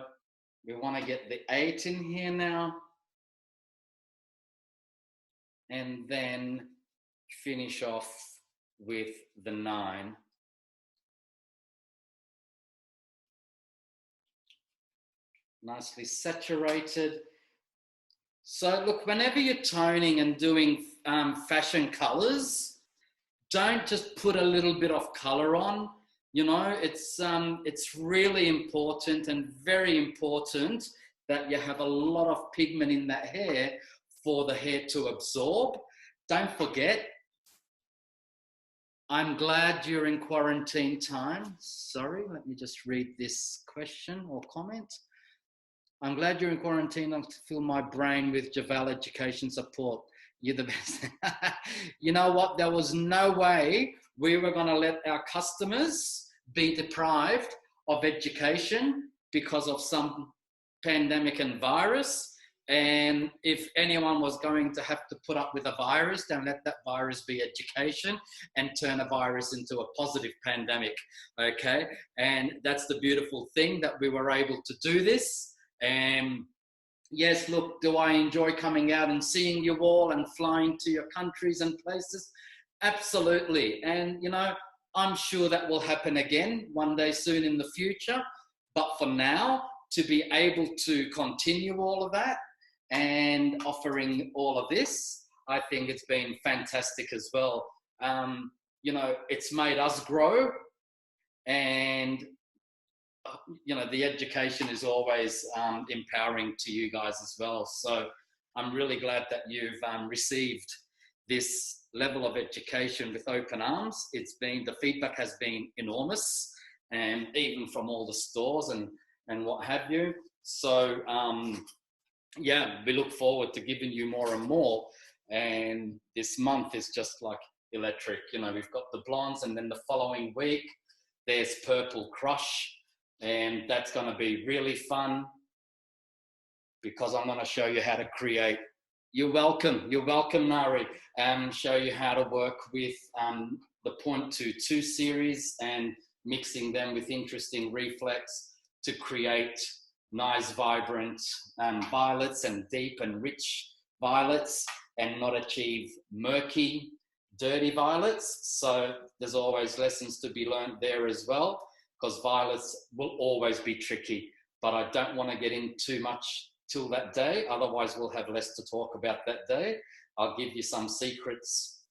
we want to get the 8 in here now, and then finish off with the 9. Nicely saturated. So look, whenever you're toning and doing fashion colors, don't just put a little bit of color on. You know, it's really important and very important that you have a lot of pigment in that hair for the hair to absorb. Don't forget, I'm glad during quarantine time. Sorry, let me just read this question or comment. I'm glad during quarantine I fill my brain with Jeval education support. You're the best. You know what? There was no way we were going to let our customers be deprived of education because of some pandemic and virus. And if anyone was going to have to put up with a virus, then let that virus be education and turn a virus into a positive pandemic, okay? And that's the beautiful thing, that we were able to do this. And yes, look, do I enjoy coming out and seeing you all and flying to your countries and places? Absolutely. And, you know, I'm sure that will happen again one day soon in the future. But for now, to be able to continue all of that and offering all of this, I think it's been fantastic as well. You know, it's made us grow, and you know, the education is always empowering to you guys as well. So I'm really glad that you've received this level of education with open arms. The feedback has been enormous, and even from all the stores and what have you. So yeah, we look forward to giving you more and more. And this month is just like electric. You know, we've got the blondes, and then the following week there's Purple Crush. And that's going to be really fun, because I'm going to show you how to create. You're welcome, Nari. Show you how to work with the 0.22 series and mixing them with interesting reflex to create nice, vibrant violets and deep and rich violets, and not achieve murky, dirty violets. So there's always lessons to be learned there as well, because violets will always be tricky. But I don't want to get in too much till that day, otherwise we'll have less to talk about that day. I'll give you some secrets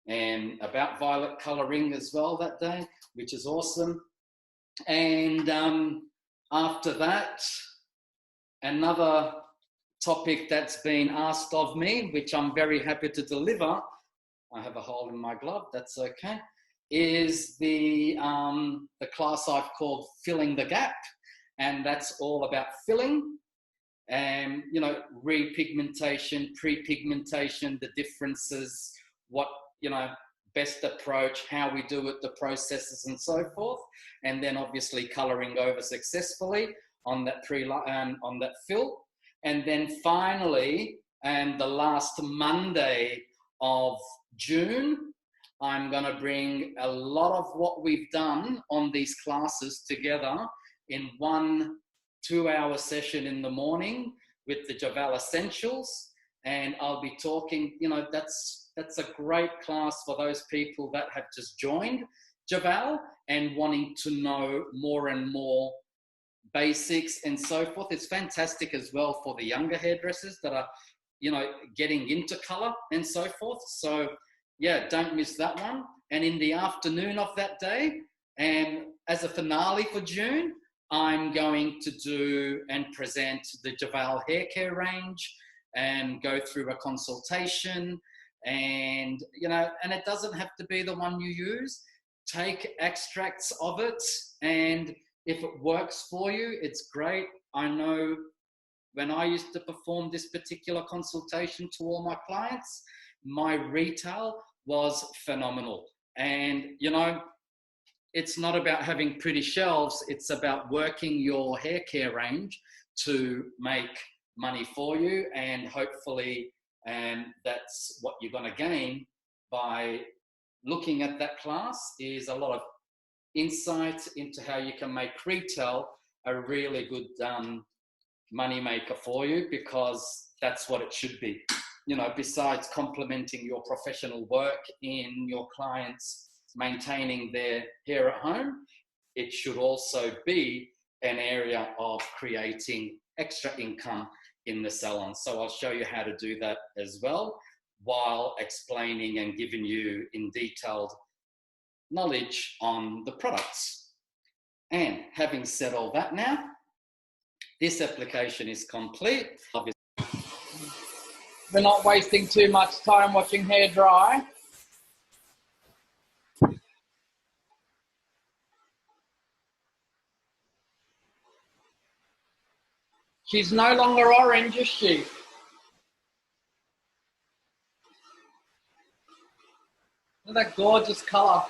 and about violet colouring as well that day, which is awesome. And after that, another topic that's been asked of me, which I'm very happy to deliver, I have a hole in my glove, that's okay, is the class I've called Filling the Gap. And that's all about filling and, you know, repigmentation, pre-pigmentation, the differences, what, you know, best approach, how we do it, the processes and so forth. And then obviously colouring over successfully on that on that fill. And then finally, and the last Monday of June, I'm going to bring a lot of what we've done on these classes together in 1 2-hour session in the morning with the Jeval Essentials. And I'll be talking, you know, that's a great class for those people that have just joined Jeval and wanting to know more and more basics and so forth. It's fantastic as well for the younger hairdressers that are, you know, getting into colour and so forth. So yeah, don't miss that one. And in the afternoon of that day, and as a finale for June, I'm going to do and present the Jeval hair care range and go through a consultation. And, you know, and it doesn't have to be the one you use. Take extracts of it, and if it works for you, it's great. I know when I used to perform this particular consultation to all my clients, my retail was phenomenal. And, you know, it's not about having pretty shelves, it's about working your hair care range to make money for you, and hopefully that's what you're going to gain by looking at that class, is a lot of insight into how you can make retail a really good money maker for you, because that's what it should be. You know, besides complementing your professional work in your clients maintaining their hair at home, it should also be an area of creating extra income in the salon. So I'll show you how to do that as well, while explaining and giving you in detailed knowledge on the products. And having said all that now, this application is complete. We're not wasting too much time watching hair dry. She's no longer orange, is she? Look at that gorgeous colour.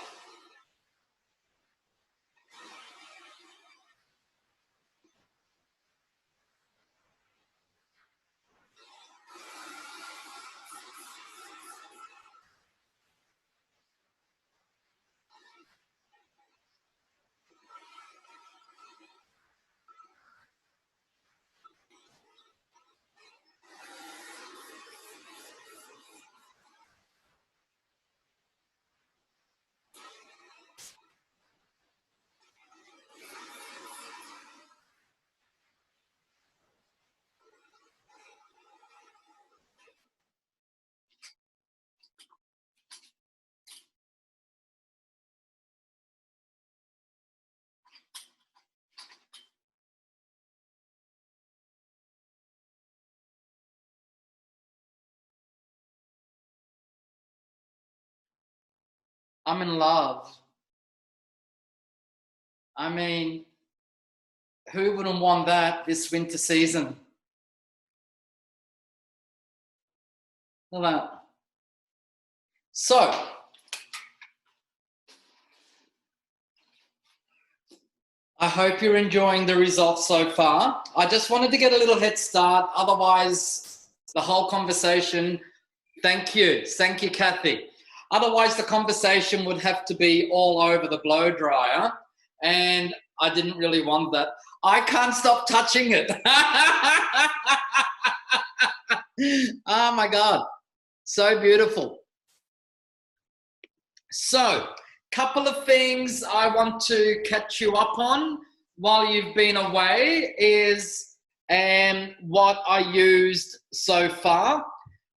I'm in love. I mean, who wouldn't want that this winter season? Look at that. So, I hope you're enjoying the results so far. I just wanted to get a little head start. Otherwise, the whole conversation, thank you, Kathy. Otherwise, the conversation would have to be all over the blow dryer, and I didn't really want that. I can't stop touching it. Oh my God, so beautiful. So, couple of things I want to catch you up on while you've been away is what I used so far.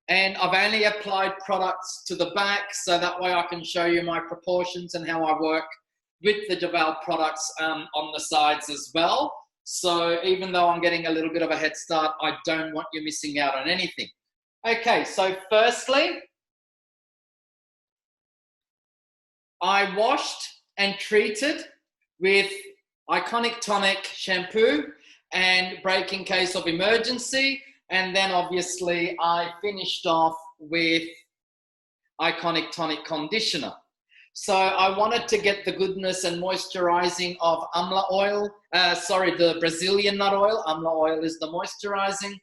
And I've only applied products to the back, so that way I can show you my proportions and how I work with the Jeval products on the sides as well. So even though I'm getting a little bit of a head start, I don't want you missing out on anything. Okay, so firstly, I washed and treated with Iconic Tonic shampoo and break in case of emergency. And then obviously I finished off with Iconic Tonic conditioner. So I wanted to get the goodness and moisturizing of amla oil, the Brazilian nut oil. Amla oil is the moisturizing.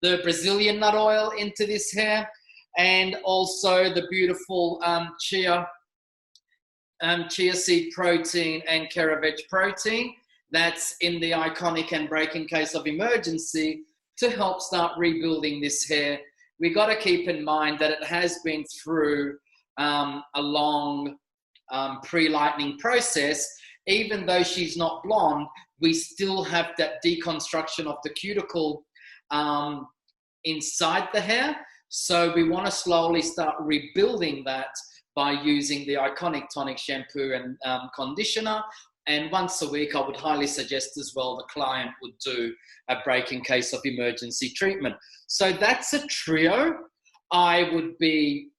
The Brazilian nut oil into this hair, and also the beautiful chia seed protein and caraway protein that's in the Iconic and break in case of emergency to help start rebuilding this hair. We got to keep in mind that it has been through a long pre-lightening process. Even though she's not blonde, we still have that deconstruction of the cuticle inside the hair. So we want to slowly start rebuilding that by using the Iconic Tonic shampoo and conditioner. And once a week, I would highly suggest as well the client would do a break in case of emergency treatment. So that's a trio I would be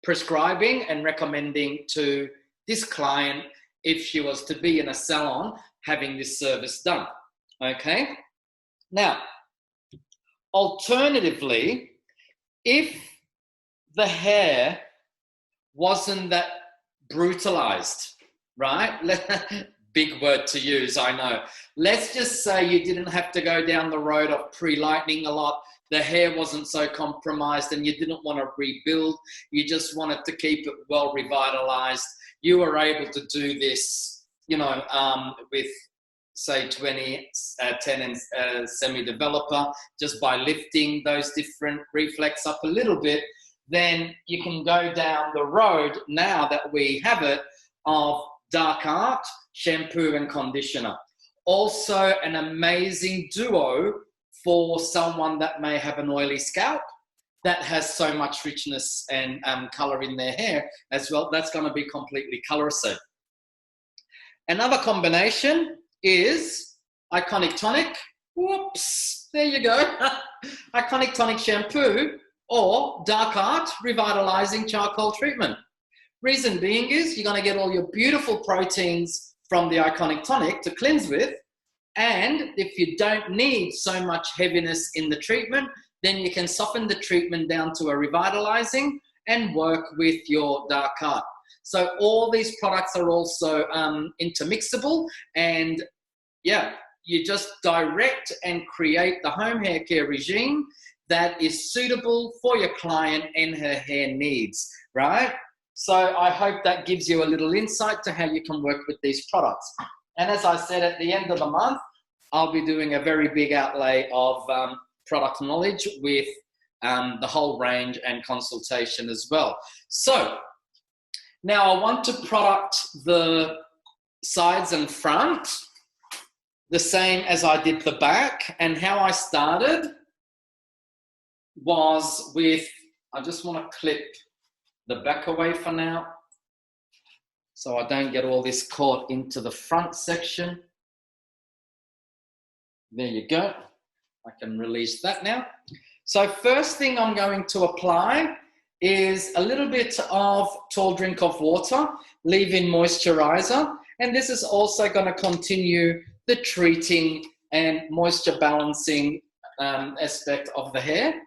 prescribing and recommending to this client if she was to be in a salon having this service done. Okay? Now, alternatively, if the hair wasn't that brutalized, right? Big word to use, I know. Let's just say you didn't have to go down the road of pre-lightening a lot. The hair wasn't so compromised and you didn't want to rebuild. You just wanted to keep it well revitalized. You were able to do this, with say 10 and semi-developer, just by lifting those different reflex up a little bit. Then you can go down the road, now that we have it, of Dark Art shampoo and conditioner. Also an amazing duo for someone that may have an oily scalp that has so much richness and color in their hair as well. That's going to be completely color safe. Another combination is Iconic Tonic. Whoops, there you go. Iconic Tonic shampoo or Dark Art revitalizing charcoal treatment. Reason being is you're going to get all your beautiful proteins from the Iconic Tonic to cleanse with. And if you don't need so much heaviness in the treatment, then you can soften the treatment down to a revitalizing and work with your Dark Art. So all these products are also intermixable, and yeah, you just direct and create the home hair care regime that is suitable for your client and her hair needs, right? So I hope that gives you a little insight to how you can work with these products. And as I said, at the end of the month, I'll be doing a very big outlay of product knowledge with the whole range and consultation as well. So now I want to product the sides and front the same as I did the back. And how I started was with, I just want to clip the back away for now so I don't get all this caught into the front section. There you go. I can release that now. So first thing I'm going to apply is a little bit of tall drink of water, leave-in moisturizer, and this is also going to continue the treating and moisture balancing aspect of the hair.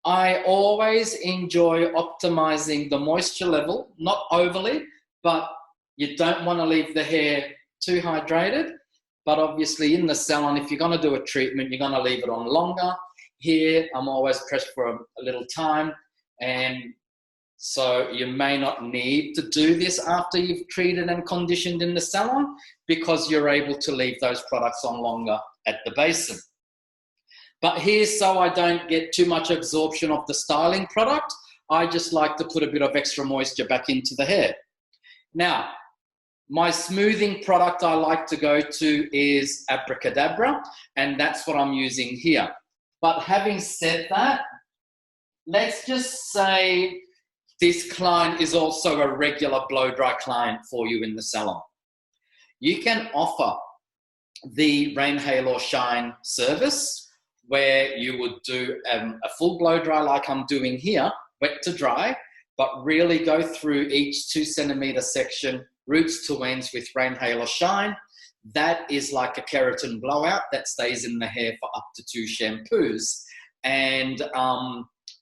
I always enjoy optimizing the moisture level, not overly, but you don't want to leave the hair too hydrated. But obviously in the salon, if you're going to do a treatment, you're going to leave it on longer. Here, I'm always pressed for a little time. And so you may not need to do this after you've treated and conditioned in the salon, because you're able to leave those products on longer at the basin. But here's so I don't get too much absorption of the styling product, I just like to put a bit of extra moisture back into the hair. Now, my smoothing product I like to go to is Abracadabra, and that's what I'm using here. But having said that, let's just say this client is also a regular blow dry client for you in the salon. You can offer the Rain, Hail or Shine service, where you would do a full blow dry like I'm doing here, wet to dry, but really go through each 2 centimeter section, roots to ends with Rain, Hail or Shine. That is like a keratin blowout that stays in the hair for up to 2 shampoos. And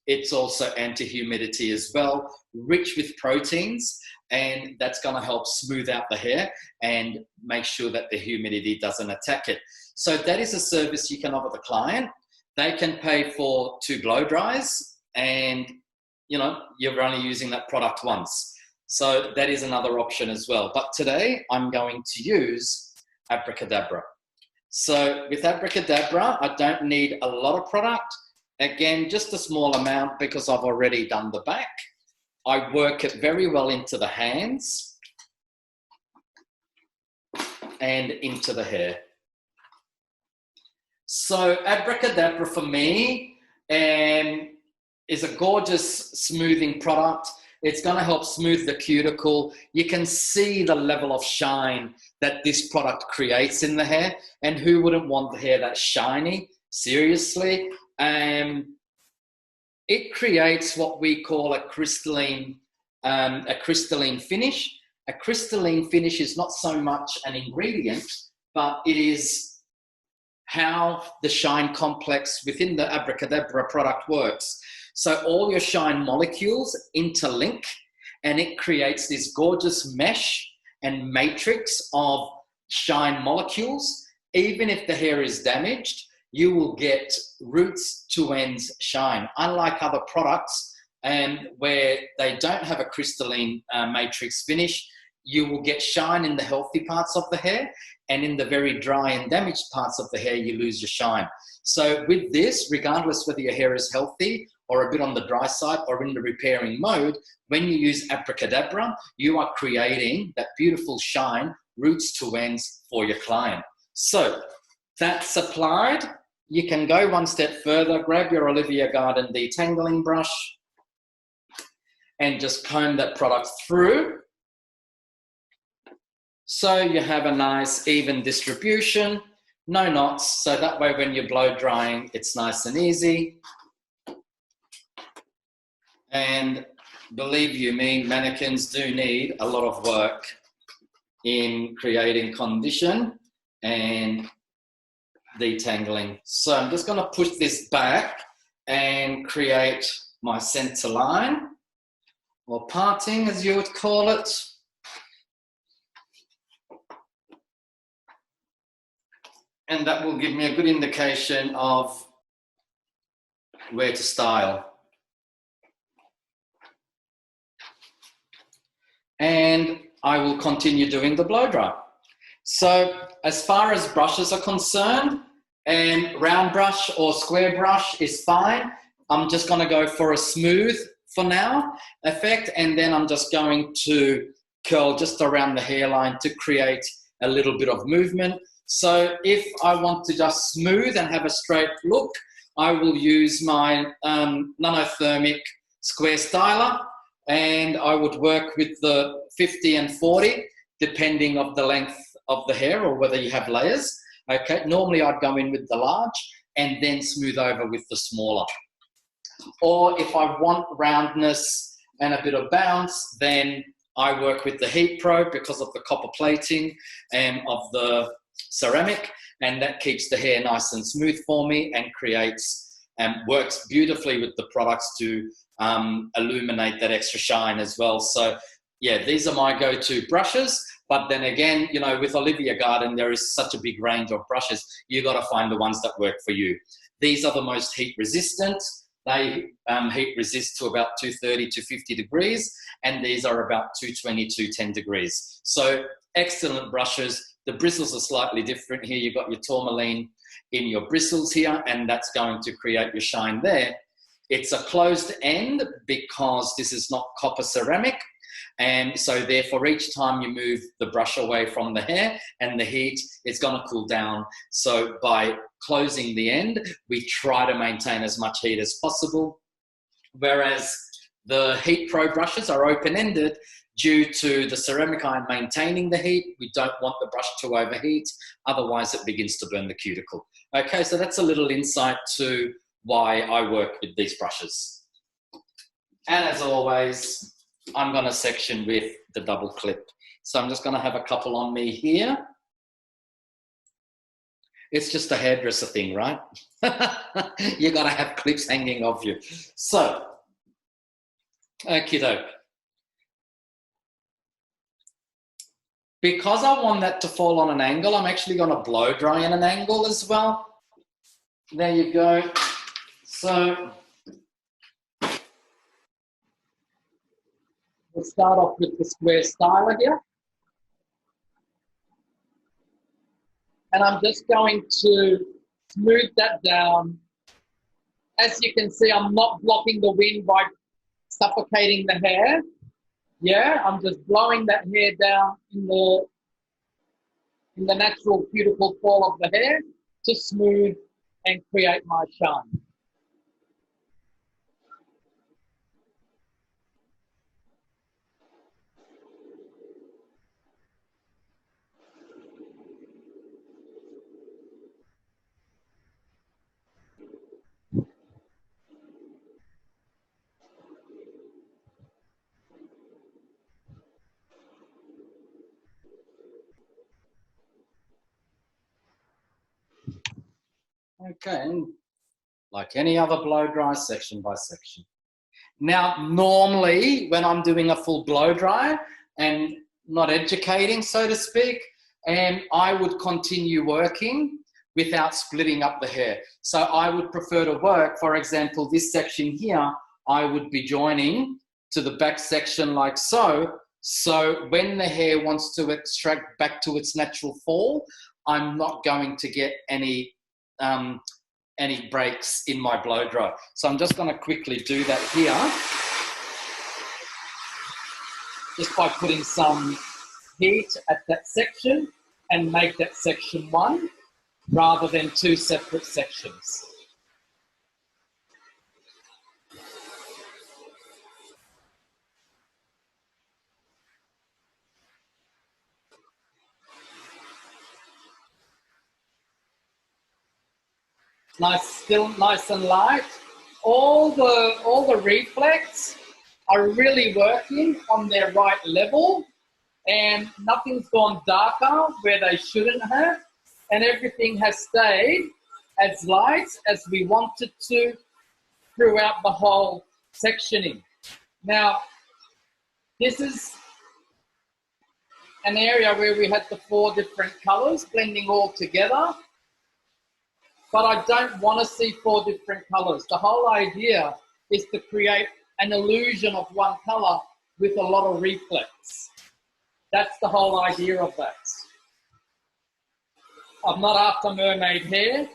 it's also anti-humidity as well, rich with proteins, and that's going to help smooth out the hair and make sure that the humidity doesn't attack it. So that is a service you can offer the client. They can pay for 2 blow dries, and you know, you're only using that product once. So that is another option as well. But today I'm going to use Abracadabra. So with Abracadabra, I don't need a lot of product. Again, just a small amount because I've already done the back. I work it very well into the hands and into the hair. So Abracadabra for me is a gorgeous smoothing product. It's going to help smooth the cuticle. You can see the level of shine that this product creates in the hair. And who wouldn't want the hair that's shiny? Seriously. It creates what we call a crystalline finish. A crystalline finish is not so much an ingredient, but it is how the shine complex within the Abracadabra product works. So all your shine molecules interlink, and it creates this gorgeous mesh and matrix of shine molecules. Even if the hair is damaged, you will get roots to ends shine. Unlike other products where they don't have a crystalline matrix finish, you will get shine in the healthy parts of the hair, and in the very dry and damaged parts of the hair, you lose your shine. So with this, regardless whether your hair is healthy or a bit on the dry side or in the repairing mode, when you use Abracadabra, you are creating that beautiful shine, roots to ends for your client. So that's applied. You can go one step further, grab your Olivia Garden detangling brush and just comb that product through. So you have a nice even distribution, no knots, so that way when you're blow drying, it's nice and easy. And believe you me, mannequins do need a lot of work in creating condition and detangling. So I'm just going to push this back and create my center line, or parting as you would call it. And that will give me a good indication of where to style. And I will continue doing the blow dry. So as far as brushes are concerned, round brush or square brush is fine. I'm just going to go for a smooth for now effect, and then I'm just going to curl just around the hairline to create a little bit of movement. So if I want to just smooth and have a straight look, I will use my nanothermic square styler, and I would work with the 50 and 40 depending on the length of the hair or whether you have layers. Okay, normally I'd go in with the large and then smooth over with the smaller. Or if I want roundness and a bit of bounce, then I work with the Heat Pro because of the copper plating of the ceramic, and that keeps the hair nice and smooth for me and creates works beautifully with the products to illuminate that extra shine as well. So yeah, these are my go-to brushes. But then again, you know, with Olivia Garden, there is such a big range of brushes. You got to find the ones that work for you. These are the most heat resistant. They heat resist to about 230 to 50 degrees, and these are about 220 to 10 degrees. So excellent brushes. The bristles are slightly different here. You've got your tourmaline in your bristles here, and that's going to create your shine there. It's a closed end because this is not copper ceramic. And so therefore, each time you move the brush away from the hair and the heat, it's going to cool down. So by closing the end, we try to maintain as much heat as possible. Whereas the Heat Pro brushes are open-ended due to the ceramic iron maintaining the heat. We don't want the brush to overheat, otherwise it begins to burn the cuticle. Okay, so that's a little insight to why I work with these brushes. And as always, I'm going to section with the double clip. So I'm just going to have a couple on me here. It's just a hairdresser thing, right? You got to have clips hanging off you. So, okie doke. Because I want that to fall on an angle, I'm actually going to blow dry in an angle as well. There you go. So, we'll start off with the square styler here. And I'm just going to smooth that down. As you can see, I'm not blocking the wind by suffocating the hair. Yeah, I'm just blowing that hair down in the natural cuticle fall of the hair to smooth and create my shine. Okay, like any other blow dry, section by section. Now, normally when I'm doing a full blow dry and not educating, so to speak, and I would continue working without splitting up the hair. So I would prefer to work, for example, this section here, I would be joining to the back section like so. So when the hair wants to extract back to its natural fall, I'm not going to get any breaks in my blow dry. So I'm just going to quickly do that here, just by putting some heat at that section and make that section one rather than two separate sections. Nice, still nice and light. All the reflex are really working on their right level, and nothing's gone darker where they shouldn't have, and everything has stayed as light as we wanted to throughout the whole sectioning. Now, this is an area where we had the 4 different colors blending all together. But I don't want to see 4 different colors. The whole idea is to create an illusion of one color with a lot of reflex. That's the whole idea of that. I'm not after mermaid hair.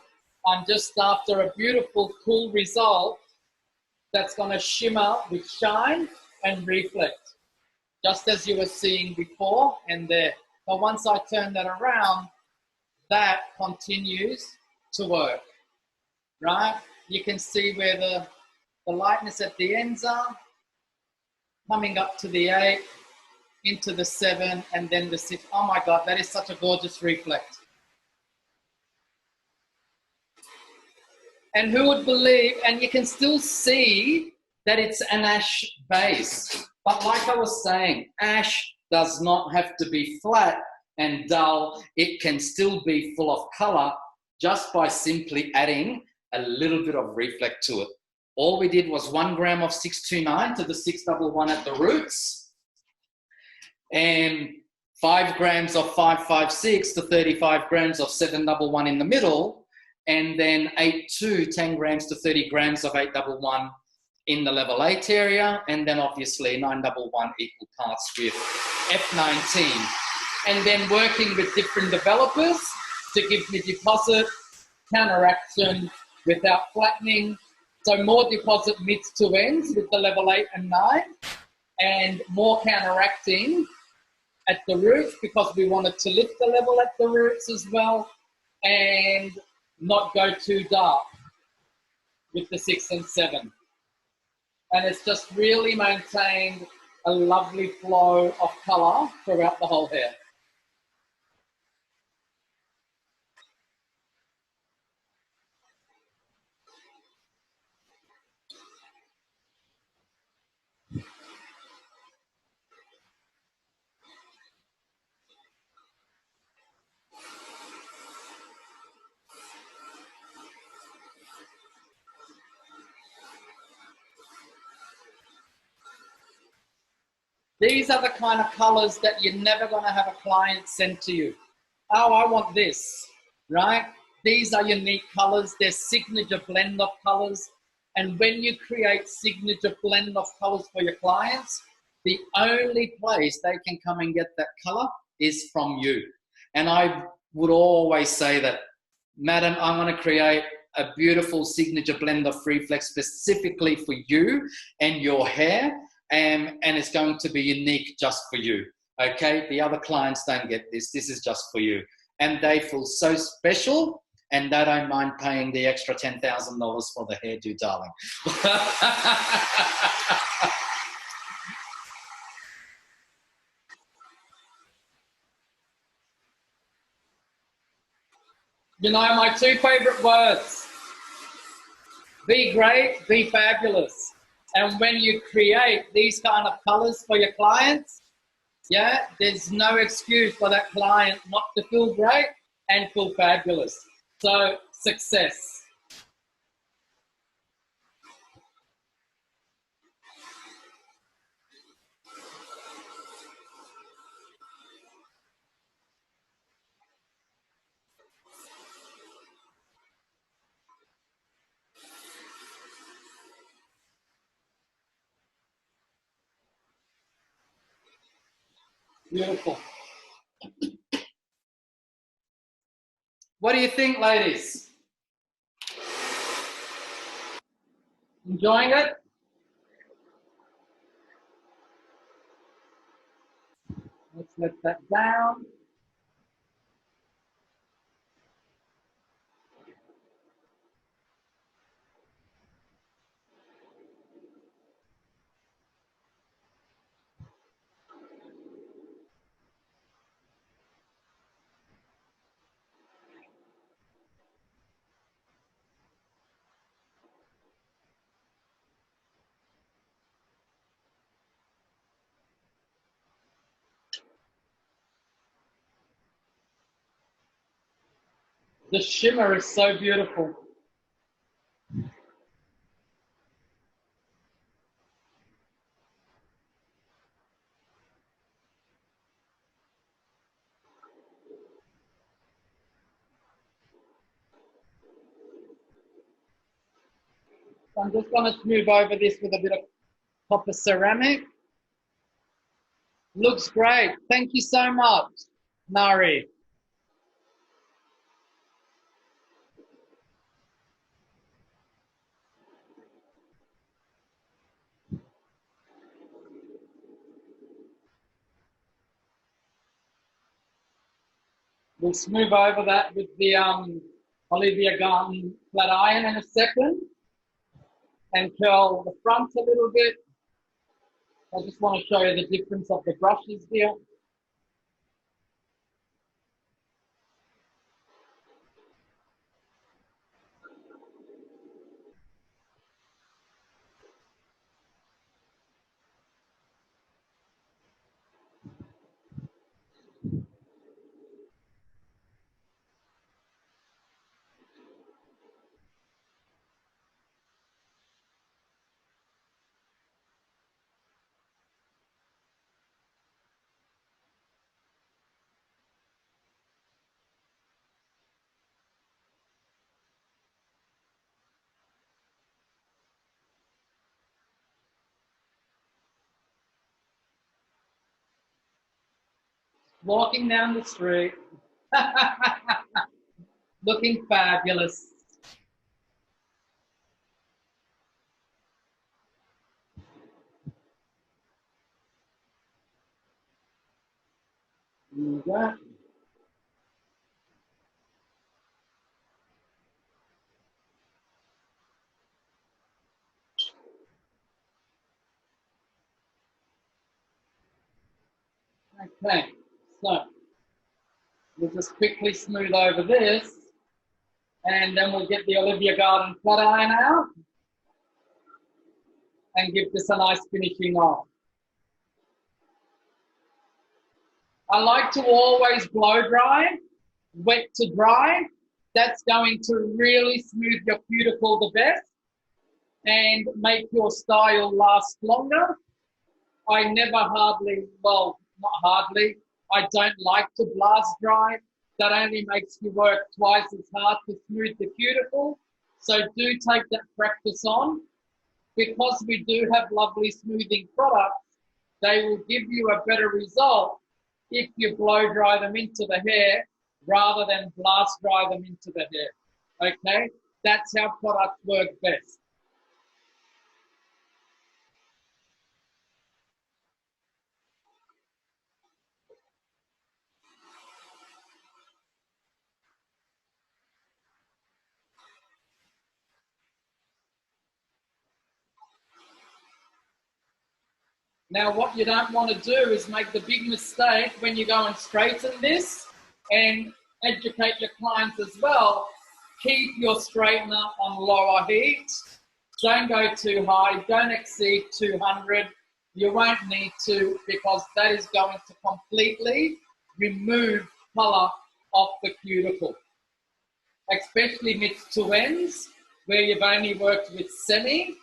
I'm just after a beautiful, cool result that's going to shimmer with shine and reflect, just as you were seeing before and there. But once I turn that around, that continues to work, right? You can see where the lightness at the ends are, coming up to the 8, into the 7, and then the 6. Oh my God, that is such a gorgeous reflect. And who would believe, and you can still see that it's an ash base. But like I was saying, ash does not have to be flat and dull. It can still be full of color just by simply adding a little bit of reflect to it. All we did was 1 gram of 629 to the 611 at the roots, and 5 grams of 556 to 35 grams of 711 in the middle, and then 8-2, 10 grams to 30 grams of 811 in the level 8 area, and then obviously 911 equal parts with F19. And then working with different developers to give me deposit, counteraction without flattening. So more deposit mids to ends with the level 8 and 9, and more counteracting at the roots because we wanted to lift the level at the roots as well, and not go too dark with the 6 and 7. And it's just really maintained a lovely flow of colour throughout the whole hair. These are the kind of colours that you're never going to have a client send to you. Oh, I want this, right? These are unique colours. They're signature blend of colours. And when you create signature blend of colours for your clients, the only place they can come and get that colour is from you. And I would always say that, madam, I'm going to create a beautiful signature blend of Free Flex specifically for you and your hair. And it's going to be unique just for you, okay? The other clients don't get this. This is just for you. And they feel so special, and they don't mind paying the extra $10,000 for the hairdo, darling. You know, my 2 favorite words: be great, be fabulous. And when you create these kind of colors for your clients, yeah, there's no excuse for that client not to feel great and feel fabulous. So, success. Beautiful. What do you think, ladies? Enjoying it? Let's let that down. The shimmer is so beautiful. So I'm just going to smooth over this with a bit of copper ceramic. Looks great. Thank you so much, Nari. We'll smooth over that with the Olivia Garden flat iron in a second and curl the front a little bit. I just want to show you the difference of the brushes here. walking down the street, looking fabulous. There you go. Okay, so we'll just quickly smooth over this, and then we'll get the Olivia Garden flat iron out and give this a nice finishing off. I like to always blow dry, wet to dry. That's going to really smooth your cuticle the best and make your style last longer. I never hardly, well, not hardly, I don't like to blast dry. That only makes you work twice as hard to smooth the cuticle. So do take that practice on. Because we do have lovely smoothing products, they will give you a better result if you blow dry them into the hair rather than blast dry them into the hair. Okay? That's how products work best. Now, what you don't want to do is make the big mistake when you go and straighten this and educate your clients as well. Keep your straightener on lower heat. Don't go too high. Don't exceed 200. You won't need to, because that is going to completely remove color off the cuticle, especially mixed two ends where you've only worked with semi.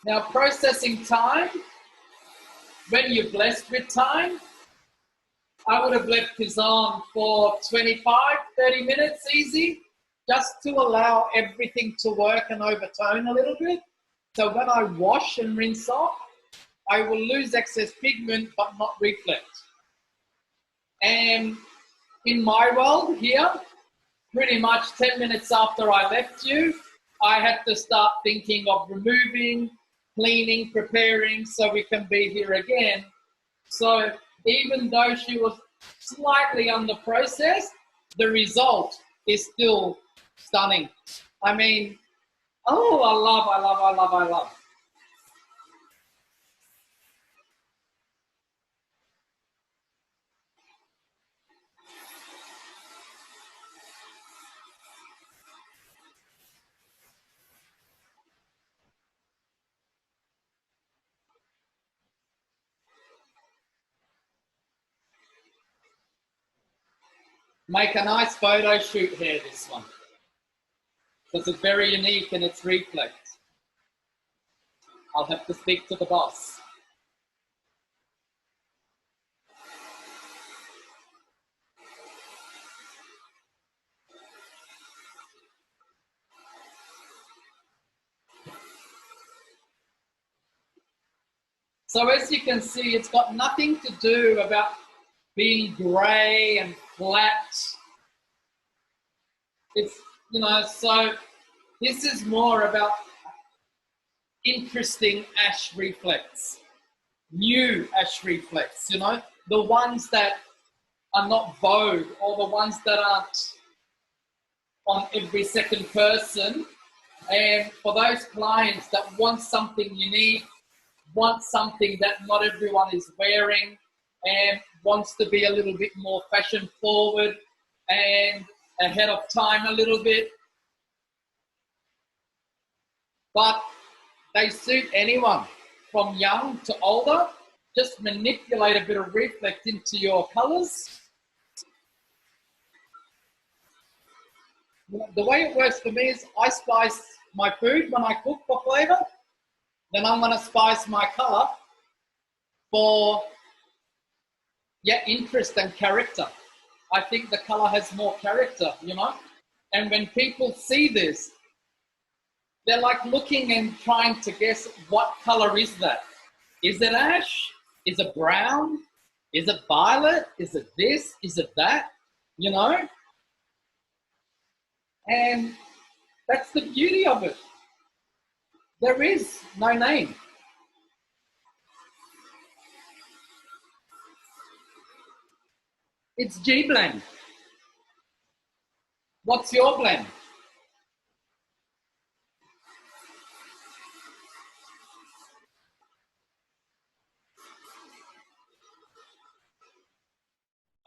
Now, processing time, when you're blessed with time, I would have left this on for 25, 30 minutes easy, just to allow everything to work and overtone a little bit. So when I wash and rinse off, I will lose excess pigment but not reflect. And in my world here, pretty much 10 minutes after I left you, I had to start thinking of removing, cleaning, preparing so we can be here again. So even though she was slightly under processed, the result is still stunning. I mean, oh, I love. Make a nice photo shoot here, this one. Because it's very unique in its reflex. I'll have to speak to the boss. So as you can see, it's got nothing to do about being grey and flat. It's, you know, so this is more about interesting ash reflex, new ash reflex, you know, the ones that are not vogue or the ones that aren't on every second person. And for those clients that want something unique, want something that not everyone is wearing, and wants to be a little bit more fashion forward and ahead of time a little bit, but they suit anyone from young to older. Just manipulate a bit of reflect into your colors. The way it works for me is I spice my food when I cook for flavor, then I'm going to spice my color for interest and character. I think the color has more character, you know, and when people see this, they're like looking and trying to guess what color is that. Is it ash? Is it brown? Is it violet? Is it this? Is it that? You know? And that's the beauty of it. There is no name. It's G blend. What's your blend?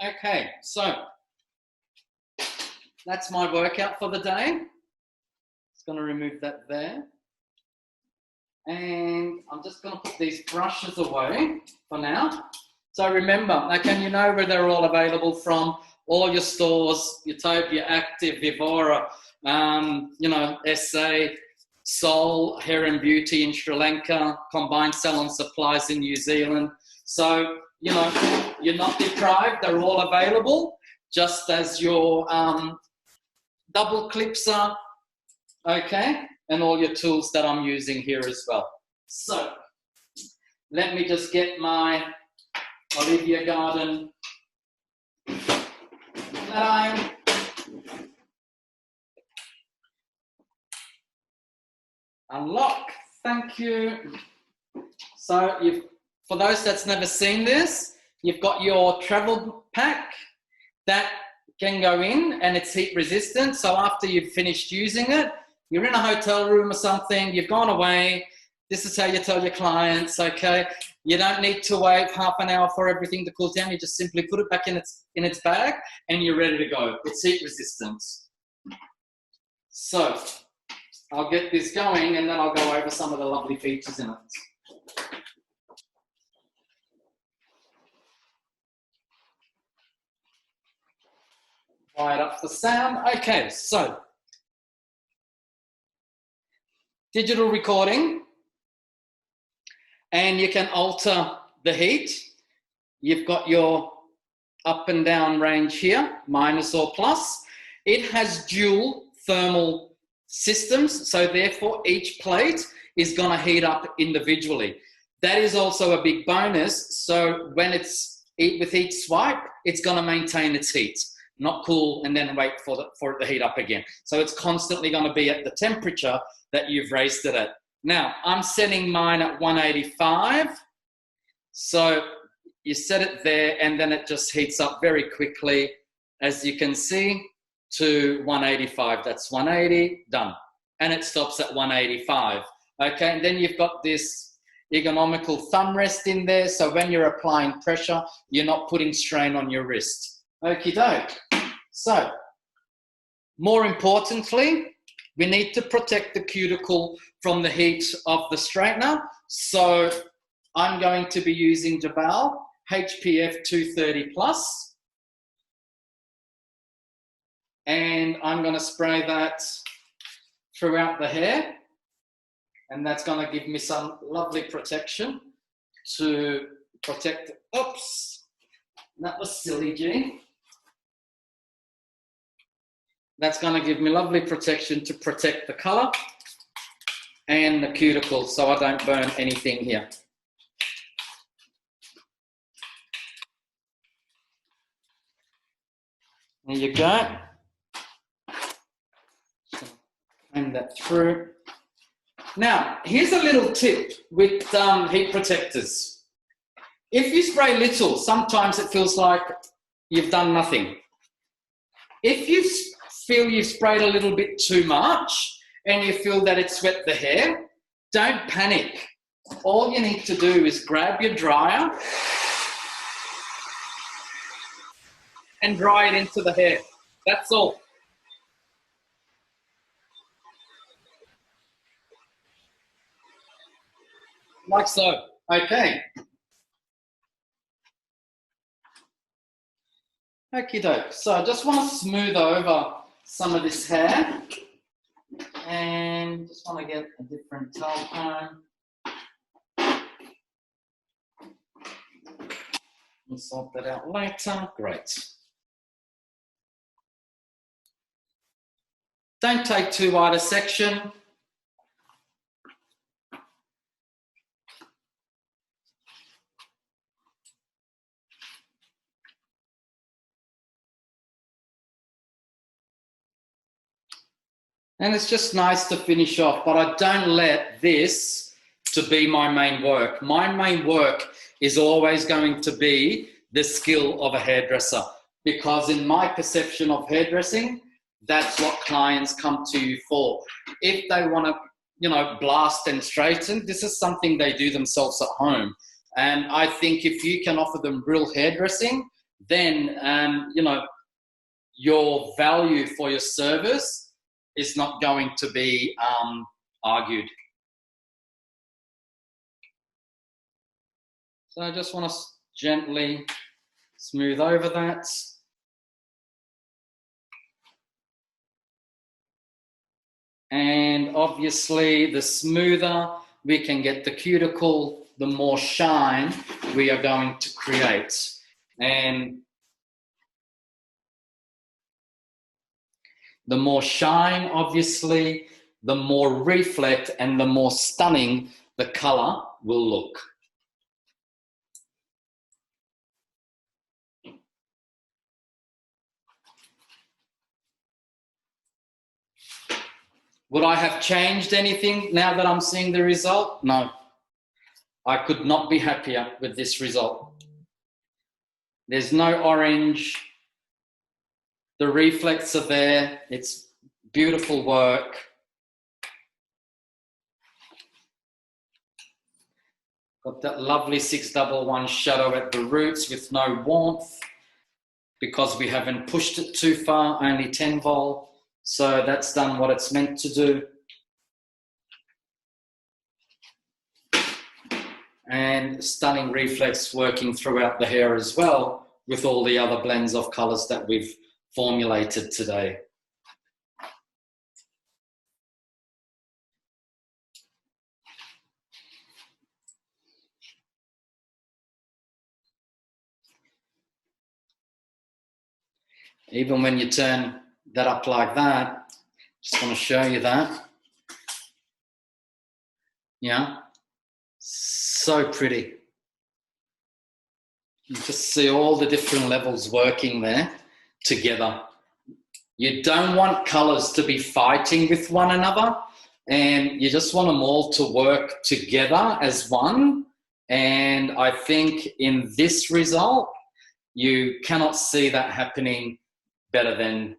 Okay, so that's my workout for the day. Just going to remove that there. And I'm just going to put these brushes away for now. So remember, okay, you know where they're all available from. All your stores, Utopia, Active, Vivora, you know, SA, Soul, Hair and Beauty in Sri Lanka, Combined Salon Supplies in New Zealand. So, you know, you're not deprived. They're all available, just as your double clips are, okay, and all your tools that I'm using here as well. So, let me just get my Olivia Garden flat iron. Unlock, thank you. So for those that's never seen this, you've got your travel pack that can go in and it's heat resistant. So after you've finished using it, you're in a hotel room or something, you've gone away. This is how you tell your clients, okay, you don't need to wait half an hour for everything to cool down. You just simply put it back in its bag and you're ready to go. It's heat resistant. So I'll get this going and then I'll go over some of the lovely features in it. Quiet up the sound. Okay, so digital recording, and you can alter the heat. You've got your up and down range here, minus or plus. It has dual thermal systems, so therefore each plate is going to heat up individually. That is also a big bonus. So when it's with each swipe, it's going to maintain its heat, not cool and then wait for it to heat up again. So it's constantly going to be at the temperature that you've raised it at. Now, I'm setting mine at 185. So you set it there and then it just heats up very quickly, as you can see, to 185. That's 180, done. And it stops at 185. Okay, and then you've got this ergonomical thumb rest in there. So when you're applying pressure, you're not putting strain on your wrist. Okie doke. So, more importantly, we need to protect the cuticle from the heat of the straightener. So I'm going to be using Jeval HPF 230 plus. And I'm going to spray that throughout the hair. And that's going to give me some lovely protection to protect, oops, that was silly, G. That's going to give me lovely protection to protect the colour and the cuticle so I don't burn anything here. There you go. And that through. Now, here's a little tip with heat protectors. If you spray little, sometimes it feels like you've done nothing. If you feel you've sprayed a little bit too much and you feel that it's swept the hair, don't panic. All you need to do is grab your dryer and dry it into the hair. That's all. Like so. Okay. Okie doke. So I just want to smooth over some of this hair and just want to get a different towel comb. We'll sort that out later. Great. Don't take too wide a section. And it's just nice to finish off, but I don't let this to be my main work. My main work is always going to be the skill of a hairdresser, because in my perception of hairdressing, that's what clients come to you for. If they want to, you know, blast and straighten, this is something they do themselves at home. And I think if you can offer them real hairdressing, then, you know, your value for your service is not going to be argued. So I just want to gently smooth over that. And obviously, the smoother we can get the cuticle, the more shine we are going to create. And the more shine, obviously, the more reflect and the more stunning the color will look. Would I have changed anything now that I'm seeing the result? No. I could not be happier with this result. There's no orange. The reflects are there. It's beautiful work. Got that lovely 611 shadow at the roots with no warmth because we haven't pushed it too far, only 10 volt. So that's done what it's meant to do. And stunning reflex working throughout the hair as well with all the other blends of colors that we've formulated today. Even when you turn that up like that, just want to show you that. Yeah, so pretty. You just see all the different levels working there together. You don't want colors to be fighting with one another, and you just want them all to work together as one. And I think in this result, you cannot see that happening better than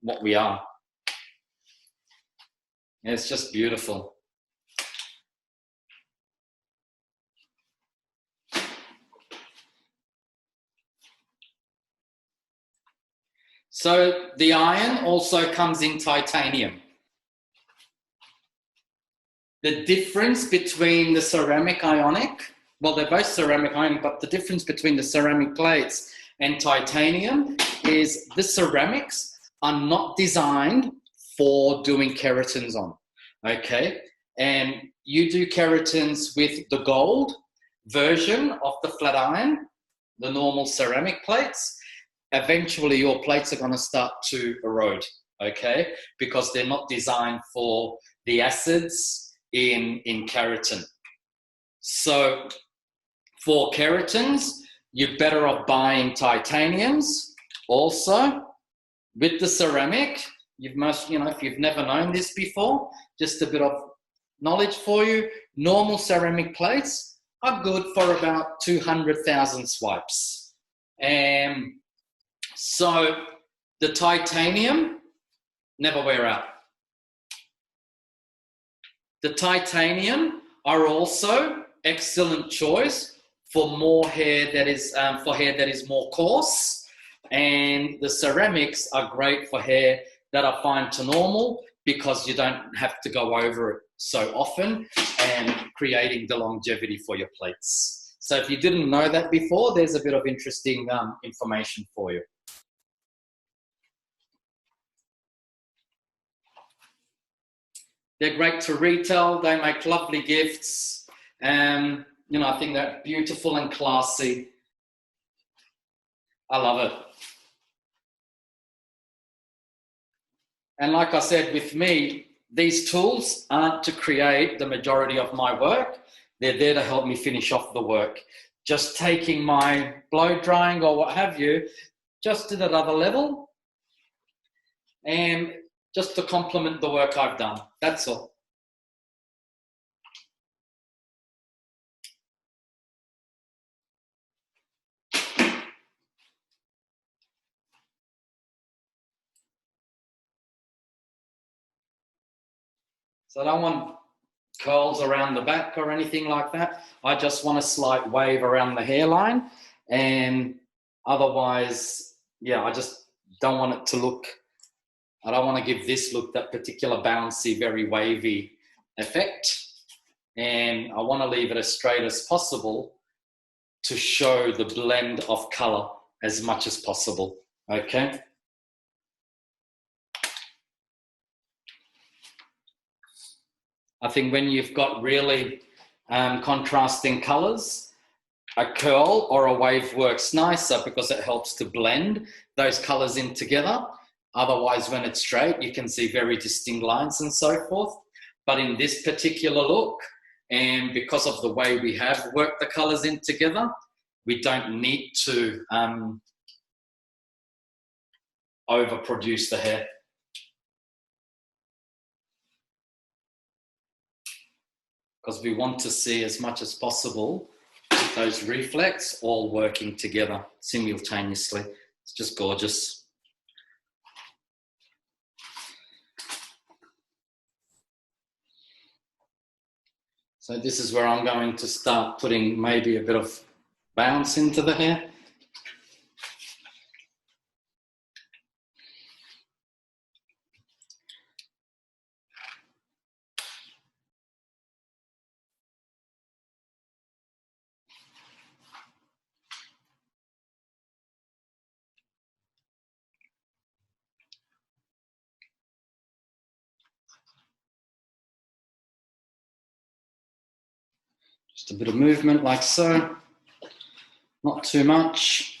what we are. It's just beautiful. So the iron also comes in titanium. The difference between the ceramic ionic, well, they're both ceramic ionic, but the difference between the ceramic plates and titanium is the ceramics are not designed for doing keratins on, okay? And you do keratins with the gold version of the flat iron, the normal ceramic plates. Eventually your plates are going to start to erode, okay? Because they're not designed for the acids in keratin. So for keratins, you're better off buying titaniums also with the ceramic. If you've never known this before, just a bit of knowledge for you. Normal ceramic plates are good for about 200,000 swipes. So the titanium never wear out. The titanium are also excellent choice for more hair that is more coarse, and the ceramics are great for hair that are fine to normal because you don't have to go over it so often and creating the longevity for your plates. So if you didn't know that before, there's a bit of interesting information for you. They're great to retail. They make lovely gifts. I think they're beautiful and classy. I love it. And like I said, with me, these tools aren't to create the majority of my work. They're there to help me finish off the work. Just taking my blow drying or what have you, just to that other level, and just to complement the work I've done. That's all. So I don't want curls around the back or anything like that. I just want a slight wave around the hairline, and otherwise, yeah, I just don't want it to look, I don't want to give this look that particular bouncy, very wavy effect. And I want to leave it as straight as possible to show the blend of color as much as possible, okay? I think when you've got really contrasting colors, a curl or a wave works nicer because it helps to blend those colors in together. Otherwise, when it's straight, you can see very distinct lines and so forth. But in this particular look, and because of the way we have worked the colors in together, we don't need to overproduce the hair. Because we want to see as much as possible those reflex all working together simultaneously. It's just gorgeous. So this is where I'm going to start putting maybe a bit of bounce into the hair. Just a bit of movement like so, not too much.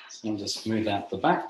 So I'll just smooth out the back.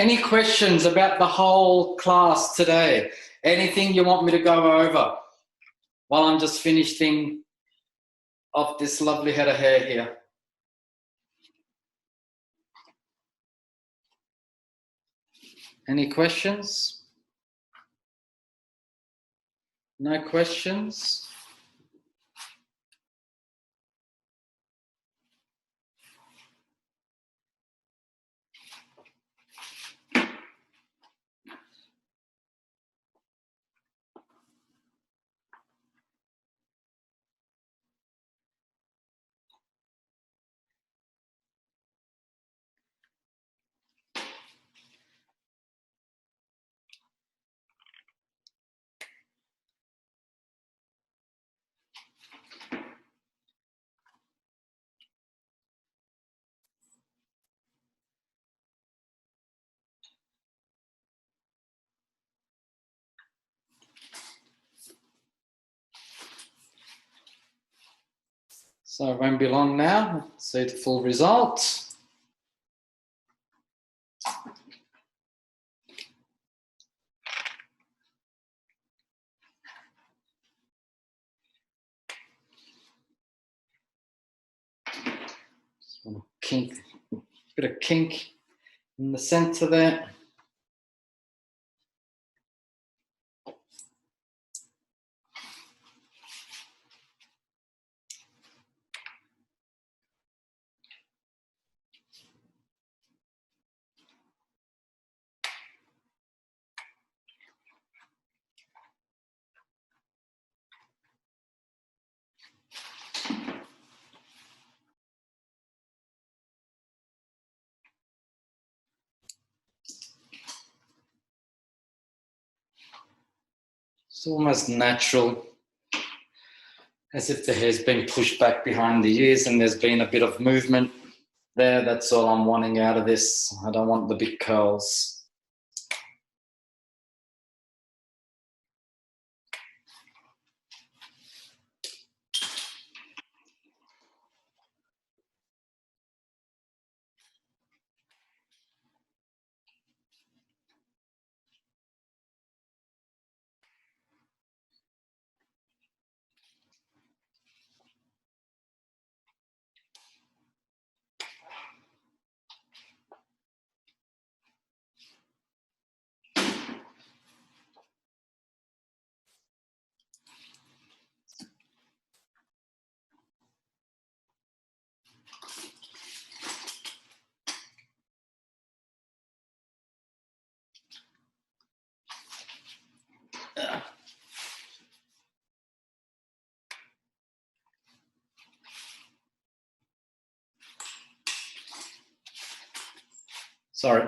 Any questions about the whole class today? Anything you want me to go over while I'm just finishing off this lovely head of hair here? Any questions? No questions? So it won't be long now. See the full result. Just want to kink, bit of kink in the center there. It's almost natural, as if the hair's been pushed back behind the ears and there's been a bit of movement there. That's all I'm wanting out of this. I don't want the big curls. Sorry.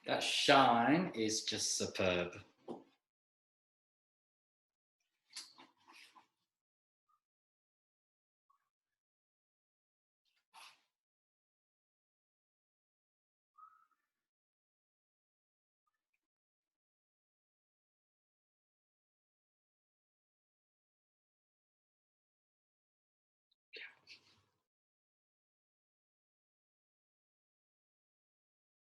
That shine is just superb.